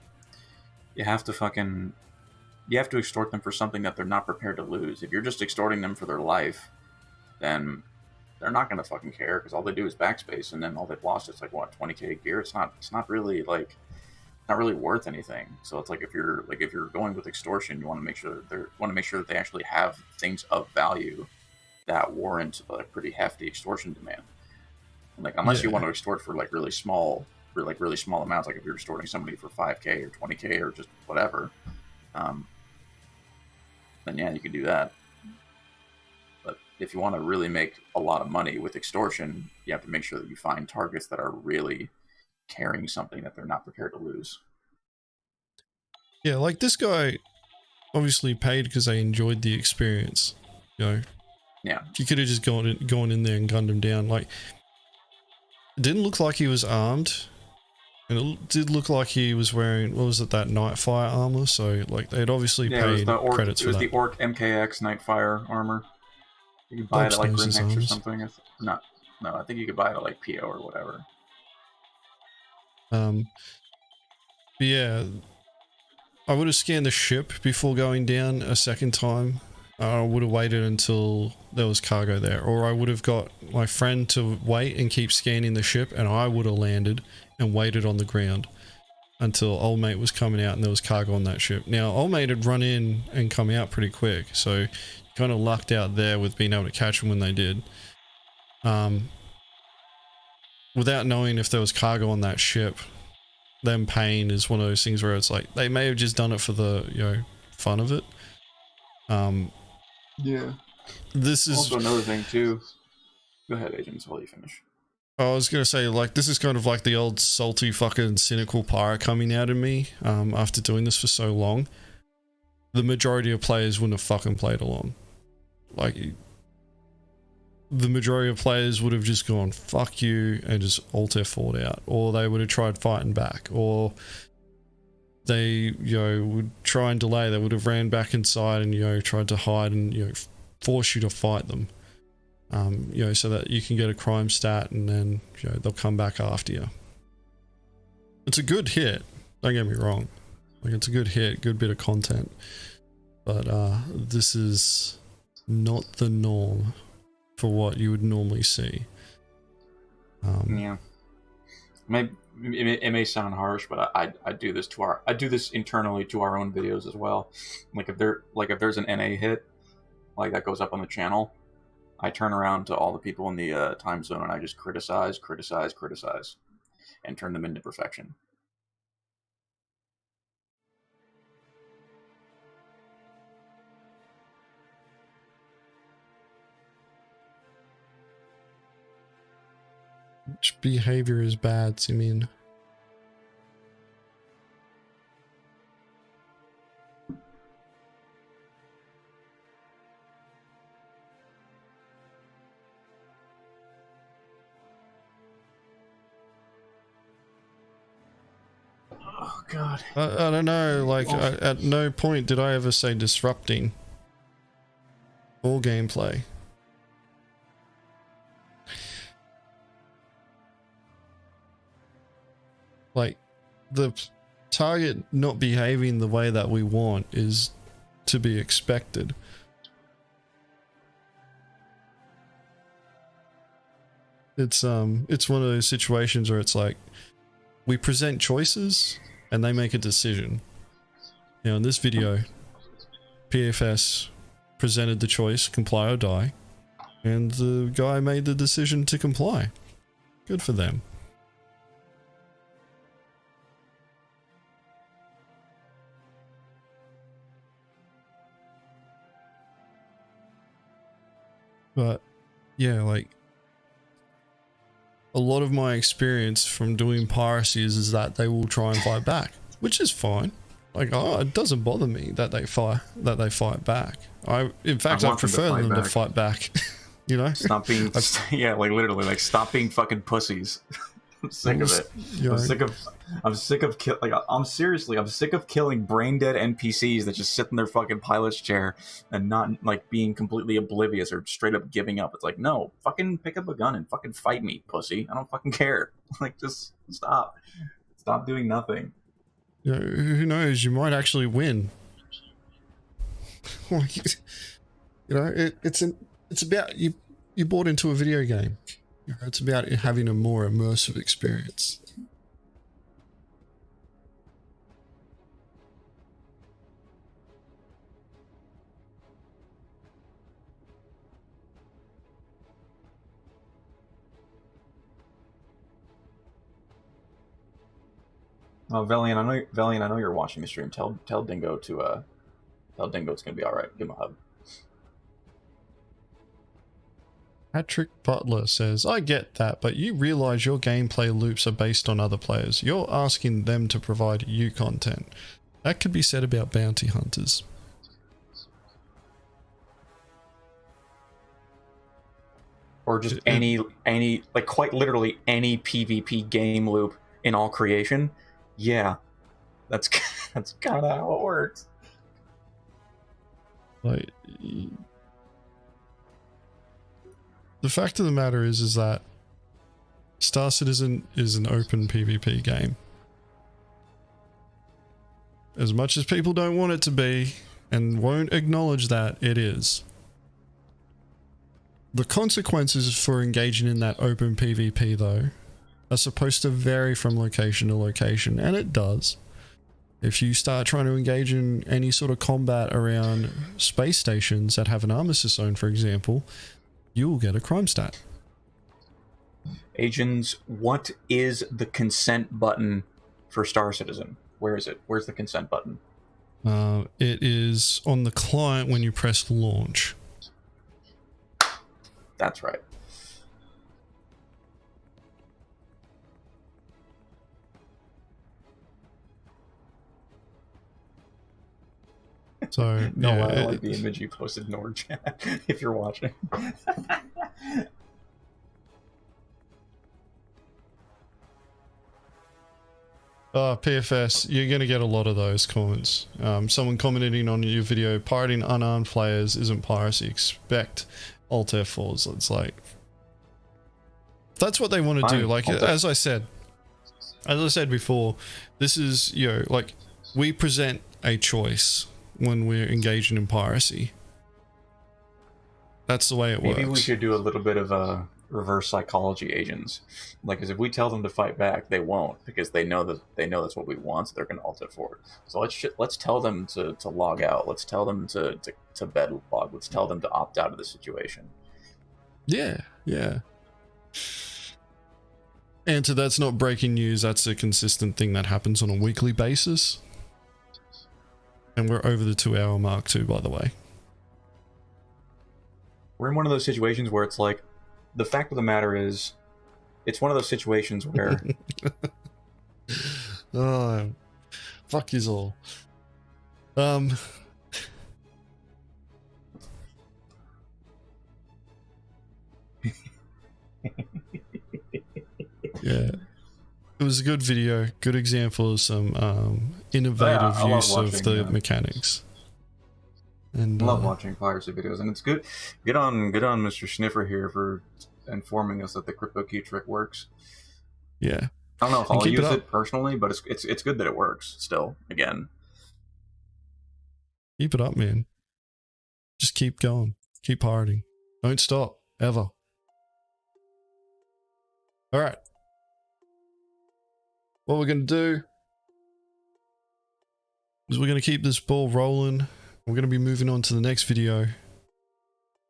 extort them for something that they're not prepared to lose. If you're just extorting them for their life, then they're not going to fucking care, because all they do is backspace, and then all they've lost is like what, 20k gear. It's not really worth anything. So it's like if you're going with extortion, you want to make sure that they actually have things of value that warrant a pretty hefty extortion demand. Like unless you want to extort for really small amounts, like if you're extorting somebody for 5k or 20k or just whatever, then yeah, you can do that. But if you want to really make a lot of money with extortion, you have to make sure that you find targets that are really carrying something that they're not prepared to lose. Yeah, like this guy obviously paid because they enjoyed the experience, Yeah. You could have just gone in there and gunned him down. Like, it didn't look like he was armed, and it did look like he was wearing, what was it, that Nightfire armor. So like they'd obviously paid credits for that. It was the Orc MKX Nightfire armor. You could buy it at like Grimhex or something. No, I think you could buy it at like PO or whatever. But yeah, I would have scanned the ship before going down a second time. I would have waited until there was cargo there, or I would have got my friend to wait and keep scanning the ship, and I would have landed and waited on the ground until old mate was coming out and there was cargo on that ship. Now, old mate had run in and come out pretty quick, so you kind of lucked out there with being able to catch them when they did. Without knowing if there was cargo on that ship, them paying is one of those things where it's like they may have just done it for the, you know, fun of it. Yeah. This is also another thing too. Go ahead, Agents, while you finish. I was gonna say, like, this is kind of like the old salty fucking cynical pirate coming out of me after doing this for so long. The majority of players wouldn't have fucking played along. Like, the majority of players would have just gone fuck you and just alt F4'd out, or they would have tried fighting back, or they, you know, would try and delay. They would have ran back inside and, you know, tried to hide and, you know, force you to fight them, you know, so that you can get a crime stat and then, you know, they'll come back after you. It's a good hit, don't get me wrong, like, it's a good hit, good bit of content, but this is not the norm for what you would normally see. Yeah, it may sound harsh, but I do this I do this internally to our own videos as well. Like if there's an NA hit, like that goes up on the channel, I turn around to all the people in the time zone and I just criticize, and turn them into perfection. Which behavior is bad, Simeon? Oh God. I don't know, like, at no point did I ever say disrupting or gameplay. Like, the target not behaving the way that we want is to be expected. It's one of those situations where it's like, we present choices and they make a decision. Now in this video, PFS presented the choice, comply or die, and the guy made the decision to comply. Good for them. But yeah, like, a lot of my experience from doing piracy is that they will try and fight back, which is fine. Like, oh, it doesn't bother me that they fight back. In fact, I prefer them to fight back. You know, stop being yeah, like literally, like stop being fucking pussies. I'm sick of it. I'm sick of killing brain dead NPCs that just sit in their fucking pilot's chair and not like being completely oblivious or straight up giving up. It's like, no, fucking pick up a gun and fucking fight me, pussy. I don't fucking care. Like, just stop doing nothing. You know, who knows? You might actually win. Like, you know, it's about you bought into a video game. You know, it's about having a more immersive experience. Oh, Valiant, I know you're watching the stream. Tell Dingo to tell Dingo it's gonna be all right. Give him a hug. Patrick Butler says, I get that, but you realize your gameplay loops are based on other players. You're asking them to provide you content. That could be said about bounty hunters. Or just any like quite literally any PvP game loop in all creation. Yeah. That's kind of how it works. Like, the fact of the matter is that Star Citizen is an open PvP game. As much as people don't want it to be and won't acknowledge that, it is. The consequences for engaging in that open PvP, though, are supposed to vary from location to location, and it does. If you start trying to engage in any sort of combat around space stations that have an armistice zone, for example, you will get a crime stat. Agens, what is the consent button for Star Citizen? Where is it? Where's the consent button? It is on the client when you press launch. That's right. So No, yeah, I like the image you posted in our chat if you're watching. PFS, you're going to get a lot of those comments. Someone commenting on your video, pirating unarmed players isn't piracy, expect Alt F4s. It's like, that's what they want to do. Like, as I said before, this is, you know, like, we present a choice when we're engaging in piracy. That's the way it works. Maybe we should do a little bit of a reverse psychology agents. Like, because if we tell them to fight back, they won't, because they know that's what we want, so they're going to alt it forward. So let's tell them to log out. Let's tell them to bed log. Let's tell them to opt out of the situation. Yeah, yeah. And so that's not breaking news. That's a consistent thing that happens on a weekly basis. And we're over the 2-hour mark too, by the way. We're in one of those situations where it's like, the fact of the matter is, it's one of those situations where... Oh, fuck yous all. Yeah. It was a good video, good example of some innovative use of the mechanics. And I love watching piracy videos, and it's good. Good on Mr. Sniffer here for informing us that the crypto key trick works. Yeah. I don't know if I'll use it personally, but it's good that it works still, again. Keep it up, man. Just keep going. Keep pirating. Don't stop, ever. Alright. What we're going to do is we're going to keep this ball rolling. We're going to be moving on to the next video.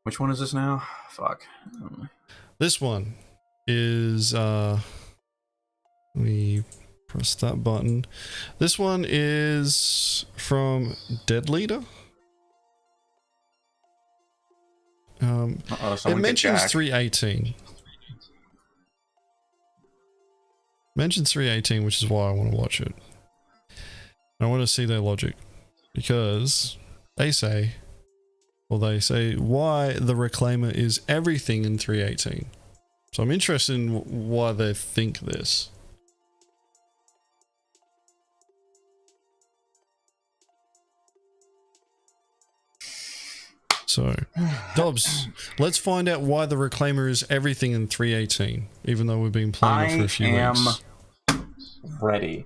Which one is this now? Fuck. This one is, let me press that button. This one is from Dead Leader. It mentions 318. Mentions 318, which is why I want to watch it. I want to see their logic, because they say why the Reclaimer is everything in 318. So I'm interested in why they think this. So, Dobbs, let's find out why the Reclaimer is everything in 318, even though we've been playing it for a few weeks. Ready.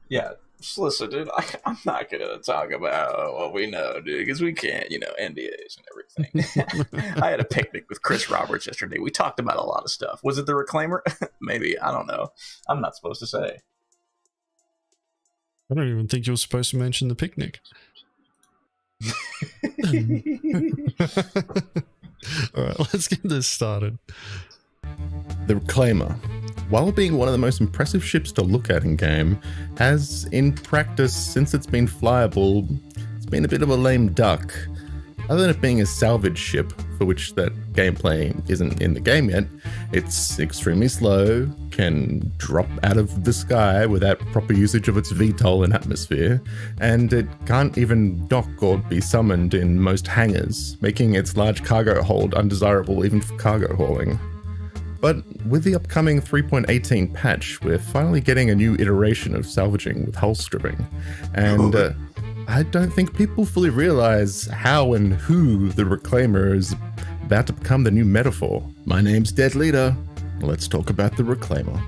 Yeah, just listen, dude, I'm not going to talk about what we know, dude, because we can't, NDAs and everything. I had a picnic with Chris Roberts yesterday. We talked about a lot of stuff. Was it the Reclaimer? Maybe. I don't know. I'm not supposed to say. I don't even think you were supposed to mention the picnic. Alright, let's get this started. The Reclaimer, while being one of the most impressive ships to look at in game, has, in practice, since it's been flyable, it's been a bit of a lame duck. Other than it being a salvage ship, for which that gameplay isn't in the game yet, it's extremely slow, can drop out of the sky without proper usage of its VTOL and atmosphere, and it can't even dock or be summoned in most hangars, making its large cargo hold undesirable even for cargo hauling. But with the upcoming 3.18 patch, we're finally getting a new iteration of salvaging with hull stripping, and I don't think people fully realize how and who the Reclaimer is about to become the new metaphor. My name's Dead Leader. Let's talk about the Reclaimer.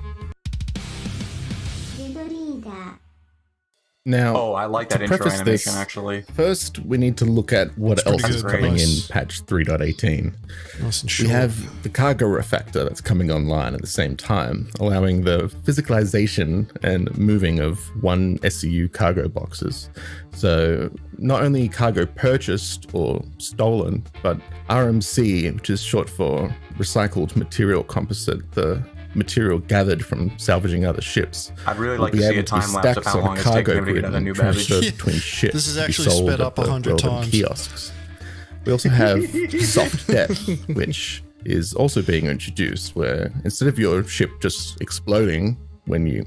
Now, Oh, I like to that intro preface animation, this, actually. First, we need to look at what else is coming in patch 3.18. We have the cargo refactor that's coming online at the same time, allowing the physicalization and moving of 1 SCU cargo boxes. So not only cargo purchased or stolen, but RMC, which is short for recycled material composite, the material gathered from salvaging other ships. I'd really like to see a time lapse of how long it's taken them to get out a new babbage. Between ships. This is actually sped up 100 times. Kiosks. We also have soft death, which is also being introduced, where instead of your ship just exploding when you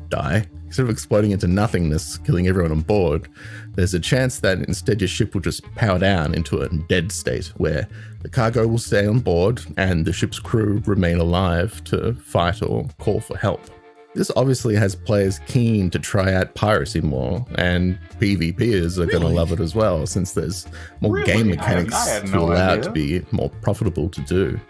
die, instead of exploding into nothingness, killing everyone on board, there's a chance that instead your ship will just power down into a dead state where the cargo will stay on board and the ship's crew remain alive to fight or call for help. This obviously has players keen to try out piracy more, and PvPers are going to love it as well, since there's more game mechanics to allow it to be more profitable to do.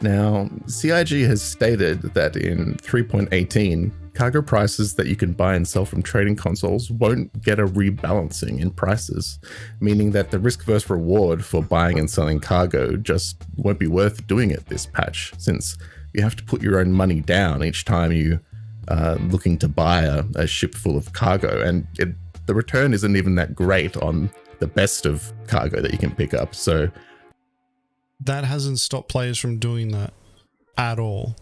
Now, CIG has stated that in 3.18, cargo prices that you can buy and sell from trading consoles won't get a rebalancing in prices, meaning that the risk versus reward for buying and selling cargo just won't be worth doing it this patch, since you have to put your own money down each time you are looking to buy a ship full of cargo, and the return isn't even that great on the best of cargo that you can pick up. So that hasn't stopped players from doing that at all.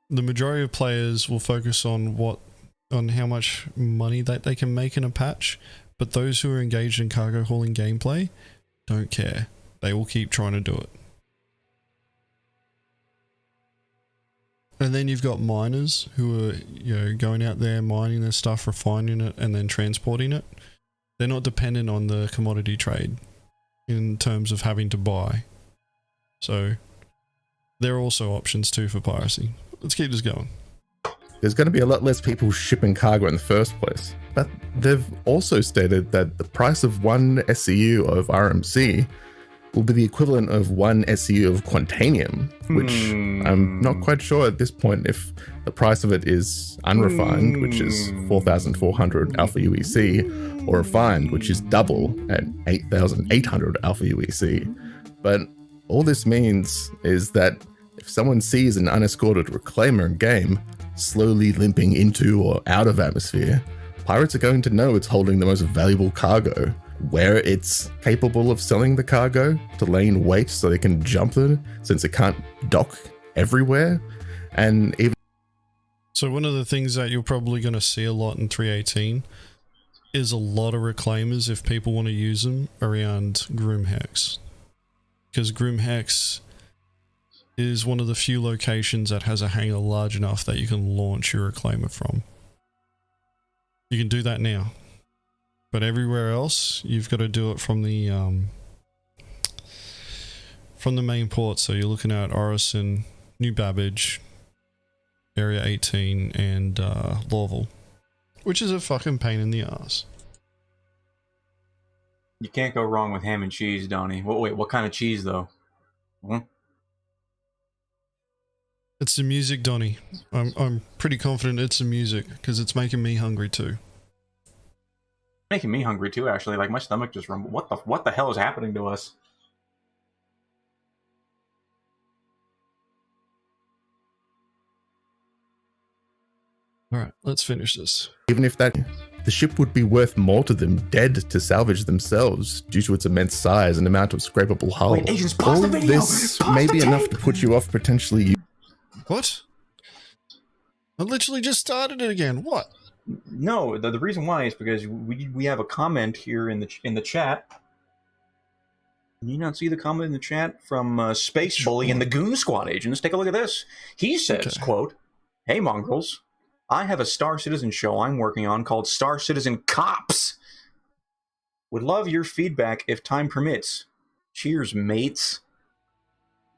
The majority of players will focus on how much money that they can make in a patch, but those who are engaged in cargo hauling gameplay don't care. They will keep trying to do it. And then you've got miners who are, going out there mining their stuff, refining it, and then transporting it. They're not dependent on the commodity trade in terms of having to buy. So there are also options too for piracy. Let's keep this going. There's going to be a lot less people shipping cargo in the first place. But they've also stated that the price of 1 SCU of RMC will be the equivalent of 1 SCU of Quantanium, which I'm not quite sure at this point if the price of it is unrefined, which is 4,400 Alpha UEC, or refined, which is double at 8,800 Alpha UEC. But all this means is that if someone sees an unescorted reclaimer in game slowly limping into or out of atmosphere, pirates are going to know it's holding the most valuable cargo, where it's capable of selling the cargo to lay in wait so they can jump it, since it can't dock everywhere. And even so, one of the things that you're probably going to see a lot in 3.18 is a lot of reclaimers, if people want to use them, around Grimhex, because Grimhex is one of the few locations that has a hangar large enough that you can launch your reclaimer from. You can do that now, but everywhere else you've got to do it from the main port. So you're looking at Orison, New Babbage, Area 18, and Lorville, which is a fucking pain in the ass. You can't go wrong with ham and cheese, Donnie. Wait, what kind of cheese though? It's the music, Donnie. I'm pretty confident it's the music, because it's making me hungry too. Making me hungry too, actually. Like, my stomach just rumbled. What the hell is happening to us? Alright, let's finish this. even if the ship would be worth more to them dead to salvage themselves due to its immense size and amount of scrapable hull. Wait, Agents, pause the video! This may be enough to put you off potentially. What? I literally just started it again. What? No, the reason why is because we have a comment here in the chat. Can you not see the comment in the chat from Space Bully and the Goon Squad Agents? Take a look at this. He says, quote, "Hey, mongrels. I have a Star Citizen show I'm working on called Star Citizen Cops. Would love your feedback if time permits. Cheers, mates."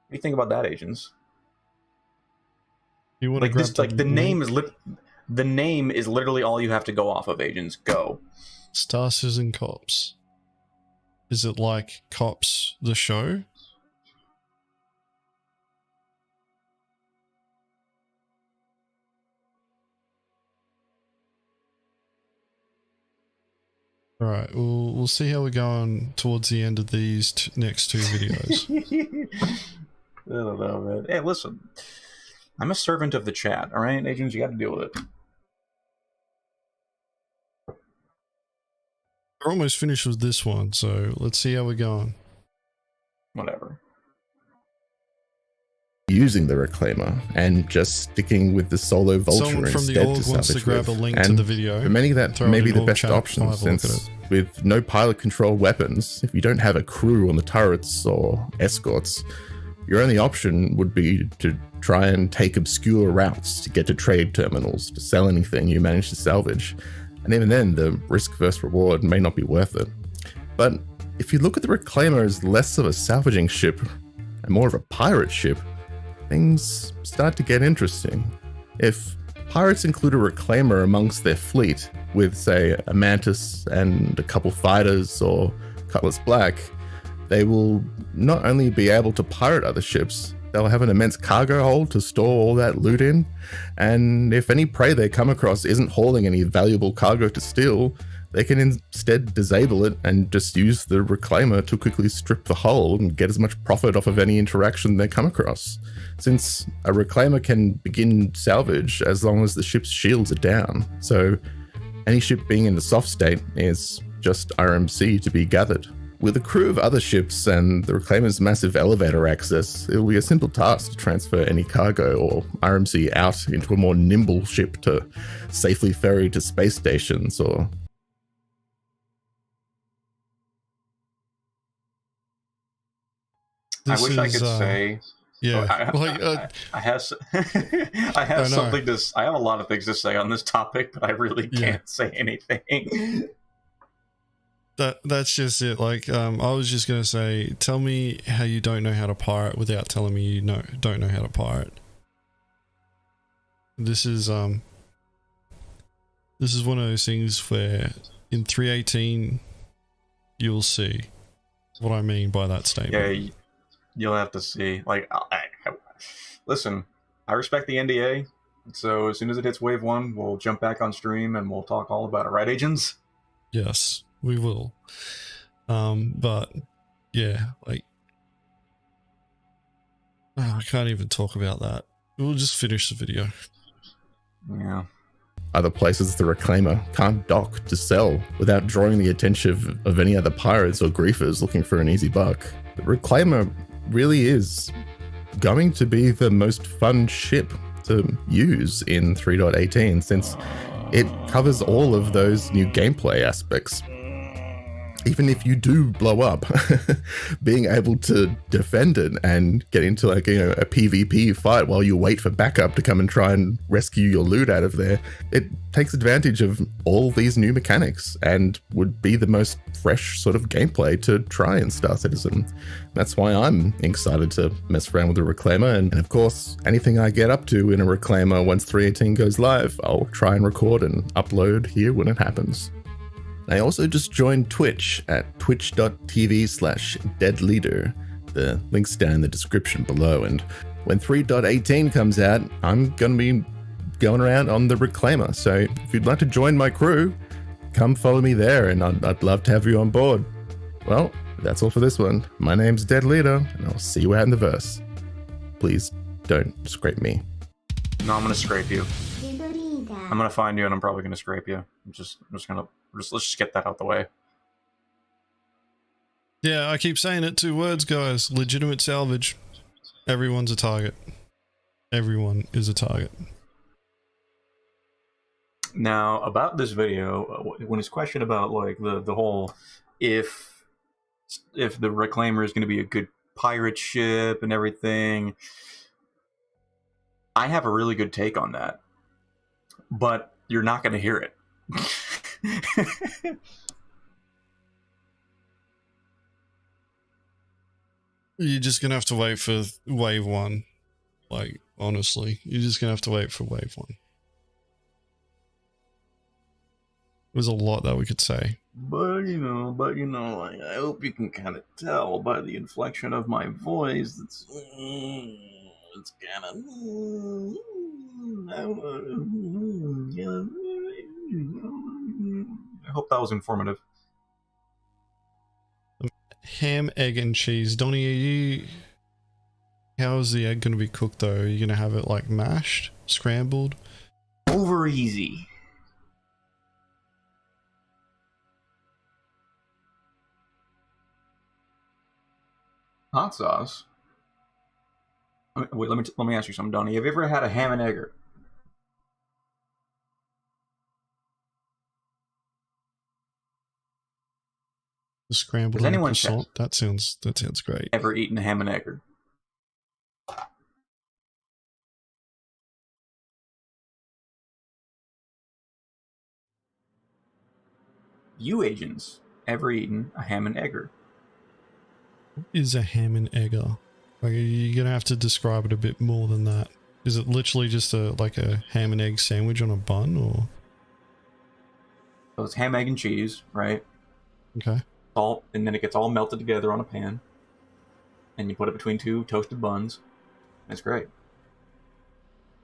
What do you think about that, Agents? You want like this? Like the name is literally all you have to go off of. Agents, go. Star Citizen Cops. Is it like Cops the show? All right, we'll see how we're going towards the end of these next two videos. I don't know, man. Hey, listen, I'm a servant of the chat. All right, agents, you got to deal with it. We're almost finished with this one, so let's see how we're going. Whatever. Using the Reclaimer and just sticking with the solo Vulture Someone from the instead org to wants to salvage grab with. a link And to the video. for many, that Throw it may be in the org best chat, option, I'll have a look at since with no pilot-controlled weapons, if you don't have a crew on the turrets or escorts, your only option would be to try and take obscure routes to get to trade terminals to sell anything you manage to salvage. And even then, the risk versus reward may not be worth it. But if you look at the Reclaimer as less of a salvaging ship and more of a pirate ship, things start to get interesting. If pirates include a Reclaimer amongst their fleet, with, say, a Mantis and a couple fighters or Cutlass Black, they will not only be able to pirate other ships, they'll have an immense cargo hold to store all that loot in, and if any prey they come across isn't hauling any valuable cargo to steal, they can instead disable it and just use the Reclaimer to quickly strip the hull and get as much profit off of any interaction they come across, since a Reclaimer can begin salvage as long as the ship's shields are down. So any ship being in the soft state is just RMC to be gathered. With a crew of other ships and the Reclaimer's massive elevator access, it'll be a simple task to transfer any cargo or RMC out into a more nimble ship to safely ferry to space stations or... I wish I could say... Yeah, I have I have something to. I have a lot of things to say on this topic, but I really can't say anything. That's just it. Like, I was just gonna say, tell me how you don't know how to pirate without telling me you don't know how to pirate. This is one of those things where in 318 you'll see what I mean by that statement. Yeah. You'll have to see. Like, listen, I respect the NDA, so as soon as it hits wave 1, we'll jump back on stream and we'll talk all about it, right, agents? Yes, we will. But yeah, like, I can't even talk about that. We'll just finish the video. Yeah. Other places the Reclaimer can't dock to sell without drawing the attention of any other pirates or griefers looking for an easy buck. The Reclaimer really is going to be the most fun ship to use in 3.18 since it covers all of those new gameplay aspects. Even if you do blow up, being able to defend it and get into like, you know, a PvP fight while you wait for backup to come and try and rescue your loot out of there, it takes advantage of all these new mechanics and would be the most fresh sort of gameplay to try in Star Citizen. That's why I'm excited to mess around with the Reclaimer, and of course, anything I get up to in a Reclaimer once 3.18 goes live, I'll try and record and upload here when it happens. I also just joined Twitch at twitch.tv/deadleader. The link's down in the description below, and when 3.18 comes out, I'm going to be going around on the Reclaimer, so if you'd like to join my crew, come follow me there, and I'd love to have you on board. Well, that's all for this one. My name's Dead Leader, and I'll see you out in the verse. Please don't scrape me. No, I'm going to scrape you. I'm going to find you, and I'm probably going to scrape you. Let's just get that out the way. Yeah, I keep saying it. 2 words, guys. Legitimate salvage. Everyone's a target. Everyone is a target. Now, about this video, when it's questioned about like the whole if the Reclaimer is going to be a good pirate ship and everything, I have a really good take on that. But you're not going to hear it. You're just going to have to wait for wave 1. Like, honestly, you're just going to have to wait for wave 1. There's a lot that we could say. But you know, like, I hope you can kind of tell by the inflection of my voice. It's kind of. I hope that was informative. ham, egg, and cheese. Donnie, are you... How is the egg going to be cooked, though? Are you going to have it, like, mashed? Scrambled? Over easy. Hot sauce? Wait, let me ask you something, Donnie. Have you ever had a ham and egger? The scrambled Does anyone croissant? That sounds great. Ever eaten a ham and egger? You agents ever eaten a ham and egger? What is a ham and egger? Like, are you gonna have to describe it a bit more than that? Is it literally just like a ham and egg sandwich on a bun, or? So it's ham, egg, and cheese, right? Okay. Salt, and then it gets all melted together on a pan, and you put it between two toasted buns. It's great.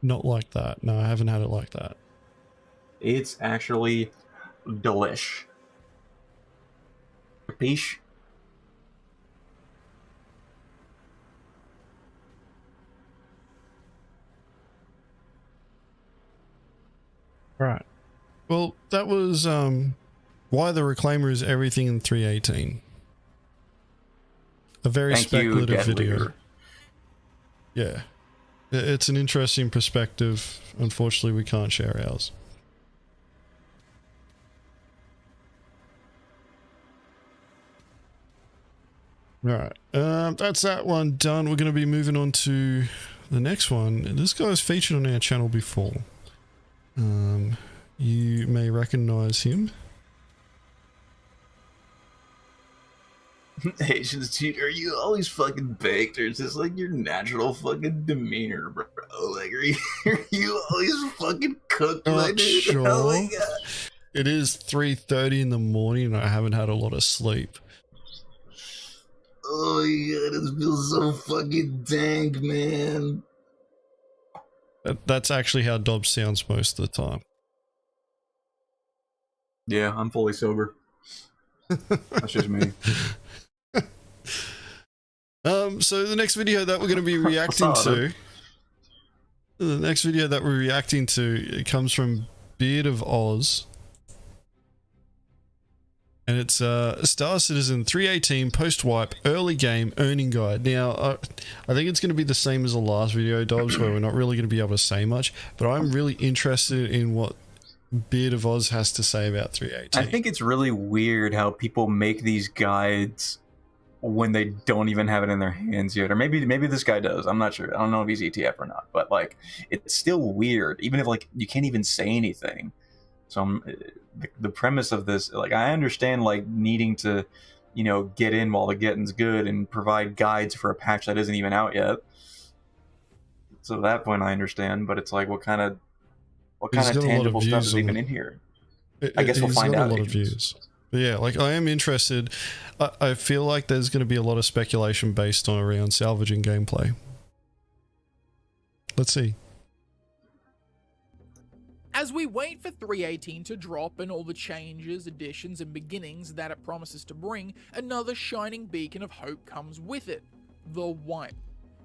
Not like that. No, I haven't had it like that. It's actually delish. Capiche? Right. Well, that was why the Reclaimer is everything in 318. A very speculative video. Yeah. It's an interesting perspective. Unfortunately, we can't share ours. Alright, that's that one done. We're going to be moving on to the next one. This guy's featured on our channel before. You may recognize him. Asians, dude, are you always fucking baked, or is this like your natural fucking demeanor, bro? Like, are you always fucking cooked, my dude? Sure. Oh my god. It is 3:30 in the morning and I haven't had a lot of sleep. Oh my god, this feels so fucking dank, man. That's actually how Dobbs sounds most of the time. Yeah, I'm fully sober. That's just me. So the next video that we're going to be reacting to, it comes from Beard of Oz. And it's Star Citizen 318 post-wipe early game earning guide. Now, I think it's going to be the same as the last video, Dobbs, where we're not really going to be able to say much, but I'm really interested in what Beard of Oz has to say about 318. I think it's really weird how people make these guides when they don't even have it in their hands yet. Or maybe this guy does. I'm not sure. I don't know if he's ETF or not, but like, it's still weird, even if like you can't even say anything. So the premise of this, like, I understand like needing to, you know, get in while the getting's good and provide guides for a patch that isn't even out yet. So at that point I understand, but it's like, what kind of tangible stuff is even in here? I guess we'll find out. A lot of views. But yeah, like, I am interested. I feel like there's going to be a lot of speculation based on around salvaging gameplay. Let's see. As we wait for 318 to drop and all the changes, additions, and beginnings that it promises to bring, another shining beacon of hope comes with it: the wipe.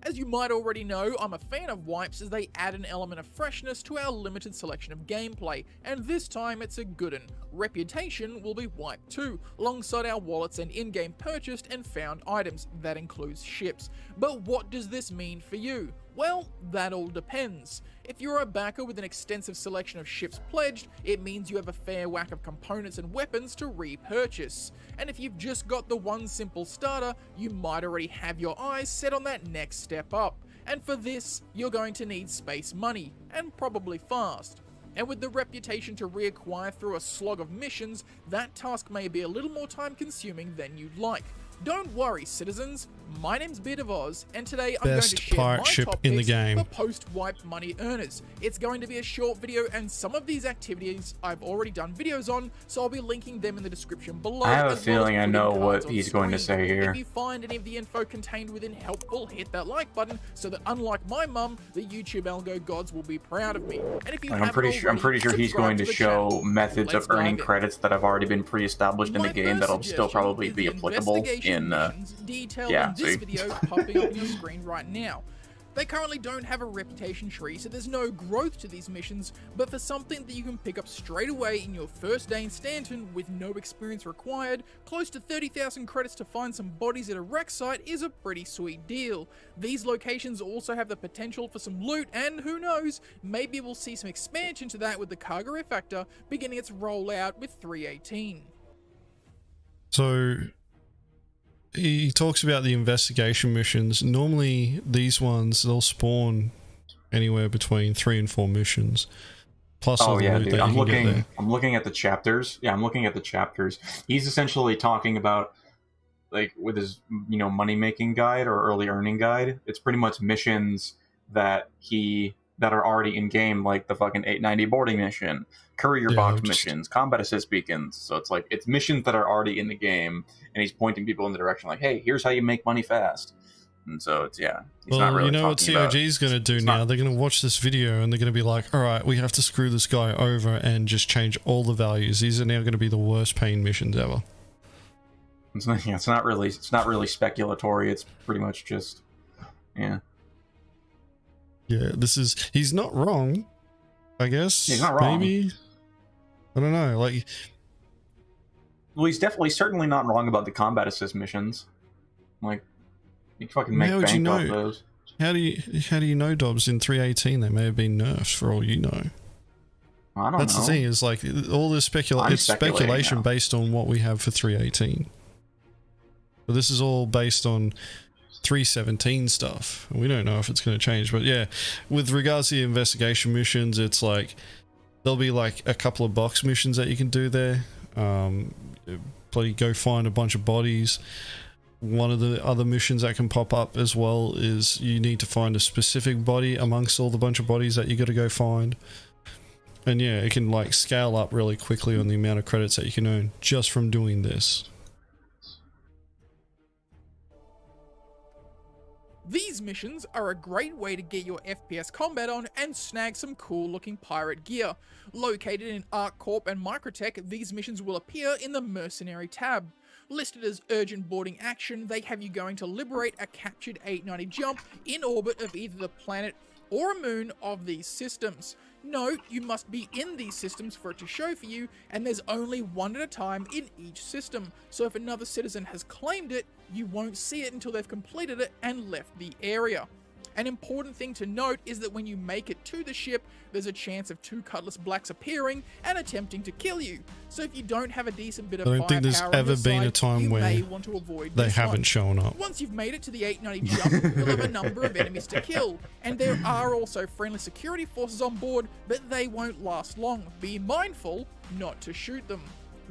As you might already know, I'm a fan of wipes as they add an element of freshness to our limited selection of gameplay, and this time it's a good one. Reputation will be wiped too, alongside our wallets and in-game purchased and found items. That includes ships. But what does this mean for you? Well, that all depends. If you're a backer with an extensive selection of ships pledged, it means you have a fair whack of components and weapons to repurchase. And if you've just got the one simple starter, you might already have your eyes set on that next step up. And for this, you're going to need space money, and probably fast. And with the reputation to reacquire through a slog of missions, that task may be a little more time consuming than you'd like. Don't worry, citizens. My name's Beard of Oz, and today I'm going to share my top picks for post-wipe money earners. It's going to be a short video, and some of these activities I've already done videos on, so I'll be linking them in the description below. I have a feeling I know what he's going to say here. If you find any of the info contained within helpful, hit that like button, so that unlike my mum, the YouTube algo gods will be proud of me. And if you I'm pretty sure he's going to show methods of earning credits that have already been pre-established in the game that'll still probably be applicable in detailed yeah, in this see? video popping up on your screen right now. They currently don't have a reputation tree, so there's no growth to these missions, but for something that you can pick up straight away in your first day in Stanton with no experience required, close to 30,000 credits to find some bodies at a wreck site is a pretty sweet deal. These locations also have the potential for some loot, and who knows, maybe we'll see some expansion to that with the cargo factor beginning its rollout with 318. So he talks about the investigation missions. Normally these ones, they'll spawn anywhere between 3 and 4 missions. Plus all the loot dude, that you can get there. I'm looking at the chapters. Yeah, I'm looking at the chapters. He's essentially talking about, like, with his, money making guide or early earning guide. It's pretty much missions that are already in game, like the fucking 890 boarding mission, courier box missions, combat assist beacons. So it's missions that are already in the game, and he's pointing people in the direction like, hey, here's how you make money fast. And so it's he's not really, you know what COG's going to do now? They're going to watch this video and they're going to be like, all right, we have to screw this guy over and just change all the values. These are now going to be the worst paying missions ever. It's not really speculatory. It's pretty much just, yeah. Yeah, he's not wrong, I guess. He's not wrong. Maybe. I don't know. Well, he's certainly not wrong about the combat assist missions. Like, you fucking make bank off those. How do you know, Dobbs? In 318, they may have been nerfed for all you know. I don't know. That's the thing. Is like all this speculation now. Based on what we have for 318. But this is all based on 317 stuff. We don't know if it's going to change, but yeah, with regards to the investigation missions, it's like there'll be like a couple of box missions that you can do there. Bloody go find a bunch of bodies. One of the other missions that can pop up as well is you need to find a specific body amongst all the bunch of bodies that you got to go find. And yeah, it can like scale up really quickly on the amount of credits that you can earn just from doing this. These missions are a great way to get your FPS combat on and snag some cool looking pirate gear. Located in ArcCorp and Microtech, these missions will appear in the Mercenary tab. Listed as urgent boarding action, they have you going to liberate a captured 890 jump in orbit of either the planet or a moon of these systems. Note, you must be in these systems for it to show for you, and there's only one at a time in each system, so if another citizen has claimed it, you won't see it until they've completed it and left the area. An important thing to note is that when you make it to the ship, there's a chance of 2 Cutlass Blacks appearing and attempting to kill you. So if you don't have a decent bit of I don't think there's ever been a time where they haven't shown up. Once you've made it to the 890 jump, you'll have a number of enemies to kill. And there are also friendly security forces on board, but they won't last long. Be mindful not to shoot them.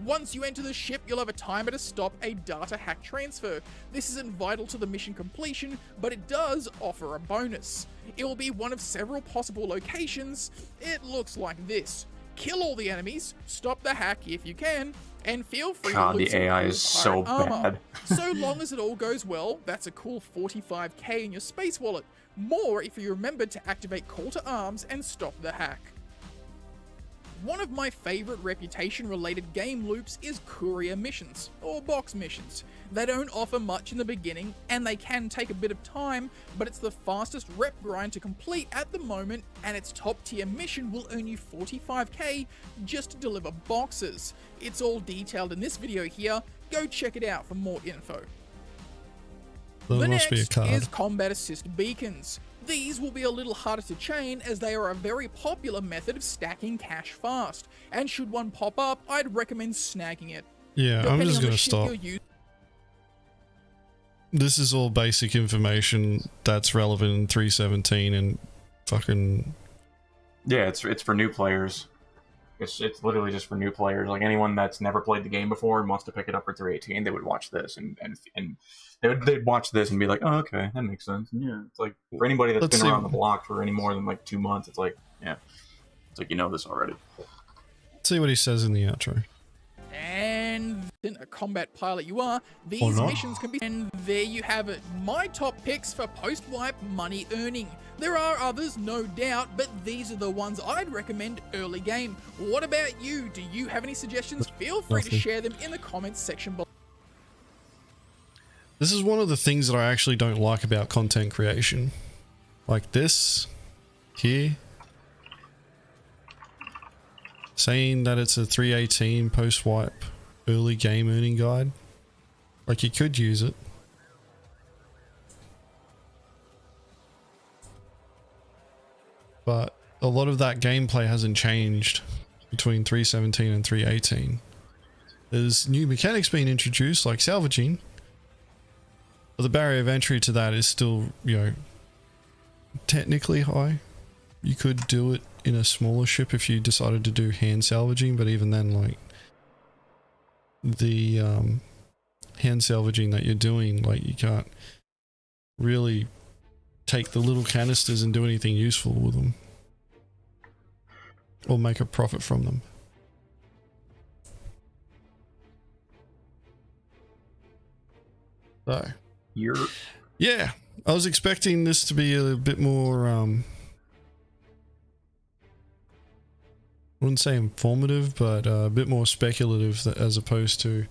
Once you enter the ship, you'll have a timer to stop a data hack transfer. This isn't vital to the mission completion, but it does offer a bonus. It will be one of several possible locations. It looks like this. Kill all the enemies, stop the hack if you can, and feel free to loot the AI is so bad. So long as it all goes well, that's a cool 45k in your space wallet. More if you remember to activate Call to Arms and stop the hack. One of my favorite reputation-related game loops is courier missions, or box missions. They don't offer much in the beginning, and they can take a bit of time, but it's the fastest rep grind to complete at the moment, and its top-tier mission will earn you 45k just to deliver boxes. It's all detailed in this video here, go check it out for more info. The next is combat assist beacons. These will be a little harder to chain as they are a very popular method of stacking cash fast, and should one pop up, I'd recommend snagging it. Yeah, I'm just going to stop. This is all basic information that's relevant in 317 and fucking... Yeah, it's for new players. It's literally just for new players. Like anyone that's never played the game before and wants to pick it up for 318, they would watch this and they'd watch this and be like, oh, okay, that makes sense. And yeah, it's like for anybody that's been around the block for any more than like 2 months, it's like, yeah, it's like you know this already. Let's see what he says in the outro. And in a combat pilot you are, these missions can be... And there you have it, my top picks for post-wipe money earning. There are others, no doubt, but these are the ones I'd recommend early game. What about you? Do you have any suggestions? Feel free to share them in the comments section below. This is one of the things that I actually don't like about content creation. Like this here. Saying that it's a 318 post-wipe early game earning guide. Like you could use it. But a lot of that gameplay hasn't changed between 317 and 318. There's new mechanics being introduced like salvaging. But the barrier of entry to that is still, you know, technically high. You could do it in a smaller ship if you decided to do hand salvaging, but even then, like, the hand salvaging that you're doing, like, you can't really take the little canisters and do anything useful with them. Or make a profit from them. So, yeah, I was expecting this to be a bit more, I wouldn't say informative, but a bit more speculative as opposed to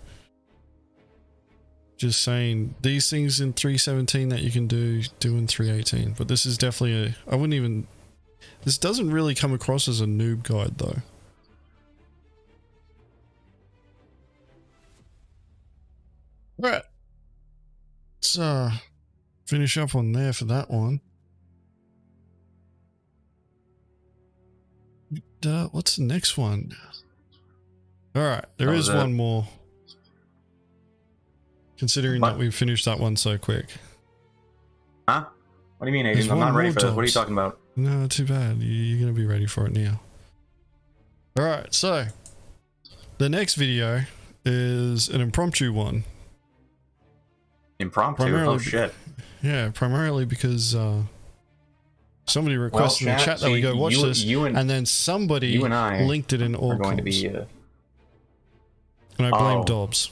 just saying these things in 317 that you can do in 318. But this is definitely I wouldn't even, this doesn't really come across as a noob guide though. Right. Let's finish up on there for that one. What's the next one? Alright, there is one more. Considering that we finished that one so quick. Huh? What do you mean, Aiden? I'm not ready for this. What are you talking about? No, too bad. You're going to be ready for it now. Alright, so the next video is an impromptu one. Impromptu? Oh shit. Yeah, primarily because somebody requested in the chat that we go watch this, and then somebody linked it in all comms. And I blame Dobbs.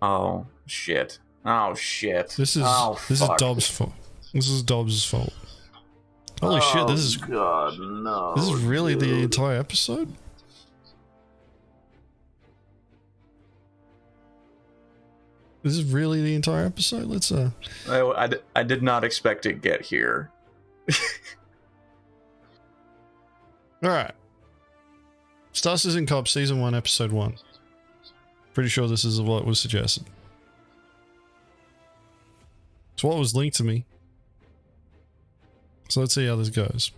Oh shit. Oh shit. This is Dobbs' fault. This is Dobbs' fault. Holy shit, this is God, no. This is really the entire episode? This is really the entire episode? Let's I did not expect it get here. Alright. Star Citizen Cops Season 1 Episode 1. Pretty sure this is what was suggested. It's what was linked to me. So let's see how this goes.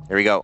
Here we go.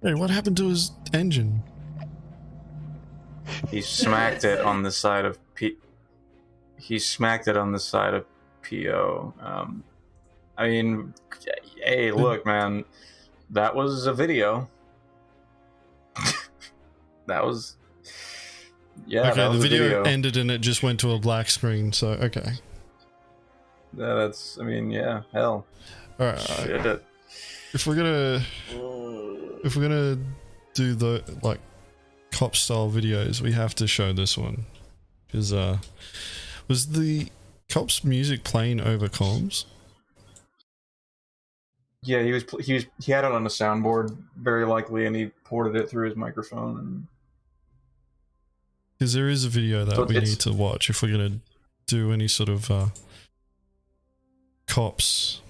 Hey, what happened to his engine? He smacked it on the side of He smacked it on the side of PO. I mean, hey, look, man, that was a video. That was, yeah. Okay, the video ended and it just went to a black screen. So okay. Yeah, that's. I mean, yeah, hell. All right. Shit. If we're gonna do the like cop style videos, we have to show this one. Because was the cops music playing over comms? Yeah, he had it on a soundboard, very likely, and he ported it through his microphone. And because there is a video that we need to watch if we're gonna do any sort of cops.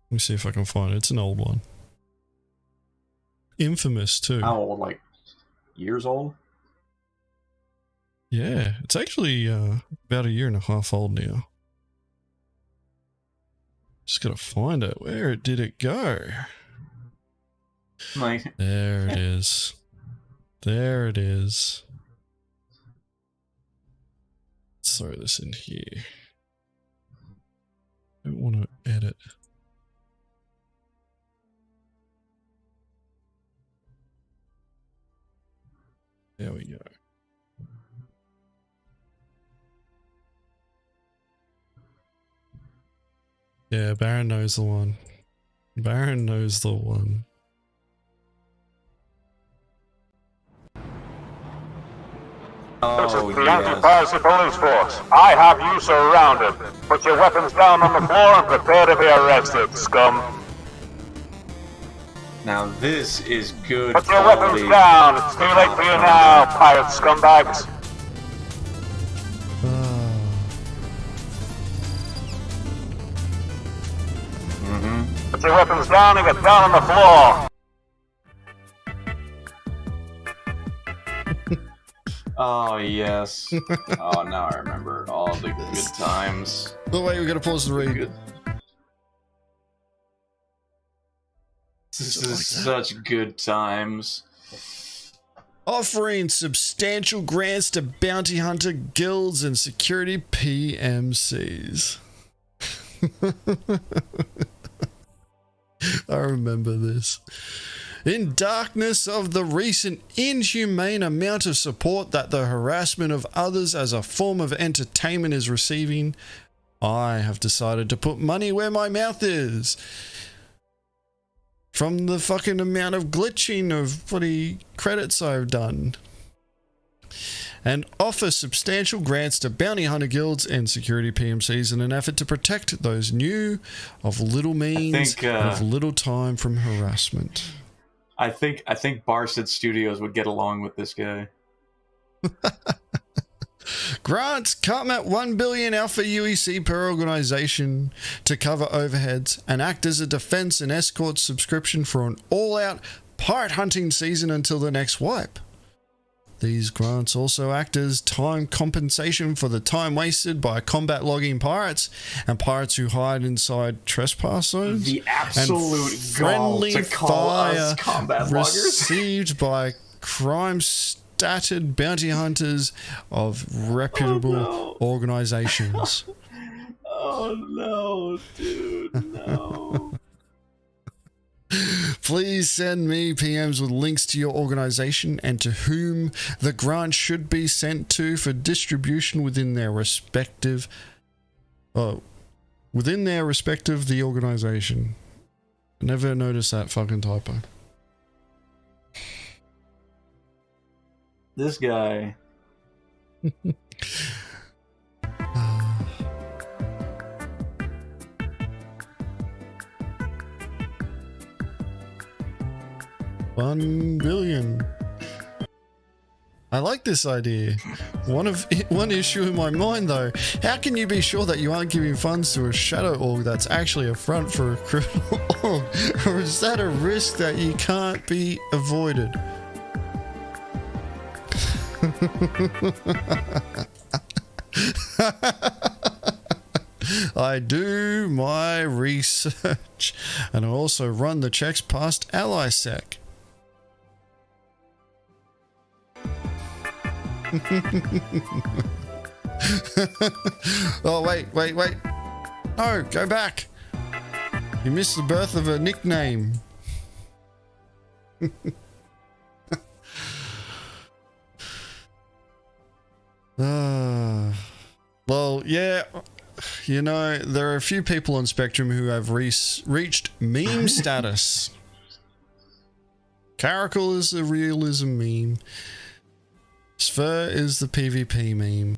Let me see if I can find it. It's an old one. Infamous too. How old? Like years old? Yeah, it's actually about a year and a half old now. Just gotta find it. Where did it go? Like, there it is. There it is. Let's throw this in here. I don't want to edit. There we go. Yeah, Baron knows the one. Baron knows the one. This is the Anti-piracy police force. I have you surrounded. Put your weapons down on the floor and prepare to be arrested, scum. now this is good. Put your weapons down. It's too late for you now, pirate scumbags. Put your weapons down and get down on the floor. Oh, yes. Oh, now I remember all the good times. Oh, wait, we gotta pause the read. This is such good times. Offering substantial grants to bounty hunter guilds and security PMCs. I remember this. In darkness of the recent inhumane amount of support that the harassment of others as a form of entertainment is receiving, I have decided to put money where my mouth is. From the fucking amount of glitching of bloody credits I've done. And offer substantial grants to bounty hunter guilds and security PMCs in an effort to protect those new, of little means, and of little time from harassment. I think Barset Studios would get along with this guy. Grants come at 1 billion Alpha UEC per organization to cover overheads and act as a defense and escort subscription for an all-out pirate hunting season until the next wipe. These grants also act as time compensation for the time wasted by combat logging pirates and pirates who hide inside trespass zones. The absolute and friendly gall to call fire us combat loggers. received by crime-statted bounty hunters of reputable organizations. Oh no, dude, no. Please send me PMs with links to your organization and to whom the grant should be sent to for distribution within their respective the organization. I never noticed that fucking typo. This guy. $1 billion. I like this idea. One issue in my mind though, how can you be sure that you aren't giving funds to a shadow org that's actually a front for a criminal org? Or is that a risk that you can't be avoided? I do my research and I also run the checks past AllySec. Oh, wait. No, go back. You missed the birth of a nickname. Well, yeah, you know, there are a few people on Spectrum who have reached meme status. Caracal is the realism meme. Sphere is the PvP meme.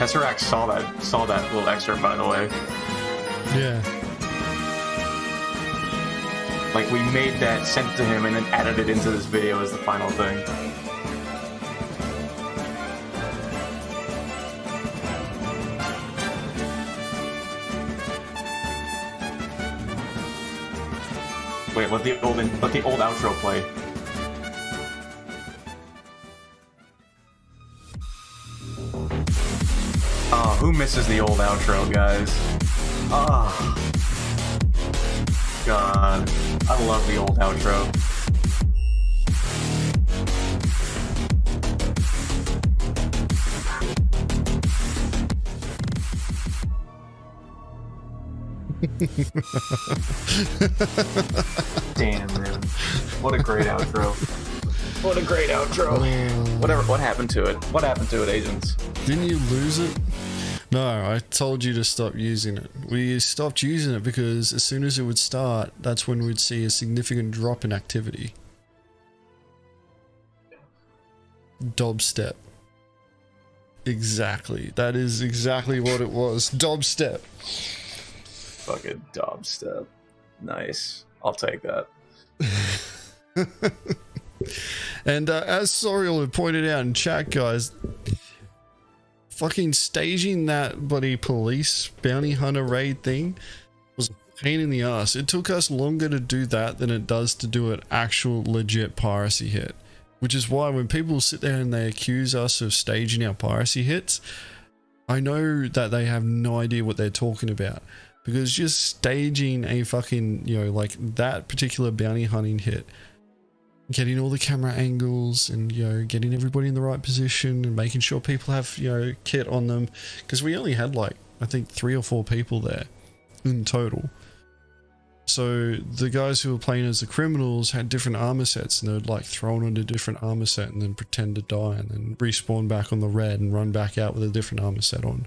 Tesseract saw that little excerpt, by the way. Yeah. Like, we made that, sent it to him, and then added it into this video as the final thing. Wait, let the old outro play. Oh, who misses the old outro, guys? Ah. God, I love the old outro. Damn, man. What a great outro. What a great outro. What happened to it? What happened to it, agents? Didn't you lose it? No, I told you to stop using it. We stopped using it because as soon as it would start, that's when we'd see a significant drop in activity. Dobstep. Exactly. That is exactly what it was. Dobstep. Fucking Dobstep. Nice. I'll take that. And as Sorial had pointed out in chat, guys, fucking staging that bloody police bounty hunter raid thing was a pain in the ass. It took us longer to do that than it does to do an actual legit piracy hit. Which is why when people sit there and they accuse us of staging our piracy hits, I know that they have no idea what they're talking about. Because just staging a fucking, you know, like that particular bounty hunting hit, getting all the camera angles and, you know, getting everybody in the right position and making sure people have, you know, kit on them. Because we only had like, I think 3 or 4 people there in total. So the guys who were playing as the criminals had different armor sets, and they'd like thrown on a different armor set and then pretend to die and then respawn back on the red and run back out with a different armor set on.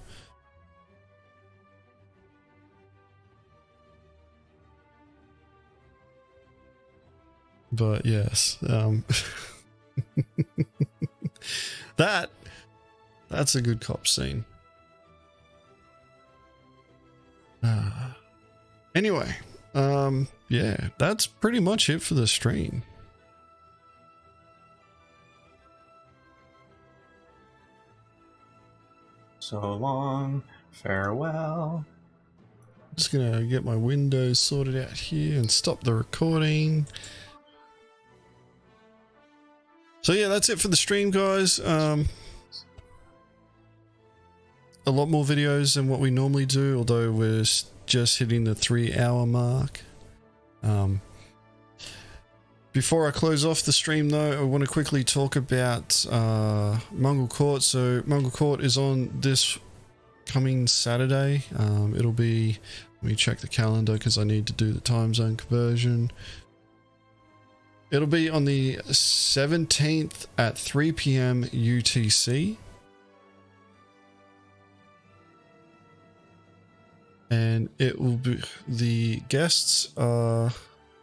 But yes, that's a good cop scene. Anyway, yeah, that's pretty much it for the stream. So long, farewell. Just gonna get my windows sorted out here and stop the recording. So yeah, that's it for the stream, guys. A lot more videos than what we normally do, although we're just hitting the 3-hour mark. Before I close off the stream though, I want to quickly talk about Mongrel Court. So Mongrel Court is on this coming Saturday. It'll be, let me check the calendar because I need to do the time zone conversion. It'll be on the 17th at 3 PM UTC. And it will be, the guests are,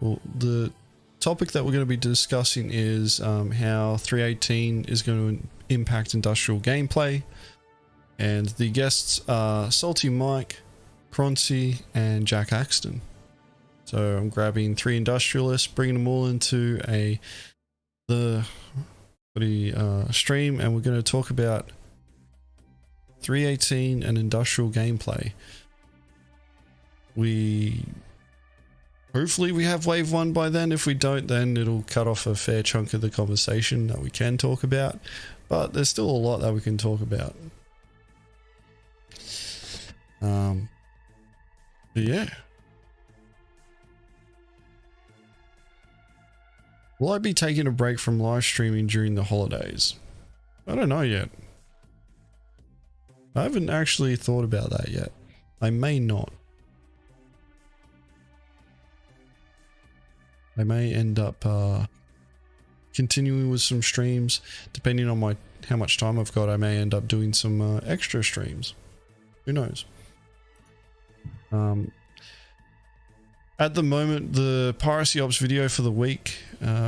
well, the topic that we're going to be discussing is how 318 is going to impact industrial gameplay. And the guests are Salty Mike, Croncy, and Jack Axton. So I'm grabbing 3 industrialists, bringing them all into the stream, and we're going to talk about 318 and industrial gameplay. Hopefully we have wave 1 by then. If we don't, then it'll cut off a fair chunk of the conversation that we can talk about, but there's still a lot that we can talk about. But yeah. Will I be taking a break from live streaming during the holidays? I don't know yet. I haven't actually thought about that yet. I may not. I may end up continuing with some streams. Depending on how much time I've got, I may end up doing some extra streams. Who knows? At the moment, the Piracy Ops video for the week,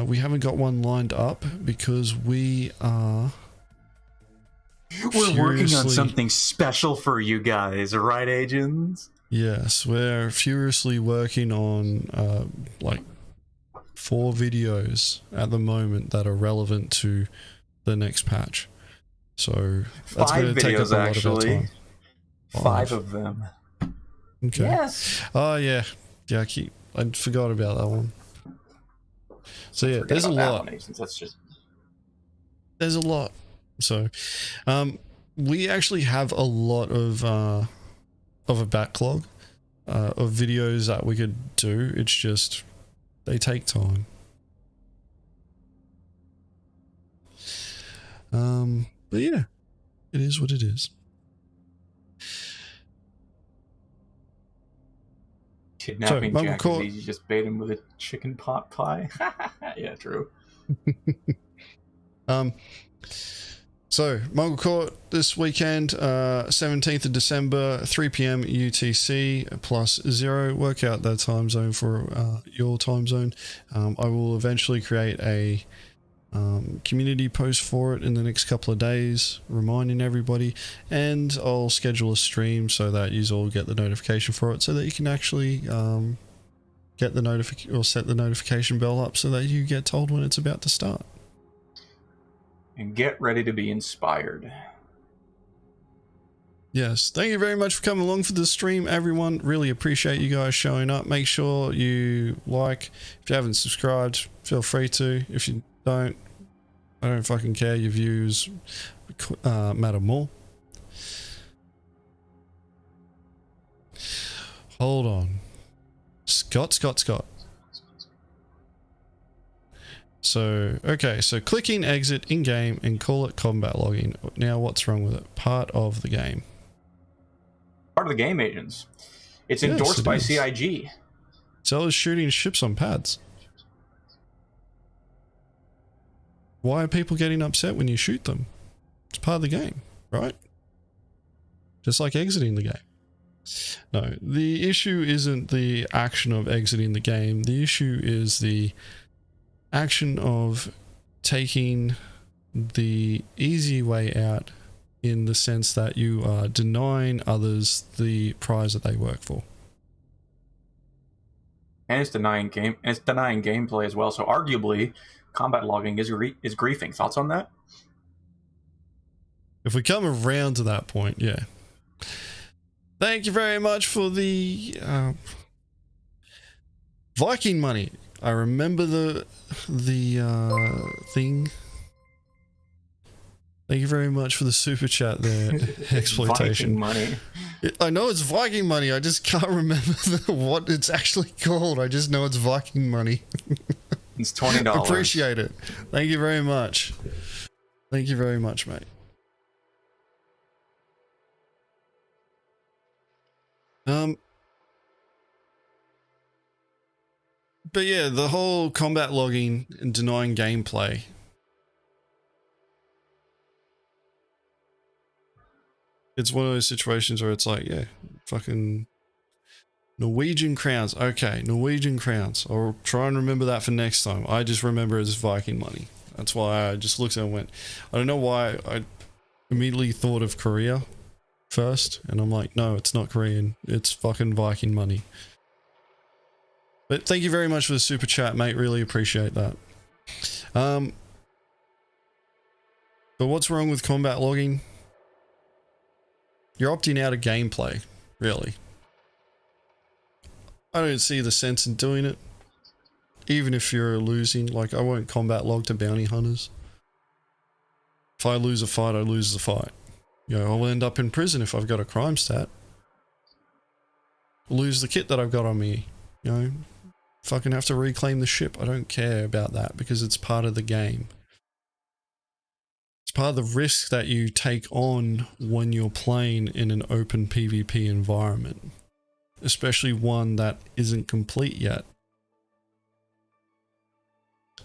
we haven't got one lined up because we are... We're working on something special for you guys, right, agents? Yes, we're furiously working on like 4 videos at the moment that are relevant to the next patch. So that's going to take up a lot of our time. 5 of them. Okay. Yes. Oh yeah, yeah. I forgot about that one. So yeah, there's a lot. There's a lot. So, we actually have a lot of a backlog of videos that we could do. It's just they take time. But yeah, it is what it is. Kidnapping Jack is easy. You just bait him with a chicken pot pie. Yeah, true. So Mongrel Court this weekend, 17th of December, 3 p.m. UTC +0. Work out that time zone for your time zone. I will eventually create a community post for it in the next couple of days, reminding everybody, and I'll schedule a stream so that you all get the notification for it, so that you can actually get the notification or set the notification bell up so that you get told when it's about to start. And get ready to be inspired. Yes, thank you very much for coming along for the stream, everyone. Really appreciate you guys showing up. Make sure you like. If you haven't subscribed, feel free to. If you don't, I don't fucking care. Your views matter more. Hold on. Scott. So, okay, so clicking exit in-game and call it combat logging. Now, what's wrong with it? Part of the game. Part of the game, agents. It's endorsed by CIG. So is shooting ships on pads. Why are people getting upset when you shoot them? It's part of the game, right? Just like exiting the game. No, the issue isn't the action of exiting the game. The issue is the action of taking the easy way out, in the sense that you are denying others the prize that they work for. And it's denying gameplay as well. So arguably, combat logging is griefing. Thoughts on that? If we come around to that point, yeah. Thank you very much for the Viking money. I remember the thing. Thank you very much for the super chat there, exploitation. Viking money. I know it's Viking money. I just can't remember what it's actually called. I just know it's Viking money. It's $20. Appreciate it. Thank you very much. Thank you very much, mate. But yeah, the whole combat logging and denying gameplay. It's one of those situations where it's like, yeah, fucking Norwegian crowns. Okay, Norwegian crowns. I'll try and remember that for next time. I just remember it as Viking money. That's why I just looked at it and went, I don't know why I immediately thought of Korea first. And I'm like, no, it's not Korean. It's fucking Viking money. But thank you very much for the super chat, mate. Really appreciate that. But what's wrong with combat logging? You're opting out of gameplay, really. I don't see the sense in doing it. Even if you're losing, like, I won't combat log to bounty hunters. If I lose a fight, I lose the fight. You know, I'll end up in prison if I've got a crime stat. I'll lose the kit that I've got on me, you know. Fucking have to reclaim the ship. I don't care about that because it's part of the game. It's part of the risk that you take on when you're playing in an open PvP environment, especially one that isn't complete yet.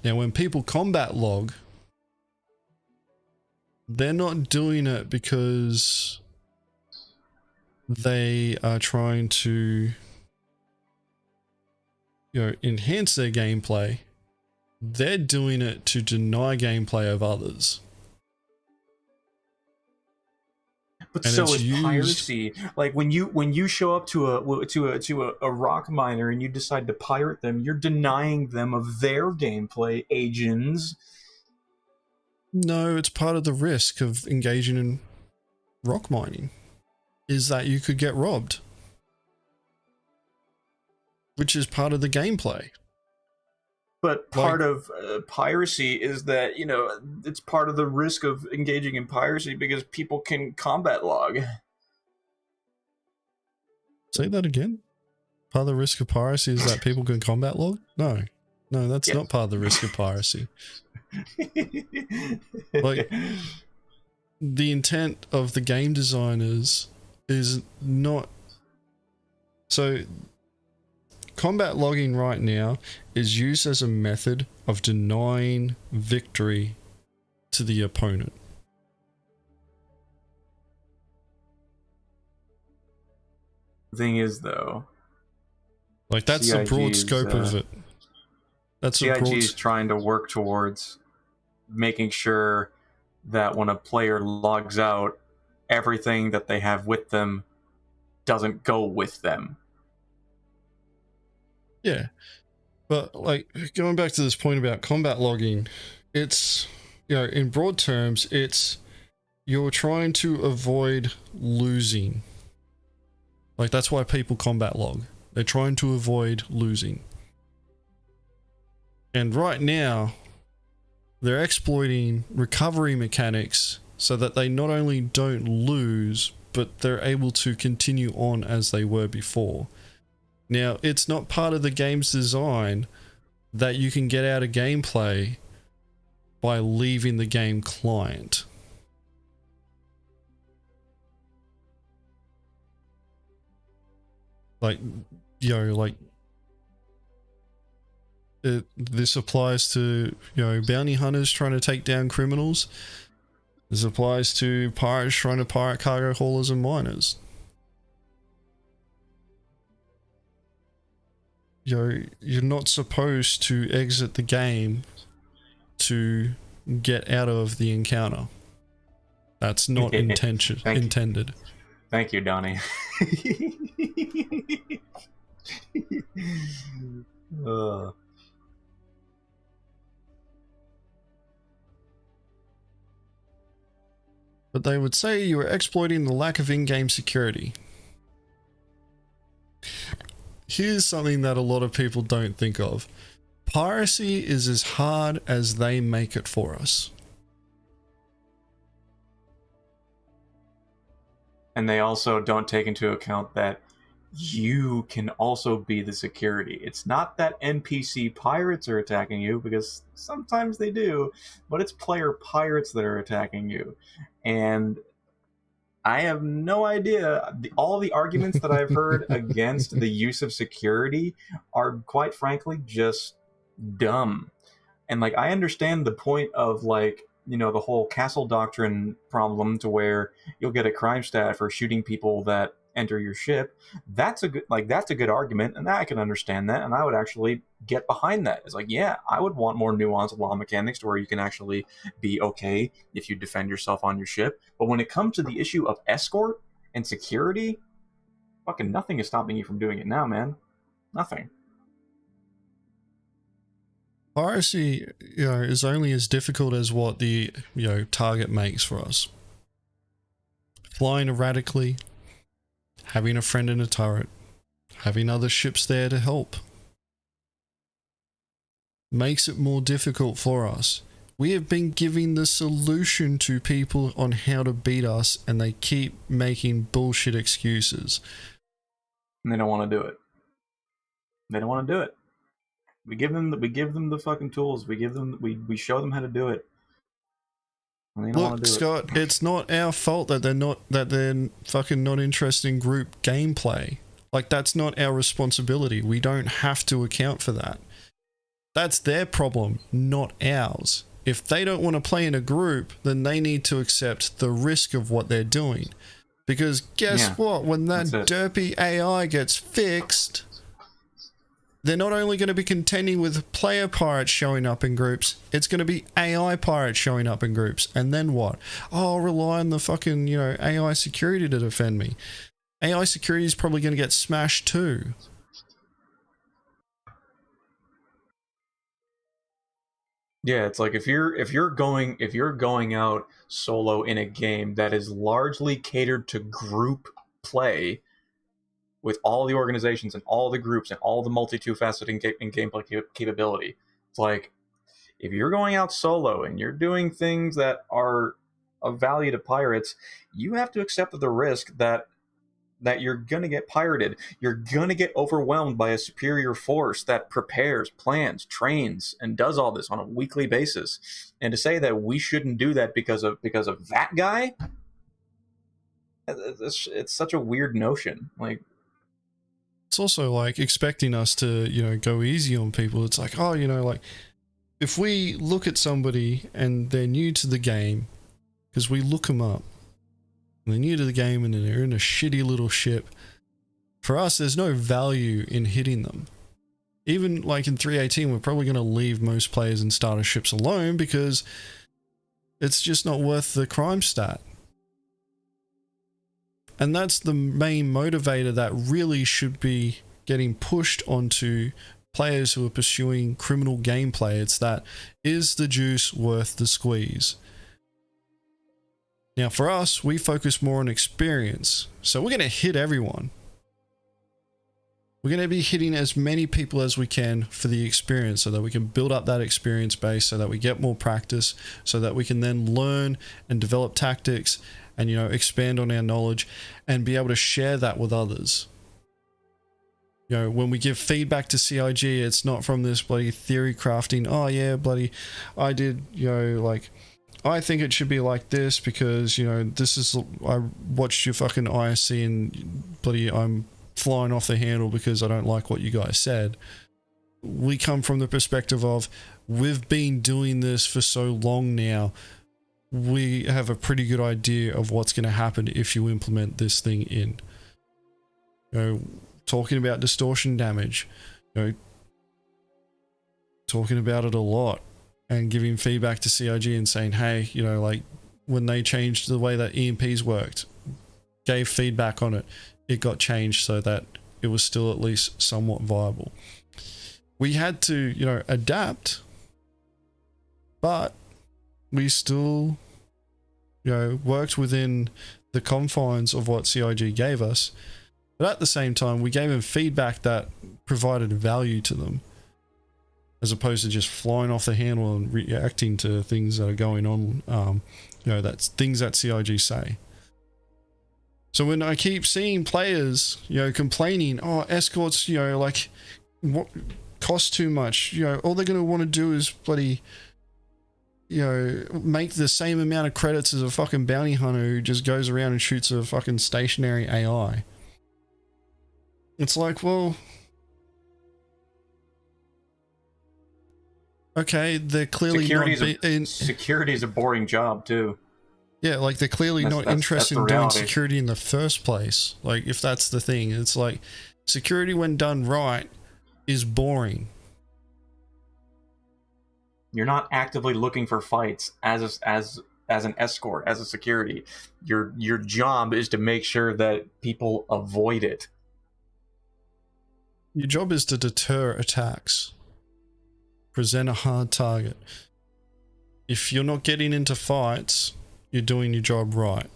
Now, when people combat log, they're not doing it because they are trying to, you know, enhance their gameplay. They're doing it to deny gameplay of others. But And so it's is used- piracy. Like when you show up to a rock miner and you decide to pirate them, you're denying them of their gameplay, Agens. No, it's part of the risk of engaging in rock mining, is that you could get robbed, which is part of the gameplay. But part of piracy is that, you know, it's part of the risk of engaging in piracy because people can combat log. Say that again. Part of the risk of piracy is that people can combat log? No, that's not part of the risk of piracy. Like, the intent of the game designers is not... So, combat logging right now is used as a method of denying victory to the opponent. The thing is, though... Like, that's the broad scope of it. That's a broad... CIG's trying to work towards making sure that when a player logs out, everything that they have with them doesn't go with them. Yeah. But, like, going back to this point about combat logging, it's, you know, in broad terms, it's you're trying to avoid losing. Like, that's why people combat log. They're trying to avoid losing. And right now, they're exploiting recovery mechanics so that they not only don't lose, but they're able to continue on as they were before. Now, it's not part of the game's design that you can get out of gameplay by leaving the game client. Like, you know, like, this applies to, you know, bounty hunters trying to take down criminals. This applies to pirates trying to pirate cargo haulers and miners. You're not supposed to exit the game to get out of the encounter. That's not intended. Thank you, Donnie. But they would say you are exploiting the lack of in-game security. Here's something that a lot of people don't think of. Piracy is as hard as they make it for us. And they also don't take into account that you can also be the security. It's not that NPC pirates are attacking you, because sometimes they do, but it's player pirates that are attacking you. And I have no idea. All the arguments that I've heard against the use of security are, quite frankly, just dumb. And, like, I understand the point of, like, you know, the whole castle doctrine problem, to where you'll get a crime stat for shooting people that enter your ship. That's a good argument, and I can understand that, and I would actually get behind that. It's like, yeah, I would want more nuanced law mechanics to where you can actually be okay if you defend yourself on your ship. But when it comes to the issue of escort and security, fucking nothing is stopping you from doing it now, man. Nothing. Piracy, you know, is only as difficult as what the, you know, target makes for us. Flying erratically, having a friend in a turret, having other ships there to help, makes it more difficult for us. We have been giving the solution to people on how to beat us, and they keep making bullshit excuses. And they don't want to do it. They don't want to do it. We give them the fucking tools. We show them how to do it. Look, Scott, it's not our fault that they're fucking not interested in group gameplay. Like, that's not our responsibility. We don't have to account for that. That's their problem, not ours. If they don't want to play in a group, then they need to accept the risk of what they're doing. Because guess what? When that derpy AI gets fixed, they're not only going to be contending with player pirates showing up in groups, it's going to be AI pirates showing up in groups. And then what? Oh, I'll rely on the fucking, AI security to defend me. AI security is probably going to get smashed too. Yeah, it's like if you're going out solo in a game that is largely catered to group play, with all the organizations and all the groups and all the multi-two-faceted gameplay capability. It's like, if you're going out solo and you're doing things that are of value to pirates, you have to accept the risk that you're going to get pirated. You're going to get overwhelmed by a superior force that prepares, plans, trains, and does all this on a weekly basis. And to say that we shouldn't do that because of that guy, it's such a weird notion. Like, it's also like expecting us to, go easy on people. It's like, oh, like if we look at somebody and they're new to the game, because we look them up, and they're new to the game and they're in a shitty little ship, for us, there's no value in hitting them. Even like in 3.18, we're probably going to leave most players and starter ships alone because it's just not worth the crime stat. And that's the main motivator that really should be getting pushed onto players who are pursuing criminal gameplay. It's that, is the juice worth the squeeze? Now for us, we focus more on experience. So we're going to hit everyone. We're going to be hitting as many people as we can for the experience so that we can build up that experience base, so that we get more practice, so that we can then learn and develop tactics and, expand on our knowledge and be able to share that with others. When we give feedback to CIG, it's not from this bloody theory crafting, oh yeah, bloody, I did, I think it should be like this because, this is, I watched your fucking ISC and bloody, I'm flying off the handle because I don't like what you guys said. We come from the perspective of, we've been doing this for so long now, we have a pretty good idea of what's going to happen if you implement this thing in. Talking about distortion damage, talking about it a lot and giving feedback to CIG and saying, hey, like when they changed the way that EMPs worked, gave feedback on it, it got changed so that it was still at least somewhat viable. We had to, adapt, but we still, worked within the confines of what CIG gave us. But at the same time, we gave them feedback that provided value to them, as opposed to just flying off the handle and reacting to things that are going on, that's things that CIG say. So when I keep seeing players, complaining, oh, escorts, like, what cost too much, all they're going to want to do is bloody, make the same amount of credits as a fucking bounty hunter who just goes around and shoots a fucking stationary AI. It's like, well, okay, they're clearly security is a boring job too. Yeah, like they're clearly not interested in doing security in the first place. Like, if that's the thing, it's like security when done right is boring. You're not actively looking for fights as an escort, as a security. Your job is to make sure that people avoid it. Your job is to deter attacks. Present a hard target. If you're not getting into fights, you're doing your job right.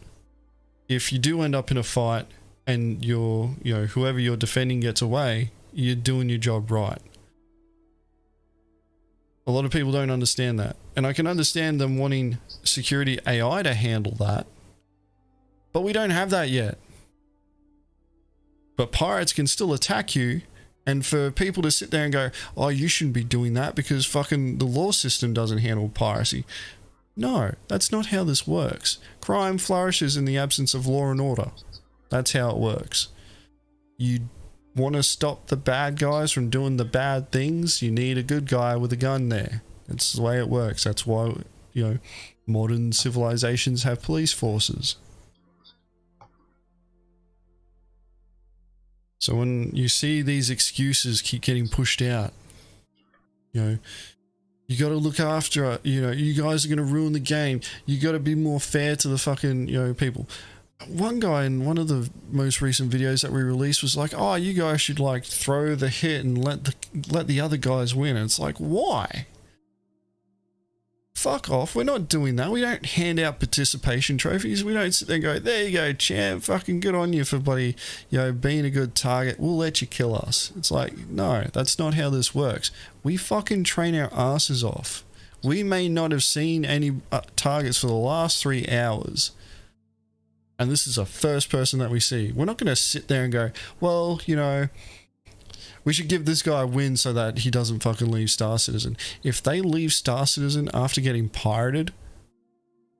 If you do end up in a fight and whoever you're defending gets away, you're doing your job right. A lot of people don't understand that. And I can understand them wanting security AI to handle that. But we don't have that yet. But pirates can still attack you. And for people to sit there and go, oh, you shouldn't be doing that because fucking the law system doesn't handle piracy. No, that's not how this works. Crime flourishes in the absence of law and order. That's how it works. You want to stop the bad guys from doing the bad things, you need a good guy with a gun there. That's the way it works. That's why, modern civilizations have police forces. So when you see these excuses keep getting pushed out, you know, you got to look after it. You know, you guys are going to ruin the game. You got to be more fair to the fucking, you know, people. One guy in one of the most recent videos that we released was like, oh, you guys should like throw the hit and let the other guys win. And it's like, why? Fuck off. We're not doing that. We don't hand out participation trophies. We don't sit there and go, there you go, champ, fucking good on you for bloody, you know, being a good target. We'll let you kill us. It's like, no, that's not how this works. We fucking train our asses off. We may not have seen any targets for the last 3 hours. And this is the first person that we see. We're not going to sit there and go, well, you know, we should give this guy a win so that he doesn't fucking leave Star Citizen. If they leave Star Citizen after getting pirated,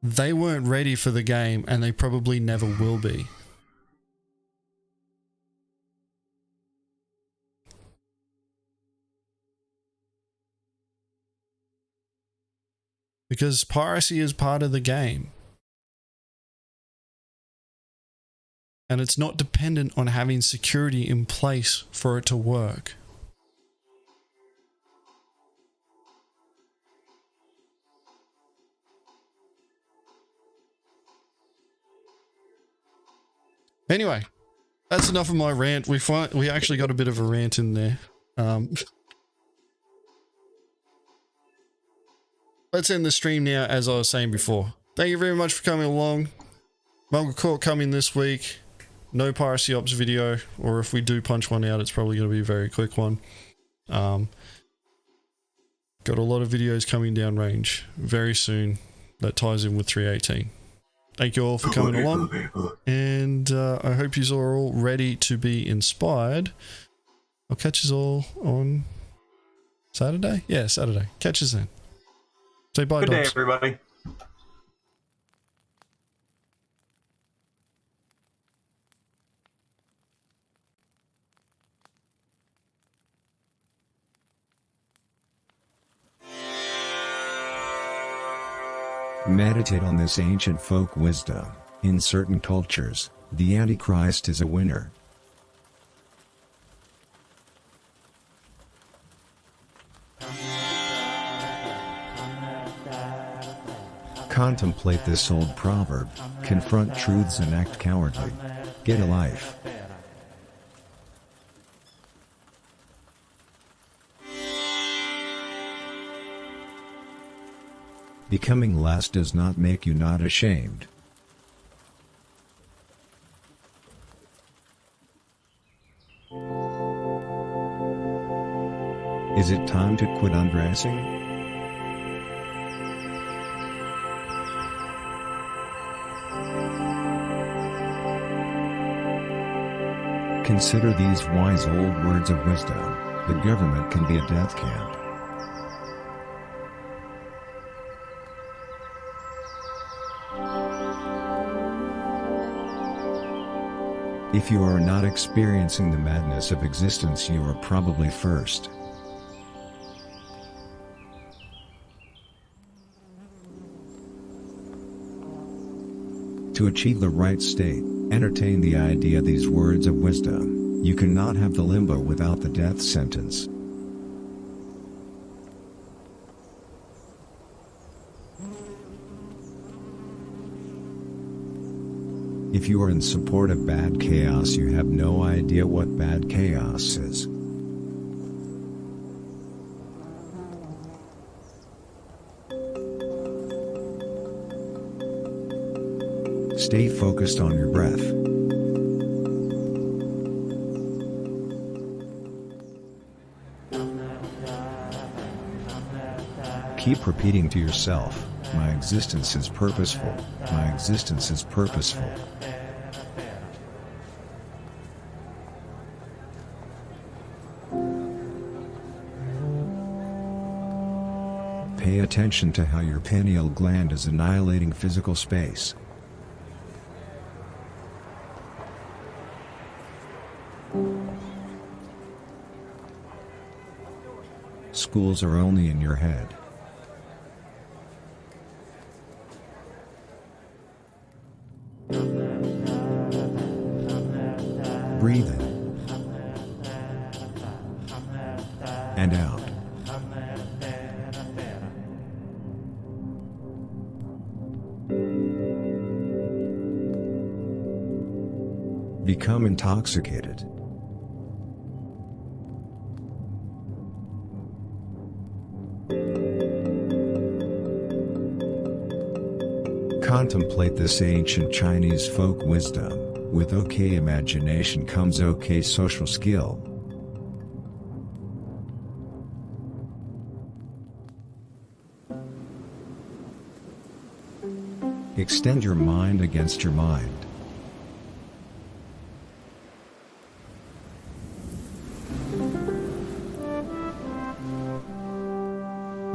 they weren't ready for the game and they probably never will be. Because piracy is part of the game. And it's not dependent on having security in place for it to work. Anyway, that's enough of my rant. We actually got a bit of a rant in there. Let's end the stream now, as I was saying before. Thank you very much for coming along. Mongrel Squad coming this week. No Piracy Ops video, or if we do punch one out, it's probably going to be a very quick one. Got a lot of videos coming down range very soon that ties in with 318. Thank you all for coming along, and I hope you are all ready to be inspired. I'll catch you all on Saturday? Yeah, Saturday. Catch us then. Say bye, Good day, Dobbs. everybody. Meditate on this ancient folk wisdom. In certain cultures, the Antichrist is a winner. Contemplate this old proverb, confront truths and act cowardly. Get a life. Becoming last does not make you not ashamed. Is it time to quit undressing? Consider these wise old words of wisdom. The government can be a death camp. If you are not experiencing the madness of existence, you are probably first. To achieve the right state, entertain the idea these words of wisdom. You cannot have the limbo without the death sentence. If you are in support of bad chaos, you have no idea what bad chaos is. Stay focused on your breath. Keep repeating to yourself, my existence is purposeful, my existence is purposeful. Pay attention to how your pineal gland is annihilating physical space. Schools are only in your head. Breathe in. and out. Become intoxicated. Contemplate this ancient Chinese folk wisdom. With okay imagination comes okay social skill. Extend your mind against your mind.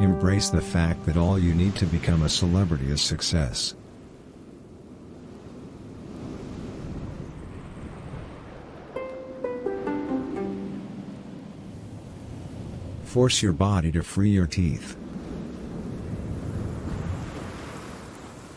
Embrace the fact that all you need to become a celebrity is success. Force your body to free your teeth.